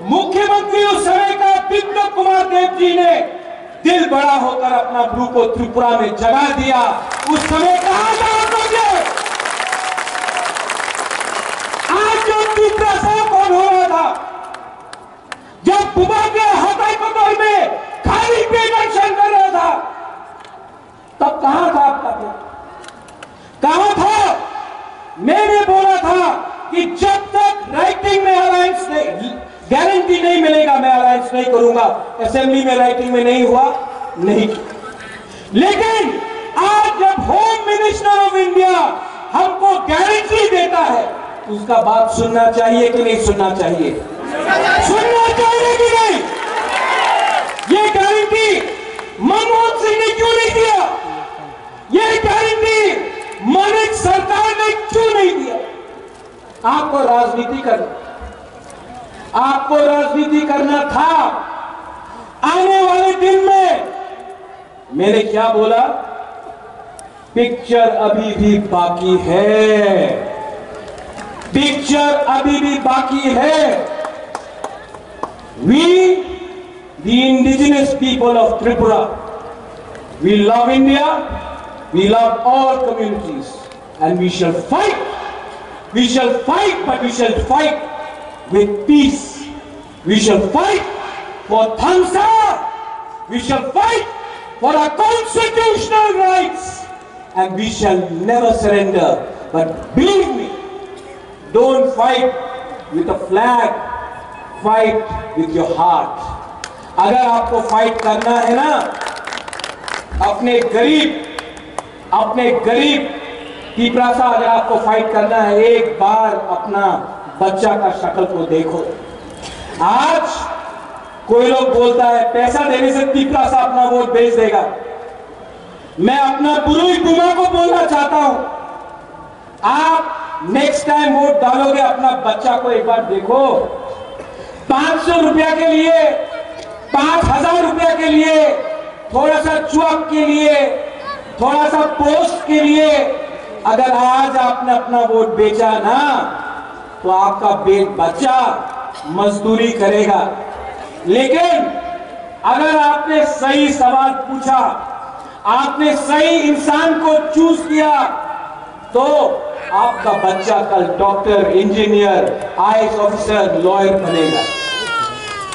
S1: मुख्यमंत्री उस समय का विप्लव कुमार देव जी ने दिल बड़ा होकर अपना ब्रू को त्रिपुरा में जगा दिया। उस समय कहा था आप लोग, आज जो त्रिपुरा साहब कौन हो रहा था, जब बुबा के हटाई पकड़ में खाली पेट एक्शन कर रहा था, तब कहां था आपका प्यार? कहां था? मैंने बोला था कि जब तक राइटिंग में अलायंस नहीं, गारंटी नहीं मिलेगा, मैं अलायंस नहीं करूंगा। असेंबली में राइटिंग में नहीं हुआ, नहीं। लेकिन आज जब होम मिनिस्टर ऑफ इंडिया हमको गारंटी देता है, उसका बात सुनना चाहिए कि नहीं सुनना चाहिए? सुनना चाहिए कि नहीं? ये गारंटी मनमोहन सिंह ने क्यों नहीं दिया? ये गारंटी मानिक सरकार ने क्यों नहीं दिया? आपको राजनीति करना था। आने वाले दिन में मैंने क्या बोला? पिक्चर अभी भी बाकी है, पिक्चर अभी भी बाकी है। We, the indigenous people of Tripura, we love India, we love all communities, and we shall fight. We shall fight, but we shall fight with peace. We shall fight for Thamsa. We shall fight for our constitutional rights, and we shall never surrender. But believe me, don't fight with a flag. Fight with your heart. अगर आपको fight करना है ना, अपने गरीब तिपरासा, अगर आपको fight करना है, एक बार अपना बच्चा का शक्ल को देखो। आज कोई लोग बोलता है पैसा देने से तिपरासा अपना वोट भेज देगा। मैं अपना पुरुष बुमा को बोलना चाहता हूं, आप नेक्स्ट टाइम वोट डालोगे, अपना बच्चा को एक बार देखो। 500 रुपया के लिए, 5000 रुपया के लिए, थोड़ा सा चुआक के लिए, थोड़ा सा पोस्ट के लिए, अगर आज आपने अपना वोट बेचा ना, तो आपका बच्चा मजदूरी करेगा। लेकिन अगर आपने सही सवाल पूछा, आपने सही इंसान को चूज किया, तो आपका बच्चा कल doctor, engineer, IAS officer, lawyer बनेगा।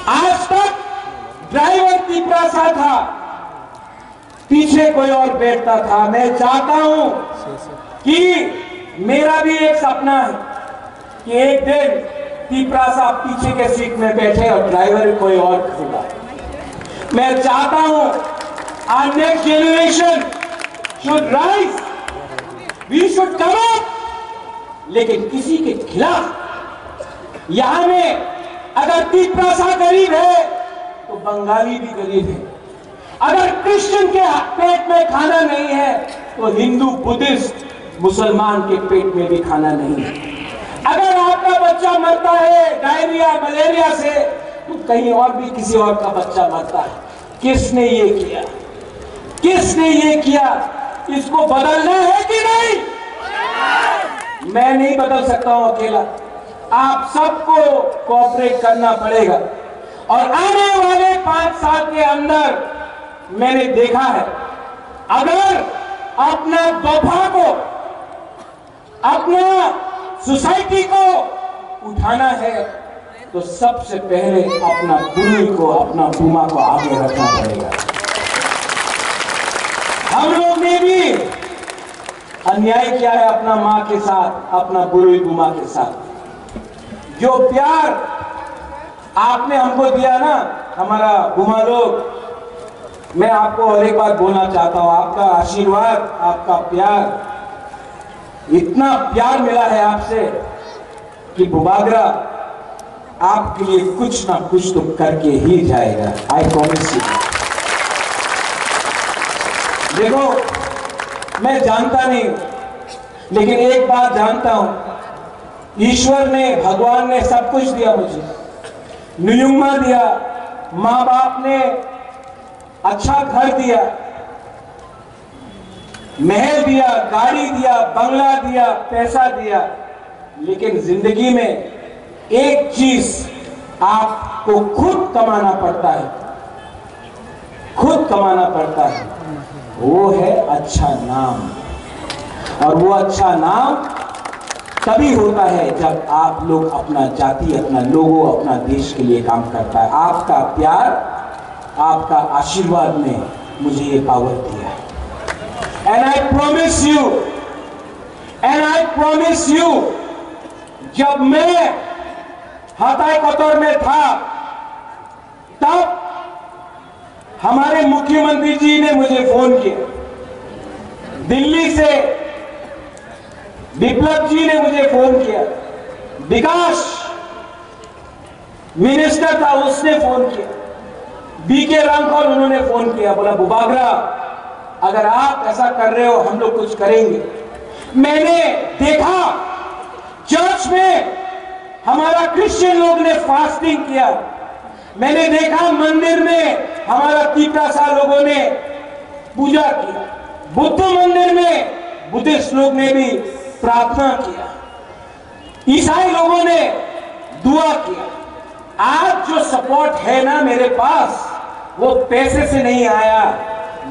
S1: आज तक ड्राइवर तिपरासा था,
S3: पीछे कोई और बैठता था। मैं चाहता हूं कि मेरा भी एक सपना है कि एक दिन तीपरा साहब पीछे के सीट में बैठे और ड्राइवर कोई और होगा। मैं चाहता हूं our next generation should rise, we should come up, लेकिन किसी के खिलाफ। यहां में अगर तीपरा साहब गरीब है तो बंगाली भी गरीब है। अगर क्रिश्चियन के पेट में खाना नहीं है तो हिंदू, बुद्धिस्ट, मुसलमान के पेट में भी खाना नहीं है। अगर आपका बच्चा मरता है डायरिया, मलेरिया से, तो कहीं और भी किसी और का बच्चा मरता है। किसने ये किया? किसने ये किया? इसको बदलना है कि नहीं? मैं नहीं बदल सकता हूं अकेला, आप सबको कोऑपरेट करना पड़ेगा। और आने वाले 5 साल के अंदर मैंने देखा है, अगर अपना दफा को, अपना सोसाइटी को उठाना है तो सबसे पहले अपना गुरु को, अपना बुमा को आगे रखना पड़ेगा। हम लोग ने भी अन्याय किया है अपना माँ के साथ, अपना गुरु बुमा के साथ। जो प्यार आपने हमको दिया ना, हमारा बुमा लोग, मैं आपको और एक बार बोलना चाहता हूं, आपका आशीर्वाद, आपका प्यार, इतना प्यार मिला है आपसे कि बुबागरा आपके लिए कुछ ना कुछ तो करके ही जाएगा। I promise you. देखो, मैं जानता नहीं, लेकिन एक बात जानता हूं, ईश्वर ने, भगवान ने सब कुछ दिया मुझे। नियुमा दिया, माँ बाप ने अच्छा घर दिया, महल दिया, गाड़ी दिया, बंगला दिया, पैसा दिया, लेकिन जिंदगी में एक चीज आपको खुद कमाना पड़ता है, खुद कमाना पड़ता है, वो है अच्छा नाम। और वो अच्छा नाम तभी होता है जब आप लोग अपना जाति, अपना लोगों, अपना देश के लिए काम करता है। आपका प्यार, आपका आशीर्वाद ने मुझे ये पावर दिया है। एंड आई प्रॉमिस यू, जब मैं हताई कतौर में था, तब हमारे मुख्यमंत्री जी ने मुझे फोन किया, दिल्ली से विप्लव जी ने मुझे फोन किया, विकास मिनिस्टर था उसने फोन किया, बीके रामखोर उन्होंने फोन किया, बोला बुबागरा अगर आप ऐसा कर रहे हो हम लोग कुछ करेंगे। मैंने देखा चर्च में हमारा क्रिश्चियन लोग ने फास्टिंग किया, मैंने देखा मंदिर में हमारा तीपरा सा लोगों ने पूजा किया, बुद्ध मंदिर में बुद्धिस्ट लोग ने भी प्रार्थना किया, ईसाई लोगों ने दुआ किया। आज जो सपोर्ट है ना मेरे पास, वो पैसे से नहीं आया,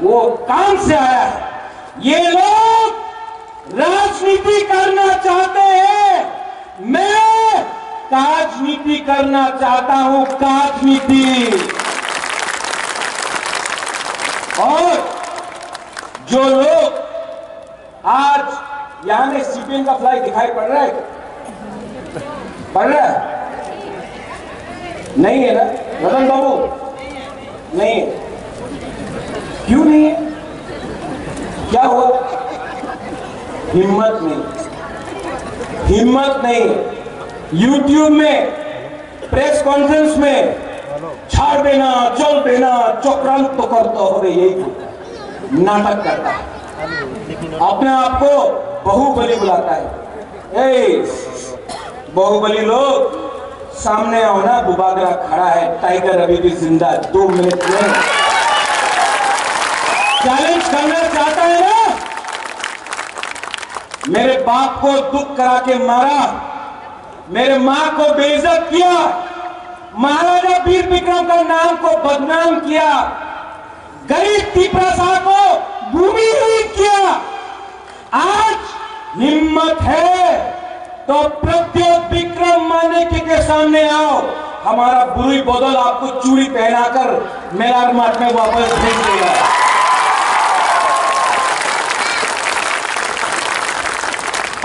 S3: वो काम से आया है। ये लोग राजनीति करना चाहते हैं, मैं राजनीति करना चाहता हूं, राजनीति। और जो लोग आज यहां में सीपीएम का फ्लैग दिखाई पड़ रहा है, पड़ रहा है? नहीं है ना रतन बाबू? नहीं है। क्यों नहीं है? क्या हुआ? हिम्मत नहीं, हिम्मत नहीं। यूट्यूब में प्रेस कॉन्फ्रेंस में छाड़ देना, चल देना, चक्रांत तो करता हो, यही नाटक करता है, अपने आप को बाहुबली बुलाता है। बाहुबली लोग सामने आओ ना, बुबागरा खड़ा है, टाइगर अभी भी जिंदा, 2 मिनट में चैलेंज करना चाहता है ना। मेरे बाप को दुख करा के मारा, मेरे मां को बेइज्जत किया, महाराजा वीर विक्रम का नाम को बदनाम किया, गरीब तीपरा साहब को भूमिहीन किया। आज हिम्मत है तो प्रत्युत विक्रम माने के सामने आओ, हमारा बुरी बदल आपको चूड़ी पहनाकर मेलार मार्ट में वापस भेज देगा।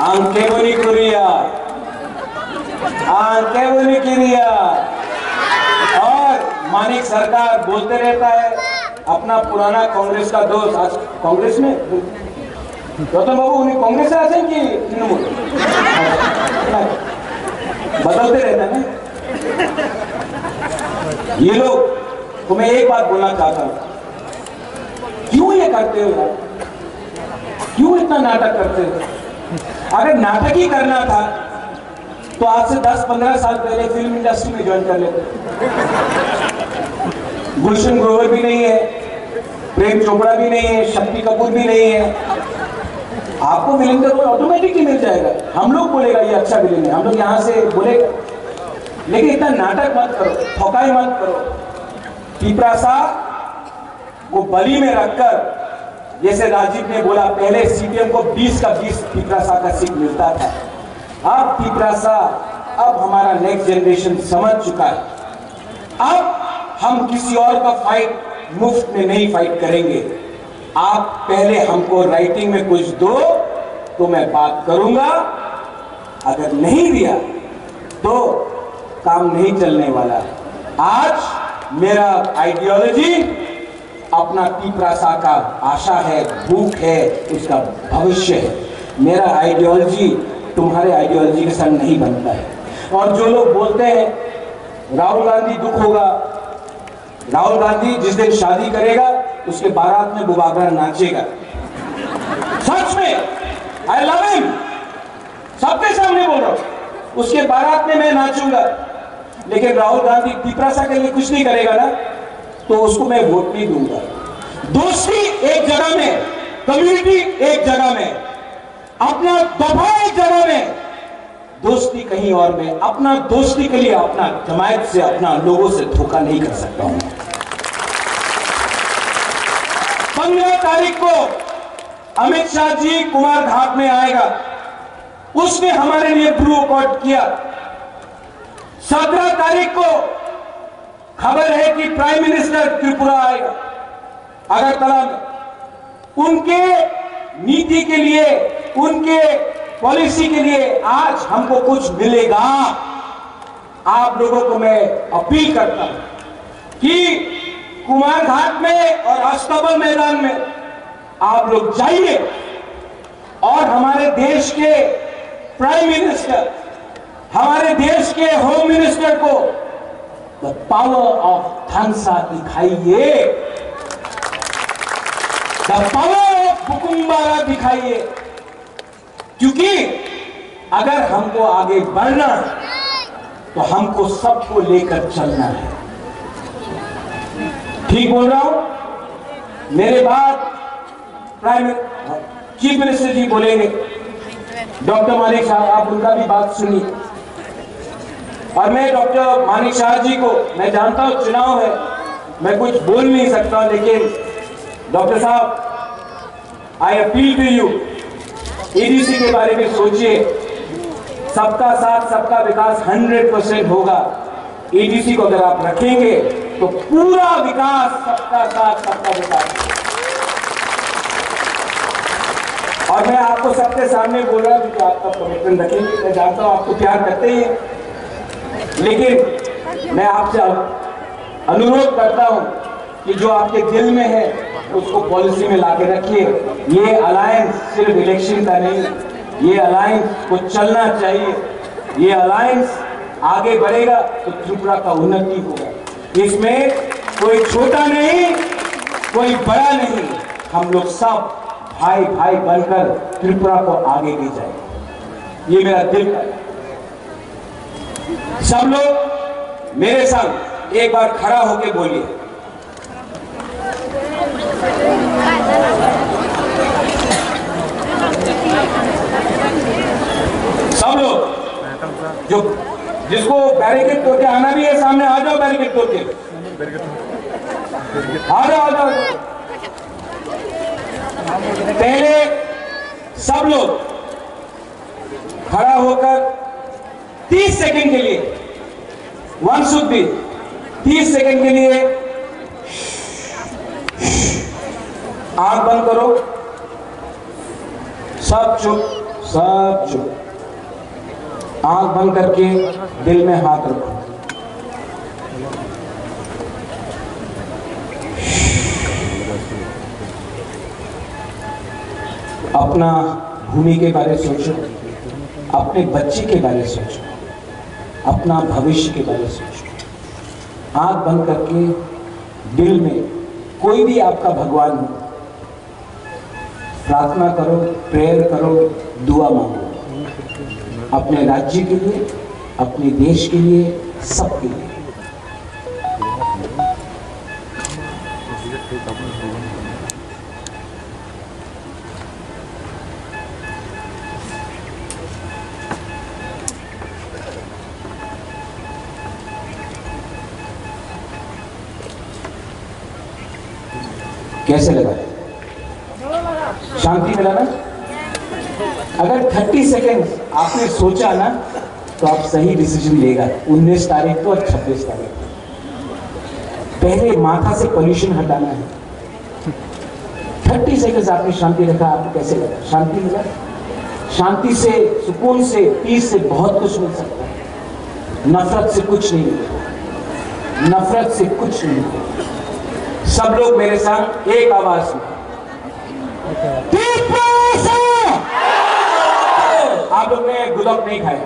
S3: आंके बनी कुरिया, आंके बनी किरिया। और मानिक सरकार बोलते रहता है अपना पुराना कांग्रेस का दोस्त, आज कांग्रेस में गौतम बाबू उन्हें कांग्रेस आते कि तृणमूल बदलते रहता है ना ये लोग। तो मैं एक बात बोलना चाहता हूं, क्यों ये करते हो यार, क्यों इतना नाटक करते हो? अगर नाटक ही करना था तो आज से 10-15 साल पहले फिल्म इंडस्ट्री में ज्वाइन कर लेते। गुलशन ग्रोवर भी नहीं है, प्रेम चोपड़ा भी नहीं है, शक्ति कपूर भी नहीं है। आपको विलेन का रोल ऑटोमेटिकली मिल जाएगा। हम लोग बोलेगा ये अच्छा विलेन है, हम लोग यहां से बोलेगा। लेकिन इतना नाटक मत करो, ठोकाई मत करो। पिपरासा को बलि में रखकर, जैसे राजीव ने बोला पहले सीपीएम को 20 का 20 पिपरासा का सीट मिलता था। अब पिपरासा, अब हमारा नेक्स्ट जनरेशन समझ चुका है। अब हम किसी और का फाइट मुफ्त में नहीं फाइट करेंगे। आप पहले हमको राइटिंग में कुछ दो तो मैं बात करूंगा, अगर नहीं दिया तो काम नहीं चलने वाला। आज मेरा आइडियोलॉजी अपना पिपरासा का आशा है, भूख है, उसका भविष्य है। मेरा आइडियोलॉजी तुम्हारे आइडियोलॉजी के संग नहीं बनता है। और जो लोग बोलते हैं राहुल गांधी दुख होगा, राहुल गांधी जिस दिन शादी करेगा उसके बारात में बुबागर नाचेगा। सच में, आई लव हिम, सबके सामने बोल रहा हूं, उसके बारात में मैं नाचूंगा। लेकिन राहुल गांधी पिपरासा के लिए कुछ नहीं करेगा ना, तो उसको मैं वोट नहीं दूंगा। दोस्ती एक जगह में, कम्युनिटी एक जगह में, अपना दफा एक जगह में, दोस्ती कहीं और में। अपना दोस्ती के लिए अपना जमायत से, अपना लोगों से धोखा नहीं कर सकता हूं। 15 तारीख को अमित शाह जी कुमार घाट में आएगा, उसने हमारे लिए ब्लू अकॉर्ड किया। 17 तारीख को खबर है कि प्राइम मिनिस्टर त्रिपुरा आएगा अगरतला में। उनके नीति के लिए, उनके पॉलिसी के लिए आज हमको कुछ मिलेगा। आप लोगों को मैं अपील करता हूं कि कुमार घाट में और अस्तबल मैदान में आप लोग जाइए और हमारे देश के प्राइम मिनिस्टर, हमारे देश के होम मिनिस्टर को द पावर ऑफ थानसा दिखाइए, द पावर ऑफ बुकुम्बारा दिखाइए। क्योंकि अगर हमको आगे बढ़ना तो हमको सबको लेकर चलना है। ठीक बोल रहा हूं? मेरे बाद चीफ मिनिस्टर जी बोलेंगे, डॉक्टर मानिक शाह, आप उनका भी बात सुनिए। और मैं डॉक्टर मानिक शाह जी को, मैं जानता हूं चुनाव है, मैं कुछ बोल नहीं सकता, लेकिन डॉक्टर साहब, I appeal to you, ADC के बारे में सोचिए। सबका साथ सबका विकास 100% होगा। एडीसी को अगर आप रखेंगे तो पूरा विकास, सबका साथ सबका विकास। और मैं आपको सबके सामने बोल रहा हूं कि आपका कमिटमेंट रखेंगे। मैं जानता हूं आपको प्यार करते ही हैं, लेकिन मैं आपसे अनुरोध करता हूं कि जो आपके दिल में है उसको पॉलिसी में लाके रखिए। ये अलायंस सिर्फ इलेक्शन का नहीं, ये अलायंस को चलना चाहिए। ये अलायंस आगे बढ़ेगा तो त्रिपुरा का उन्नति होगा। इसमें कोई छोटा नहीं, कोई बड़ा नहीं, हम लोग सब भाई भाई बनकर त्रिपुरा को आगे ले जाएंगे। ये मेरा दिल का। सब लोग मेरे साथ एक बार खड़ा होके बोलिए, सब लोग जो जिसको बैरिकेड तोड़ के आना भी है सामने आ जाओ, बैरिकेड तोड़ के आ जाओ। पहले सब लोग खड़ा होकर 30 सेकंड के लिए, 1 शुड बी 30 सेकंड के लिए आंख बंद करो, सब चुप, सब चुप, आंख बंद करके दिल में हाथ रखो। अपना भूमि के बारे में सोचो, अपने बच्चे के बारे में सोचो, अपना भविष्य के बारे में सोचो। आंख बंद करके दिल में कोई भी आपका भगवान हो, प्रार्थना करो, प्रेयर करो, दुआ मांगो, अपने राज्य के लिए, अपने देश के लिए, सबके लिए। कैसे लगा? शांति मिला ना? अगर 30 सेकेंड आपने सोचा ना तो आप सही डिसीजन लेगा 19 तारीख को और 26 तारीख को। पहले माथा से पोल्यूशन हटाना है। 30 सेकेंड आपने शांति रखा, आपको कैसे लगा? शांति मिला? शांति से, सुकून से, पीस से बहुत कुछ मिल सकता है। नफरत से कुछ नहीं मिलेगा, नफरत से कुछ नहीं मिलेगा। सब लोग मेरे साथ एक आवाज में, आप लोग ने गुलाब नहीं खाए?